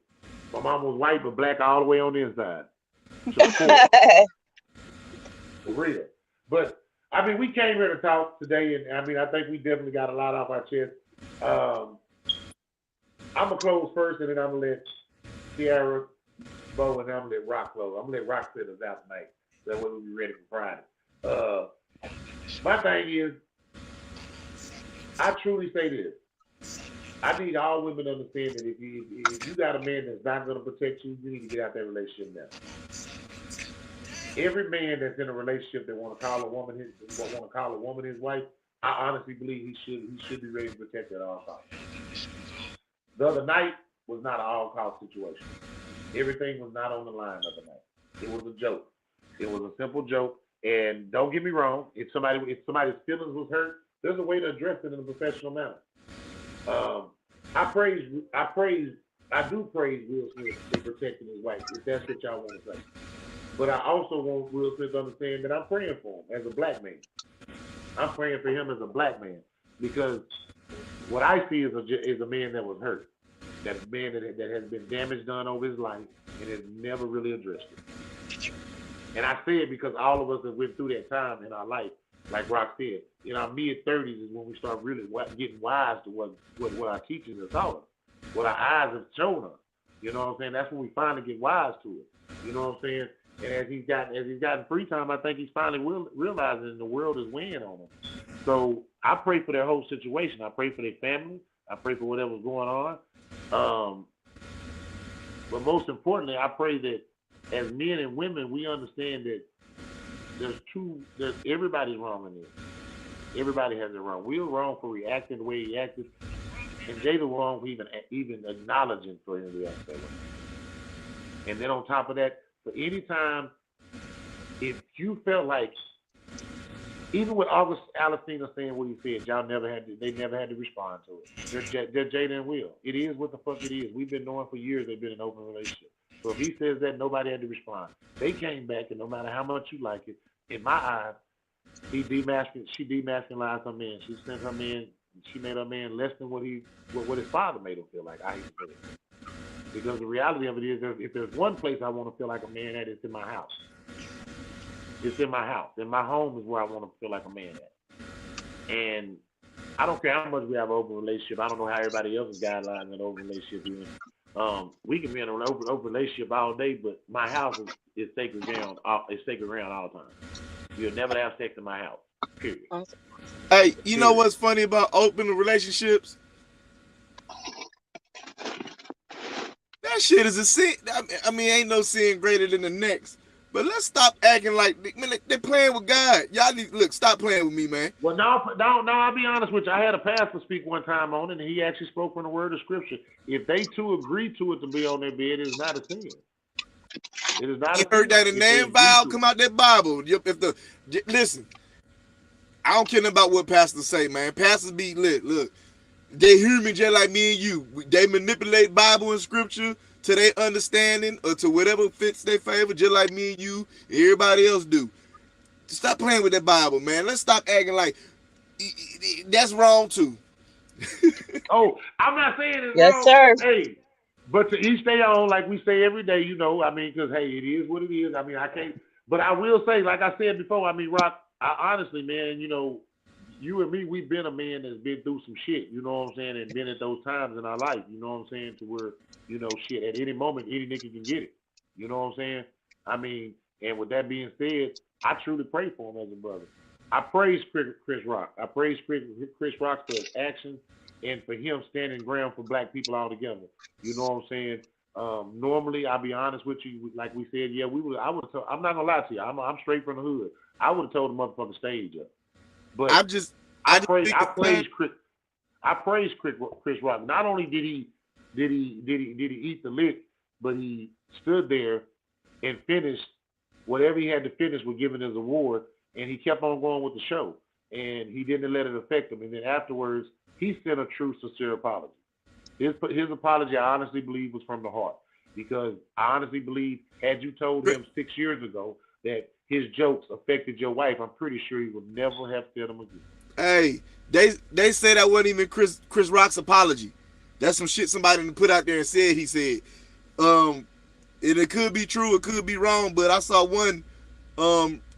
My mom was white but black all the way on the inside. To the core. For real. But I mean, we came here to talk today, and I mean, I think we definitely got a lot off our chest. I'm gonna close first, and then I'm gonna let Sierra, Bo, and I'm gonna let Rock close. I'm gonna let Rock sit us out tonight. That way we'll be ready for Friday. My thing is, I truly say this. I need all women to understand that if you got a man that's not gonna protect you, you need to get out that relationship now. Every man that's in a relationship that want to call a woman his wife, I honestly believe he should be ready to protect her at all costs. The other night was not an all cost situation. Everything was not on the line the other night. It was a joke. It was a simple joke. And don't get me wrong, if somebody's feelings was hurt, there's a way to address it in a professional manner. I do praise Will Smith for protecting his wife, if that's what y'all want to say. But I also want Will Smith to understand that I'm praying for him as a black man. I'm praying for him as a black man because what I see is a man that was hurt, that man that has been damage done over his life and has never really addressed it. And I say it because all of us have went through that time in our life, like Rock said. In our mid-30s is when we start really getting wise to what our teachers have taught us, what our eyes have shown us. You know what I'm saying? That's when we finally get wise to it. You know what I'm saying? And as he's gotten free time, I think he's finally realizing the world is weighing on him. So I pray for their whole situation. I pray for their family. I pray for whatever's going on. Um, but most importantly, I pray that as men and women, we understand that there's everybody's wrong in this. Everybody has it wrong. We were wrong for reacting the way he acted, and Jada wrong for even acknowledging for him to react that way. And then on top of that, for any time, if you felt like, even with August Alcina saying what he said, they never had to respond to it. They're Jada and Will. It is what the fuck it is. We've been knowing for years they've been in an open relationship. So if he says that, nobody had to respond. They came back, and no matter how much you like it, in my eyes, she demasculinized her man. She made her man less than what his father made him feel like. I hate to say it. Because the reality of it is, if there's one place I want to feel like a man at, it's in my house. It's in my house. In my home is where I want to feel like a man at. And I don't care how much we have an open relationship. I don't know how everybody else's guidelines in an open relationship is. We can be in an open relationship all day, but my house is sacred ground. It's sacred ground all the time. You'll never have sex in my house. Period. Hey, you know what's funny about open relationships? That shit is a sin. I mean, ain't no sin greater than the next. But let's stop acting like, man, they're playing with God. Y'all need, look, stop playing with me, man. Well, no, I'll be honest with you. I had a pastor speak one time on it, and he actually spoke from the word of Scripture. If they two agree to it to be on their bed, it is not a sin. It is not. You heard that in name vow come out that Bible. Listen, I don't care about what pastors say, man. Pastors be lit. Look, they human just like me and you. They manipulate Bible and Scripture to their understanding or to whatever fits their favor, just like me and you and everybody else do. Stop playing with that Bible, man. Let's stop acting like that's wrong too. Oh, I'm not saying it's Yes, wrong. sir. Hey, but to each their own, like we say every day, I mean, because, hey, it is what it is. I mean, I can't, but I will say, like I said before, I mean, Rock, honestly, man, you and me, we've been a man that's been through some shit, you know what I'm saying, and been at those times in our life, you know what I'm saying, to where, shit, at any moment, any nigga can get it. You know what I'm saying? I mean, and with that being said, I truly pray for him as a brother. I praise Chris Rock. I praise Chris Rock for his actions and for him standing ground for black people altogether. You know what I'm saying? Normally, I'll be honest with you, like we said, yeah, I would have I'm not gonna lie to you. I'm straight from the hood. I would have told the motherfucker stage up. But I praise Chris Rock. Not only did he eat the lick, but he stood there and finished whatever he had to finish with giving his award, and he kept on going with the show, and he didn't let it affect him. And then afterwards, he sent a true, sincere apology. His apology, I honestly believe, was from the heart, because I honestly believe, had you told him 6 years ago that his jokes affected your wife, I'm pretty sure he would never have said them again. Hey, they say that wasn't even Chris Rock's apology. That's some shit somebody put out there and said he said. And it could be true, it could be wrong, but I saw one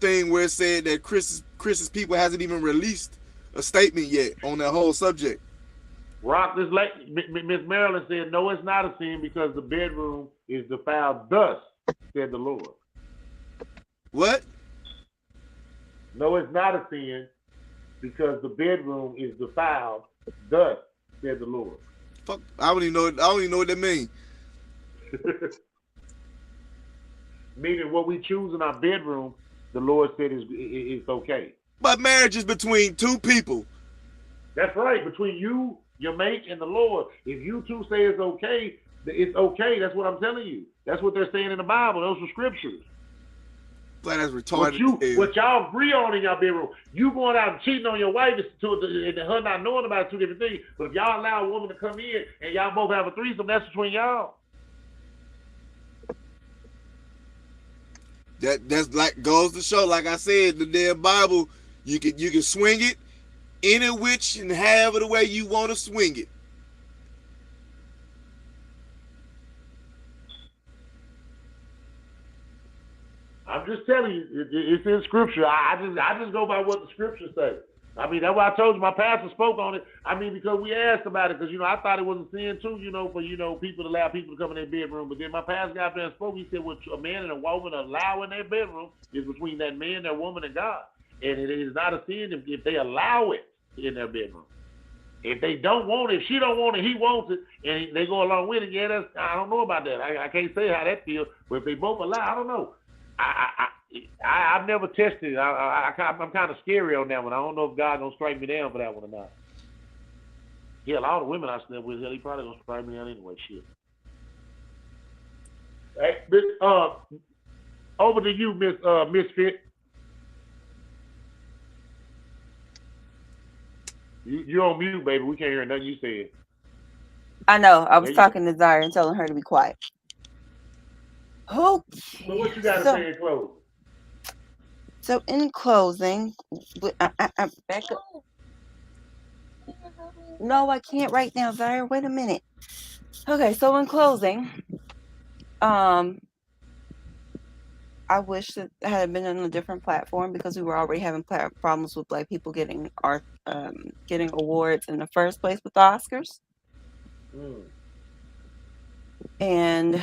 thing where it said that Chris's people hasn't even released a statement yet on that whole subject. Rock, this Miss Marilyn said, no, it's not a sin because the bedroom is defiled. Thus, said the Lord. What? No, it's not a sin because the bedroom is defiled. Thus, said the Lord. Fuck, I don't even know what that means. Meaning, what we choose in our bedroom, the Lord said it's okay. But marriage is between two people. That's right, between you, your mate, and the Lord. If you two say it's okay, it's okay. That's what I'm telling you. That's what they're saying in the Bible. Those are scriptures. But that's retarded. What y'all agree on in y'all bedroom, you going out and cheating on your wife and her not knowing about it, two different things. But if y'all allow a woman to come in and y'all both have a threesome, that's between y'all. That's like goes to show, like I said, the damn Bible, you can swing it any which and have it the way you want to swing it. I'm just telling you, it's in scripture. I just go by what the scriptures say. I mean, that's why I told you my pastor spoke on it. I mean, because we asked about it, because, I thought it was a sin too, for, people to allow people to come in their bedroom. But then my pastor got up there and spoke. He said what a man and a woman allow in their bedroom is between that man, that woman, and God. And it is not a sin if they allow it in their bedroom. If they don't want it, if she don't want it, he wants it, and they go along with it, yeah, I don't know about that. I can't say how that feels. But if they both allow, I don't know. I've never tested it. I'm kind of scary on that one. I don't know if God's gonna strike me down for that one or not. Hell, all the women I slept with, hell, he probably gonna strike me down anyway. Shit. Hey, over to you, Misfit. You're on mute, baby. We can't hear nothing you said. I know. I was talking to Zaire and telling her to be quiet. Okay. So what you got to say in closing? So in closing, I back up. No, I can't right now, Zaire. Wait a minute. Okay, so in closing, I wish that I had been on a different platform because we were already having problems with Black people getting getting awards in the first place with the Oscars. And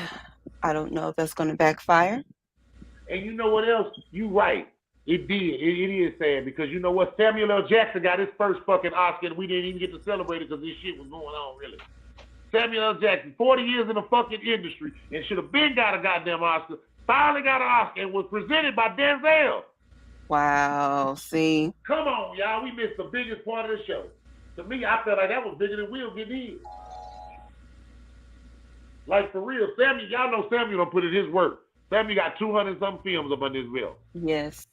I don't know if that's going to backfire. And you know what else? You right. It did. It is sad because you know what? Samuel L. Jackson got his first fucking Oscar and we didn't even get to celebrate it because this shit was going on, really. Samuel L. Jackson, 40 years in the fucking industry and should have been got a goddamn Oscar. Finally got an Oscar and was presented by Denzel. Wow. See? Come on, y'all. We missed the biggest part of the show. To me, I felt like that was bigger than Will getting in. Like, for real, Samuel, y'all know Samuel don't put in his work. Samuel got 200-something films up on his belt. Yes.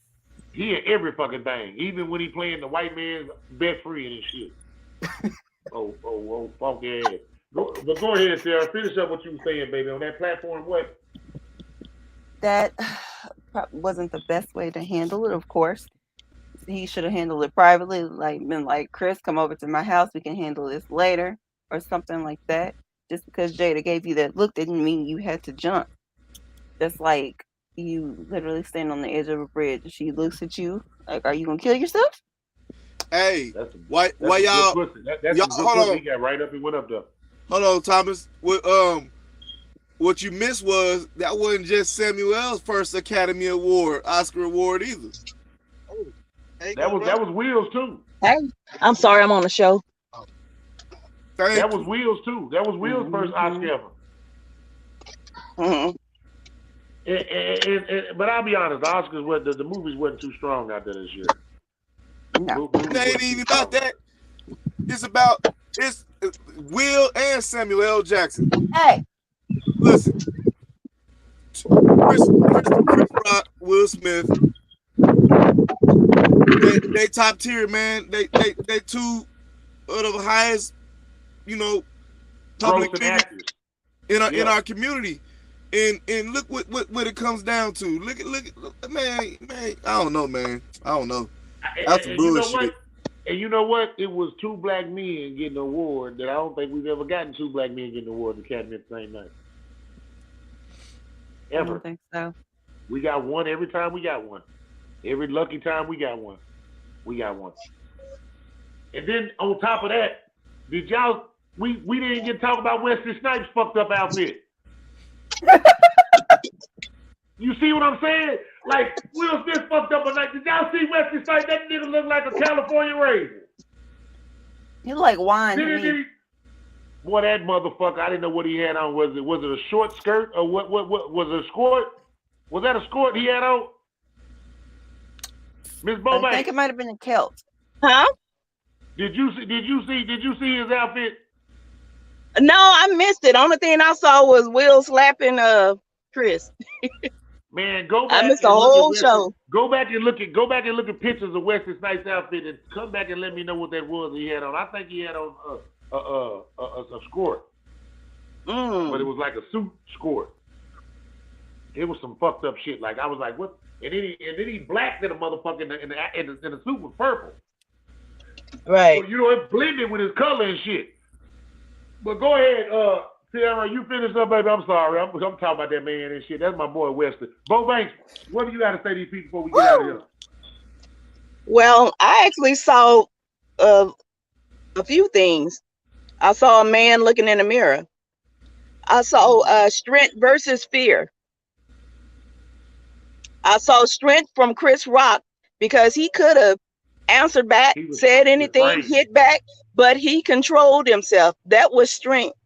He in every fucking thing, even when he playing the white man's best friend and shit. oh, funky ass. But go ahead, Sarah. Finish up what you were saying, baby. On that platform, what? That wasn't the best way to handle it, of course. He should have handled it privately, been like, Chris, come over to my house. We can handle this later or something like that. Just because Jada gave you that look didn't mean you had to jump. Just like you literally stand on the edge of a bridge and she looks at you like, are you going to kill yourself? Hey, why y'all? Y'all hold on. He got right up and went up there. Hold on, Thomas. What you missed was that wasn't just Samuel L's first Academy Award, Oscar Award either. Oh, that was Will's too. Hey, I'm sorry, I'm on the show. That was Will's too. That was Will's first Oscar ever. Mm-hmm. But I'll be honest, the Oscars the movies wasn't too strong out there this year. No. It ain't even about that. It's Will and Samuel L. Jackson. Hey, listen, Chris Rock, Will Smith, they top tier, man. They two of the highest, public figures in our community. And look what it comes down to. Look at man. I don't know, man. I don't know. That's some bullshit. And you know what? It was two black men getting an award that I don't think we've ever gotten two black men getting an award at the Academy at the same night. Ever. I don't think so. We got one every time we got one. Every lucky time we got one. We got one. And then on top of that, we didn't get to talk about Wesley Snipes' fucked up outfit. You see what I'm saying? Like, Will Smith fucked up a night. Did y'all see Wesley Snipes? That nigga look like a California raisin. You like wine to me. Boy, that motherfucker, I didn't know what he had on. Was it a short skirt or what was it a skirt? Was that a skirt he had on? Miss Bobank. I think it might have been a kilt. Huh? Did you see his outfit? No, I missed it. Only thing I saw was Will slapping Chris. Man, go back. I missed the whole show. Go back and look at pictures of Wesley Snipes' outfit and come back and let me know what that was he had on. I think he had on a skirt, but it was like a suit skirt. It was some fucked up shit. Like I was like, what? And then he blacked in a motherfucker, and the suit was purple. Right. So, it blended with his color and shit. But go ahead, Tiara, you finish up, baby. I'm sorry. I'm talking about that man and shit. That's my boy Wesley. Bo Banks, what do you got to say to these people before we get out of here? Well, I actually saw uh, a few things. I saw a man looking in the mirror. I saw strength versus fear. I saw strength from Chris Rock because he could have answered back, He was said anything, refrained. hit back, but he controlled himself. That was strength.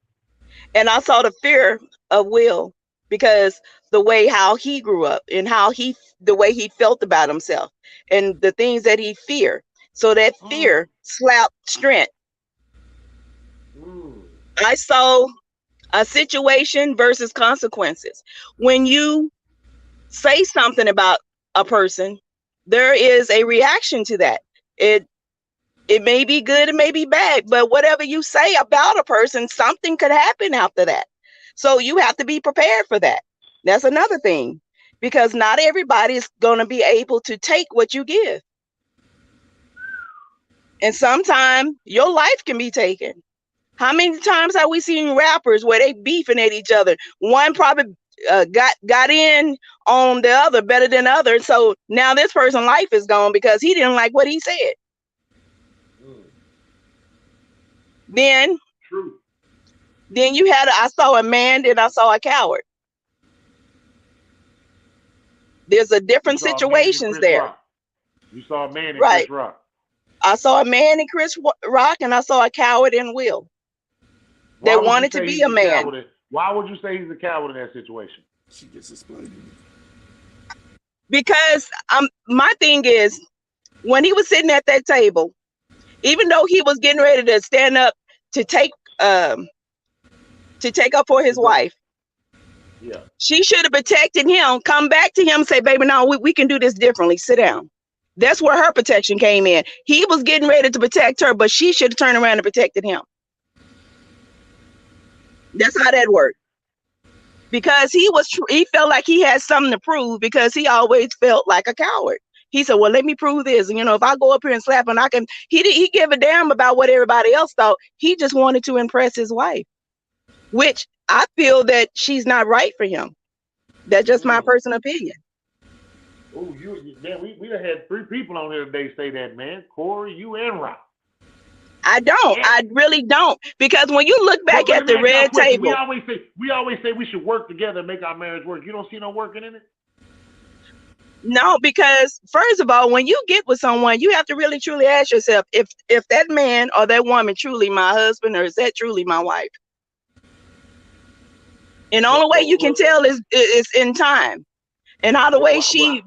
And I saw the fear of Will because the way how he grew up and the way he felt about himself and the things that he feared. So that fear slapped strength. I saw a situation versus consequences. When you say something about a person, there is a reaction to that. It may be good, it may be bad, but whatever you say about a person, something could happen after that. So you have to be prepared for that. That's another thing, because not everybody is going to be able to take what you give. And sometimes your life can be taken. How many times have we seen rappers where they beefing at each other? One probably got in on the other better than the other. So now this person's life is gone because he didn't like what he said. Then you had I saw a man, then I saw a coward. There's a different situations there. Rock. You saw a man in right. Chris Rock. I saw a man in Chris Rock, and I saw a coward in Will. They wanted to be a man. Why would you say he's a coward in that situation? She gets explained. Because my thing is, when he was sitting at that table, even though he was getting ready to stand up to take up for his wife, yeah, she should have protected him, come back to him, say, baby, no, we can do this differently. Sit down. That's where her protection came in. He was getting ready to protect her, but she should have turned around and protected him. That's how that worked. Because he felt like he had something to prove, because he always felt like a coward. He said, well, let me prove this. And, if I go up here and slap him, he give a damn about what everybody else thought. He just wanted to impress his wife, which I feel that she's not right for him. That's just my personal opinion. Oh, man, we had 3 people on here today say that, man. Corey, you and Rock. I don't. Yeah. I really don't. Because when you look back at the red table, we always say we should work together and make our marriage work. You don't see no working in it? No, because first of all, when you get with someone, you have to really truly ask yourself if that man or that woman truly my husband, or is that truly my wife? And the only way you can tell is in time. And how the way she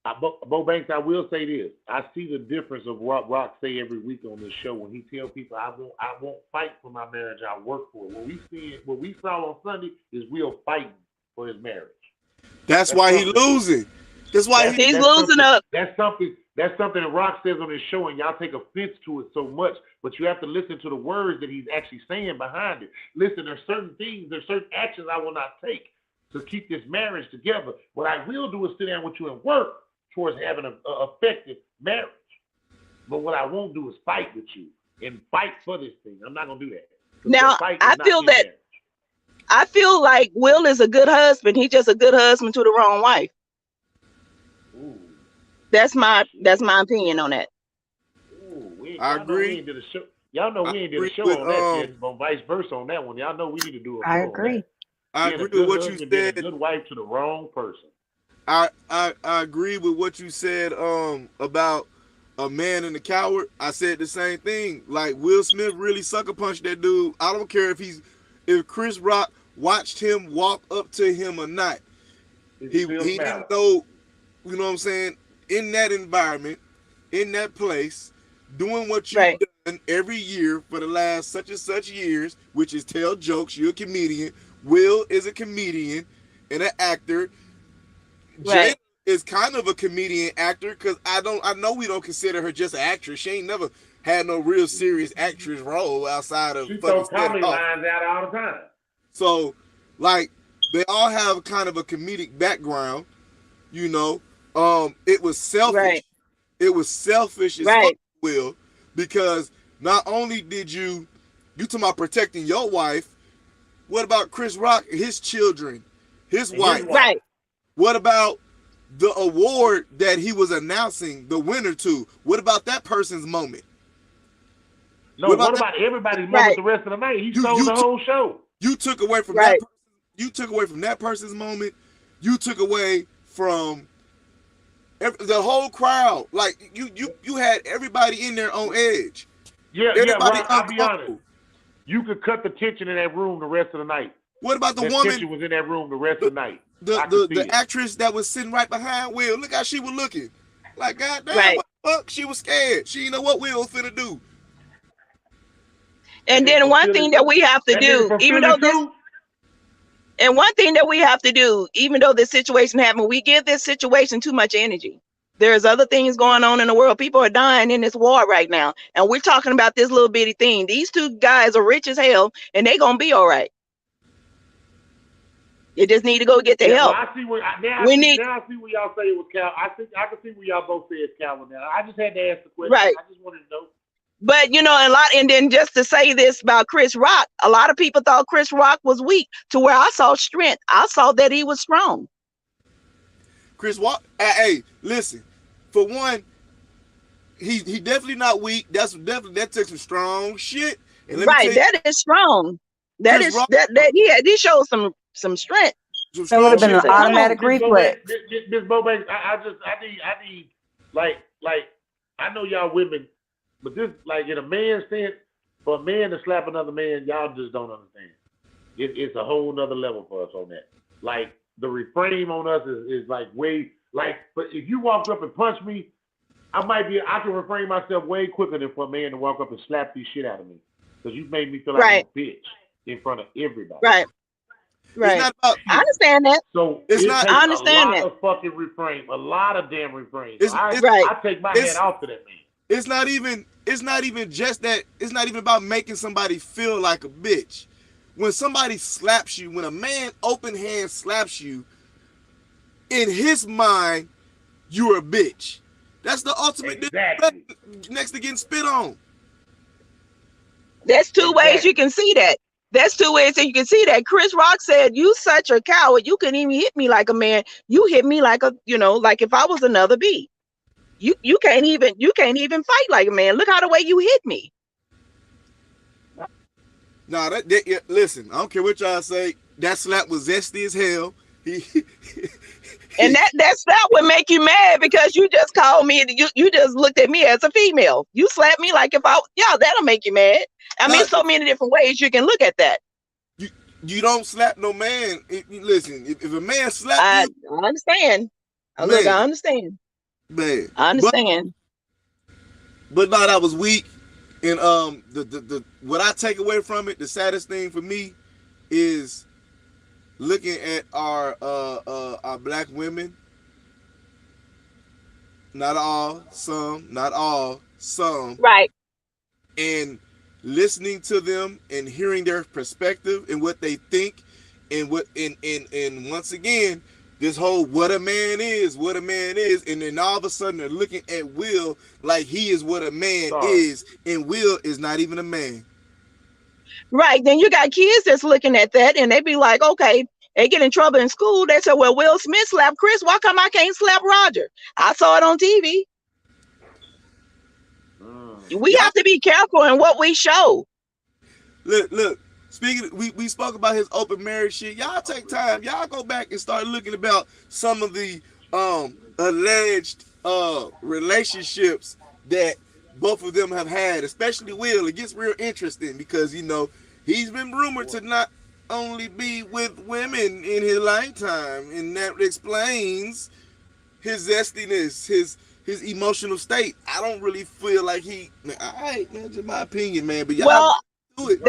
Bo Banks, I will say this. I see the difference of what Rock say every week on this show when he tells people, I won't fight for my marriage, I work for it. What we saw on Sunday is Will fighting for his marriage. That's why he's losing. That's why he's losing up. That's something that Rock says on his show, and y'all take offense to it so much, but you have to listen to the words that he's actually saying behind it. Listen, there's certain things, there's certain actions I will not take to keep this marriage together. What I will do is sit down with you and work towards having an effective marriage. But what I won't do is fight with you and fight for this thing. I'm not going to do that. Now, I feel like Will is a good husband. He's just a good husband to the wrong wife. Ooh. That's my opinion on that. Ooh, I agree. Y'all know we ain't did a show on that yet, but vice versa on that one. Y'all know we need to do a show. I agree. I agree with what you said. A good wife to the wrong person. I agree with what you said about a man and a coward. I said the same thing. Like, Will Smith really sucker punched that dude. I don't care if Chris Rock watched him walk up to him or not. He didn't know, you know what I'm saying, in that environment, in that place, doing what you've done every year for the last such and such years, which is tell jokes. You're a comedian. Will is a comedian and an actor. Jada is kind of a comedian actor, because I know we don't consider her just an actress. She ain't never had no real serious actress role outside of fucking comedy lines out all the time. So, like, they all have kind of a comedic background, you know. It was selfish. It was selfish as fuck, Will, because not only did you talking about protecting your wife, what about Chris Rock, his children, his wife? Right. What about the award that he was announcing the winner to. What about that person's moment? No, what about everybody's moment the rest of the night? He stole the whole show. You took away from that. You took away from that person's moment. You took away from the whole crowd. Like you had everybody in there on edge. Yeah, Ron, I'll be honest. You could cut the tension in that room the rest of the night. What about the woman? Tension was in that room the rest of the night. The actress that was sitting right behind Will. Look how she was looking. Like, goddamn, what the fuck? She was scared. She didn't know what Will was finna do. And then one thing that we have to do, even though this situation happened, we give this situation too much energy. There's other things going on in the world. People are dying in this war right now. And we're talking about this little bitty thing. These two guys are rich as hell, and they're going to be all right. You just need to go get the help. Well, I see where now I see where y'all say it was Cal. I can see where y'all both say it's Calvin now. I just had to ask the question. Right. I just wanted to know. But and then just to say this about Chris Rock, a lot of people thought Chris Rock was weak, to where I saw strength. I saw that he was strong. Chris Rock, hey, listen. For one, he definitely not weak. That took some strong shit. And that is strong. That is Rock, he showed some strength. That would have been an automatic reflex. Ms. Bobanks, I need like I know y'all women, but this, like, in a man's sense, for a man to slap another man, y'all just don't understand. It's a whole nother level for us on that. Like, the refrain on us is like way, like, but if you walked up and punched me, I can refrain myself way quicker than for a man to walk up and slap the shit out of me. Because you made me feel like a bitch in front of everybody. Right. I understand that. So I understand that. A lot of fucking refrain, a lot of damn refrains. I take my head off to that man. It's not even just that. It's not even about making somebody feel like a bitch. When somebody slaps you, when a man open hand slaps you, in his mind, you're a bitch. That's the ultimate next to getting spit on. That's two ways you can see that. That's two ways that you can see that. Chris Rock said, "You such a coward. You couldn't even hit me like a man. You hit me like like if I was another bee. You can't even fight like a man. Look how the way you hit me." Nah, listen, I don't care what y'all say. That slap was zesty as hell. And that slap would make you mad because you just called me. You just looked at me as a female. You slapped me like that'll make you mad. I mean, so many different ways you can look at that. You don't slap no man. Listen, if a man slap you, I understand. I understand. Man, I understand. But no, that was weak. And the what I take away from it, the saddest thing for me is looking at our black women. Not all, some. Right. And listening to them and hearing their perspective and what they think, and once again, this whole what a man is, and then all of a sudden they're looking at Will like he is what a man is, and Will is not even a man. Right. Then you got kids that's looking at that, and they be like, okay, they get in trouble in school. They say, well, Will Smith slapped Chris. Why come I can't slap Roger? I saw it on TV. We have to be careful in what we show. Look. Speaking, we spoke about his open marriage shit. Y'all take time. Y'all go back and start looking about some of the alleged relationships that both of them have had, especially Will. It gets real interesting because he's been rumored to not only be with women in his lifetime, and that explains his zestiness, his emotional state. I don't really feel like that's just my opinion, man. But y'all do it.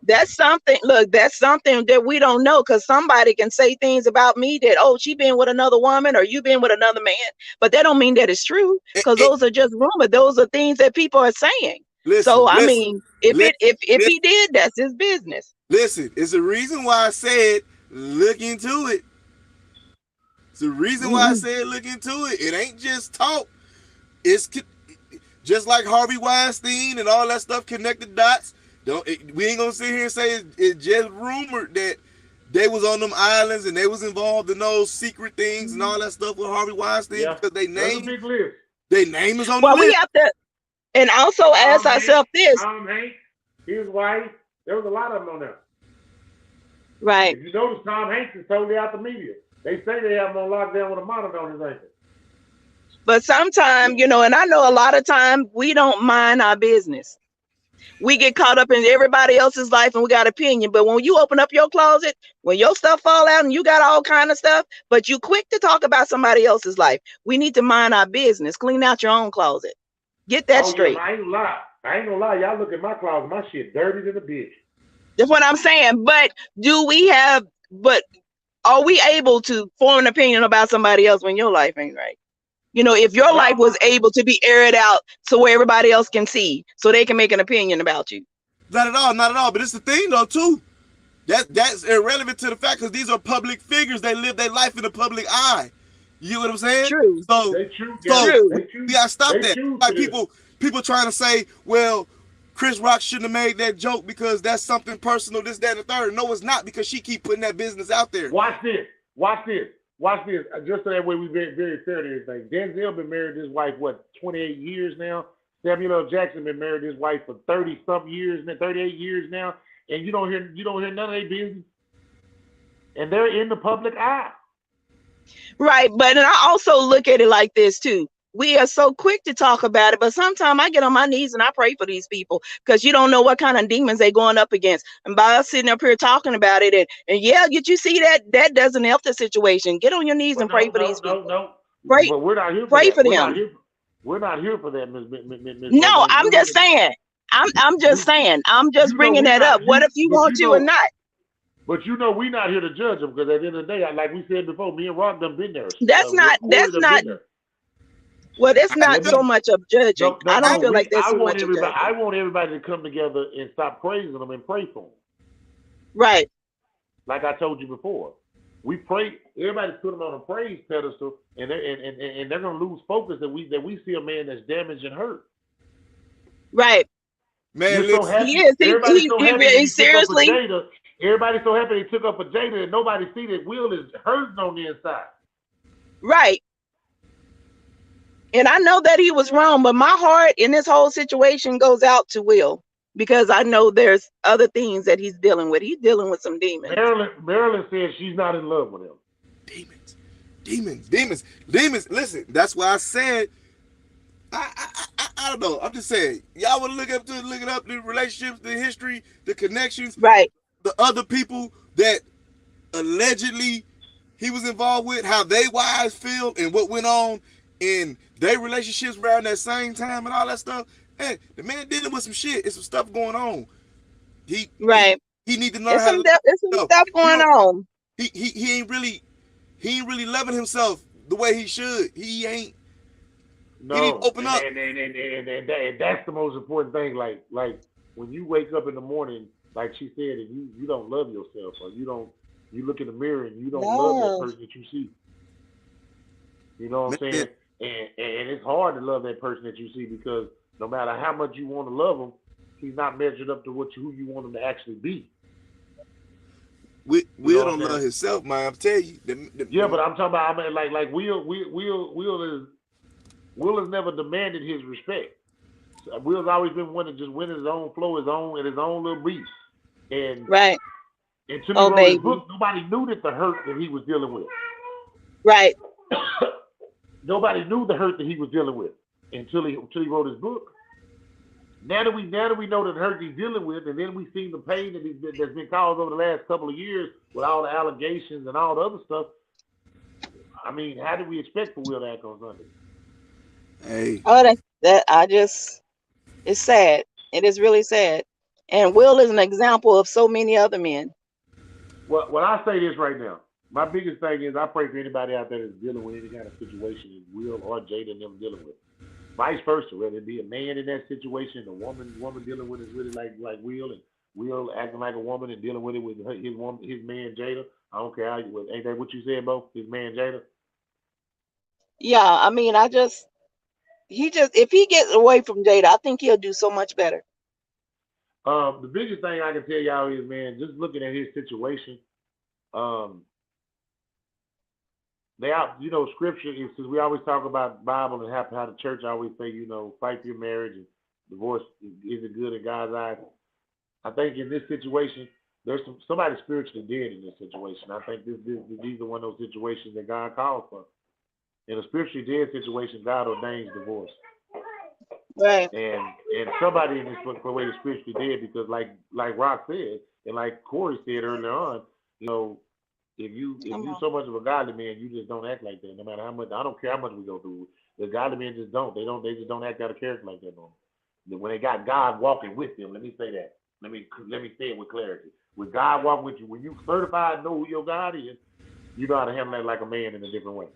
That's something. Look, that's something that we don't know, because somebody can say things about me that, oh, she been with another woman or you been with another man, but that don't mean that it's true, because those are just rumors. Those are things that people are saying. I mean, if he did, that's his business. Listen, it's the reason why I said look into it. It's the reason why I said look into it. It ain't just talk. It's just like Harvey Weinstein and all that stuff, connected dots. We ain't gonna sit here and say it's just rumored that they was on them islands and they was involved in those secret things and all that stuff with Harvey Weinstein Yeah, because there's a big list. their name is on the Well, we list. have to, and also ask ourselves this, Tom Hanks, his wife. There was a lot of them on there. right? If you notice, Tom Hanks is totally out the media. They say they have him on lockdown with a monitor on his ankle. But sometimes, you know, and I know a lot of times we don't mind our business. We get caught up in everybody else's life and we got opinion. But when you open up your closet, when your stuff fall out and you got all kind of stuff, but you quick to talk about somebody else's life, we need to mind our business. Clean out your own closet. Get that straight. Yeah, I ain't gonna lie. Y'all look at my closet. My shit dirty than a bitch. That's what I'm saying. But are we able to form an opinion about somebody else when your life ain't right? You know, if your life was able to be aired out so where everybody else can see, so they can make an opinion about you. Not at all, not at all. But it's the thing though too. That's irrelevant to the fact because these are public figures. They live their life in the public eye. You know what I'm saying? True. So They choose. we gotta stop that. Like people trying to say, well, Chris Rock shouldn't have made that joke because that's something personal, this, that, and the third. No, it's not, because she keep putting that business out there. Watch this. Just so that way we very, very fair to everything. Denzel been married to his wife, 28 years now? Samuel L. Jackson been married to his wife for 30-something years, 38 years now, and you don't hear none of their business. And they're in the public eye. Right, but and I also look at it like this too. We are so quick to talk about it, but sometimes I get on my knees and I pray for these people because you don't know what kind of demons they're going up against. And by us sitting up here talking about it, and yeah, did you see that doesn't help the situation? Get on your knees and pray for these people. No. Pray, but we're not here for pray that. for them. We're not here for that, Ms. No, I'm just saying. I'm just saying. I'm just bringing that up. What if you want to or not? But you know, we're not here to judge them because at the end of the day, like we said before, me and Rock done been there. That's not. Well, that's not so much of judging. I don't feel like that's so much of judging. I want everybody to come together and stop praising them and pray for them. Right. Like I told you before, we pray. Everybody put them on a praise pedestal, and they're gonna lose focus that we see a man that's damaged and hurt. Right. Man, so happy. He is. Everybody's so happy he seriously. Everybody's so happy they took up for Jada, and nobody see that Will is hurting on the inside. Right. And I know that he was wrong, but my heart in this whole situation goes out to Will because I know there's other things that he's dealing with. He's dealing with some demons. Marilyn says she's not in love with him. Demons. Listen, that's why I said I don't know. I'm just saying, y'all want to look it up, the relationships, the history, the connections, right? The other people that allegedly he was involved with, how they wives feel, and what went on in their relationships around that same time and all that stuff. Hey, the man dealing with some shit. It's some stuff going on. He need to learn how to. There's some stuff going on. He ain't really loving himself the way he should. He ain't. No, he need to open up. And that's the most important thing. Like when you wake up in the morning, like she said, and you don't love yourself, or you look in the mirror and you don't love that person that you see. You know what I'm saying? And it's hard to love that person that you see because no matter how much you want to love him, he's not measured up to who you want him to actually be. Will don't love himself, man. I'm telling you. Yeah, but I'm talking about. I mean, like Will has never demanded his respect. Will's always been one to just win his own flow, his own little beat. And right. Until he wrote his book, nobody knew that the hurt that he was dealing with. Right. Nobody knew the hurt that he was dealing with until he wrote his book. Now that we know the hurt he's dealing with, and then we see the pain that's been caused over the last couple of years with all the allegations and all the other stuff. I mean, how do we expect for Will to act on Sunday? Hey. Oh, it's sad. It is really sad. And Will is an example of so many other men. Well, I say this right now. My biggest thing is I pray for anybody out there that's dealing with any kind of situation that Will or Jada and them dealing with. Vice versa, whether it be a man in that situation, a woman dealing with it really like Will, and Will acting like a woman and dealing with it with his man Jada. I don't care how you, ain't that what you said, Bo? His man Jada. Yeah, I mean, if he gets away from Jada, I think he'll do so much better. The biggest thing I can tell y'all is, man, just looking at his situation, they out, scripture is, because we always talk about Bible and how the church always say, fight for your marriage and divorce isn't good in God's eyes. I think in this situation, there's somebody spiritually dead in this situation. I think these are one of those situations that God calls for. In a spiritually dead situation, God ordains divorce. Right. And somebody in this way is spiritually dead because, like Rock said, and like Corey said earlier on, if you so much of a godly man, you just don't act like that. No matter how much, I don't care how much we go through. The godly men just don't. They just don't act out of character like that no more. When they got God walking with them, let me say that. Let me say it with clarity. When God walking with you, when you certified know who your God is, you know how to handle that like a man in a different way.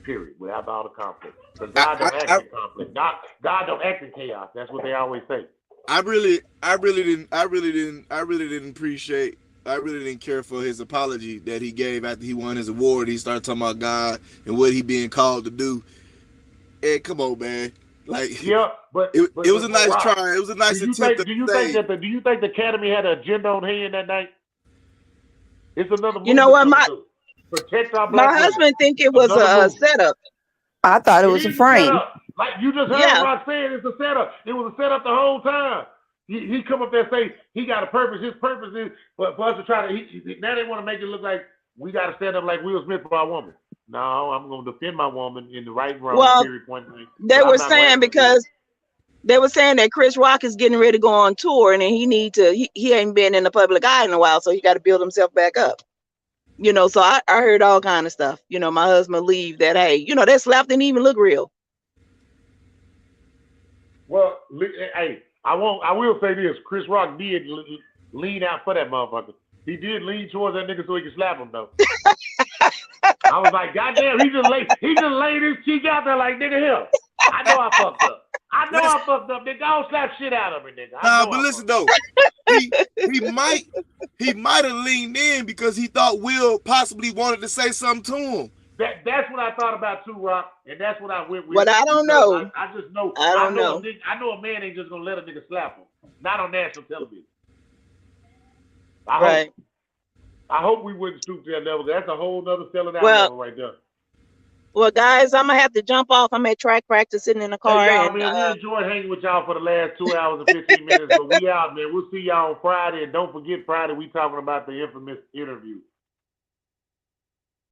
Period. Without all the conflict. Because God don't act in conflict. God don't act in chaos. That's what they always say. I really didn't care for his apology that he gave after he won his award. He started talking about God and what he being called to do. Hey, come on, man. Like, yeah, but it was a nice Rock, try. It was a nice attempt. Do you think the Academy had an agenda on hand that night? It's another movie. You know what, protect our black my husband think it was a setup. I thought it was a frame. Like you just heard Rock saying, it's a setup. It was a setup the whole time. He come up there and say he got a purpose. His purpose is for us to try to. Now they want to make it look like we got to stand up like Will Smith for our woman. No, I'm going to defend my woman in the right wrong. Well, point. They were saying that Chris Rock is getting ready to go on tour and he ain't been in the public eye in a while, so he got to build himself back up. So I heard all kind of stuff. My husband leave that, hey, that slap didn't even look real. Well, hey, I will say this: Chris Rock did lean out for that motherfucker. He did lean towards that nigga so he could slap him though. I was like, goddamn, he just laid his cheek out there like, nigga, here. I know I fucked up. Nigga. I don't slap shit out of me, nigga. Nah, but listen though, he might have leaned in because he thought Will possibly wanted to say something to him. That's what I thought about too, Rock, and that's what I went with. But I don't know. I just know. I know. I know a man ain't just gonna let a nigga slap him. Not on national television. I hope we wouldn't stoop to that level. That's a whole nother selling out level right there. Well, guys, I'm gonna have to jump off. I'm at track practice sitting in the car. Hey, y'all, man, we enjoyed hanging with y'all for the last 2 hours and 15 minutes. But we out, man. We'll see y'all on Friday, and don't forget Friday we talking about the infamous interview.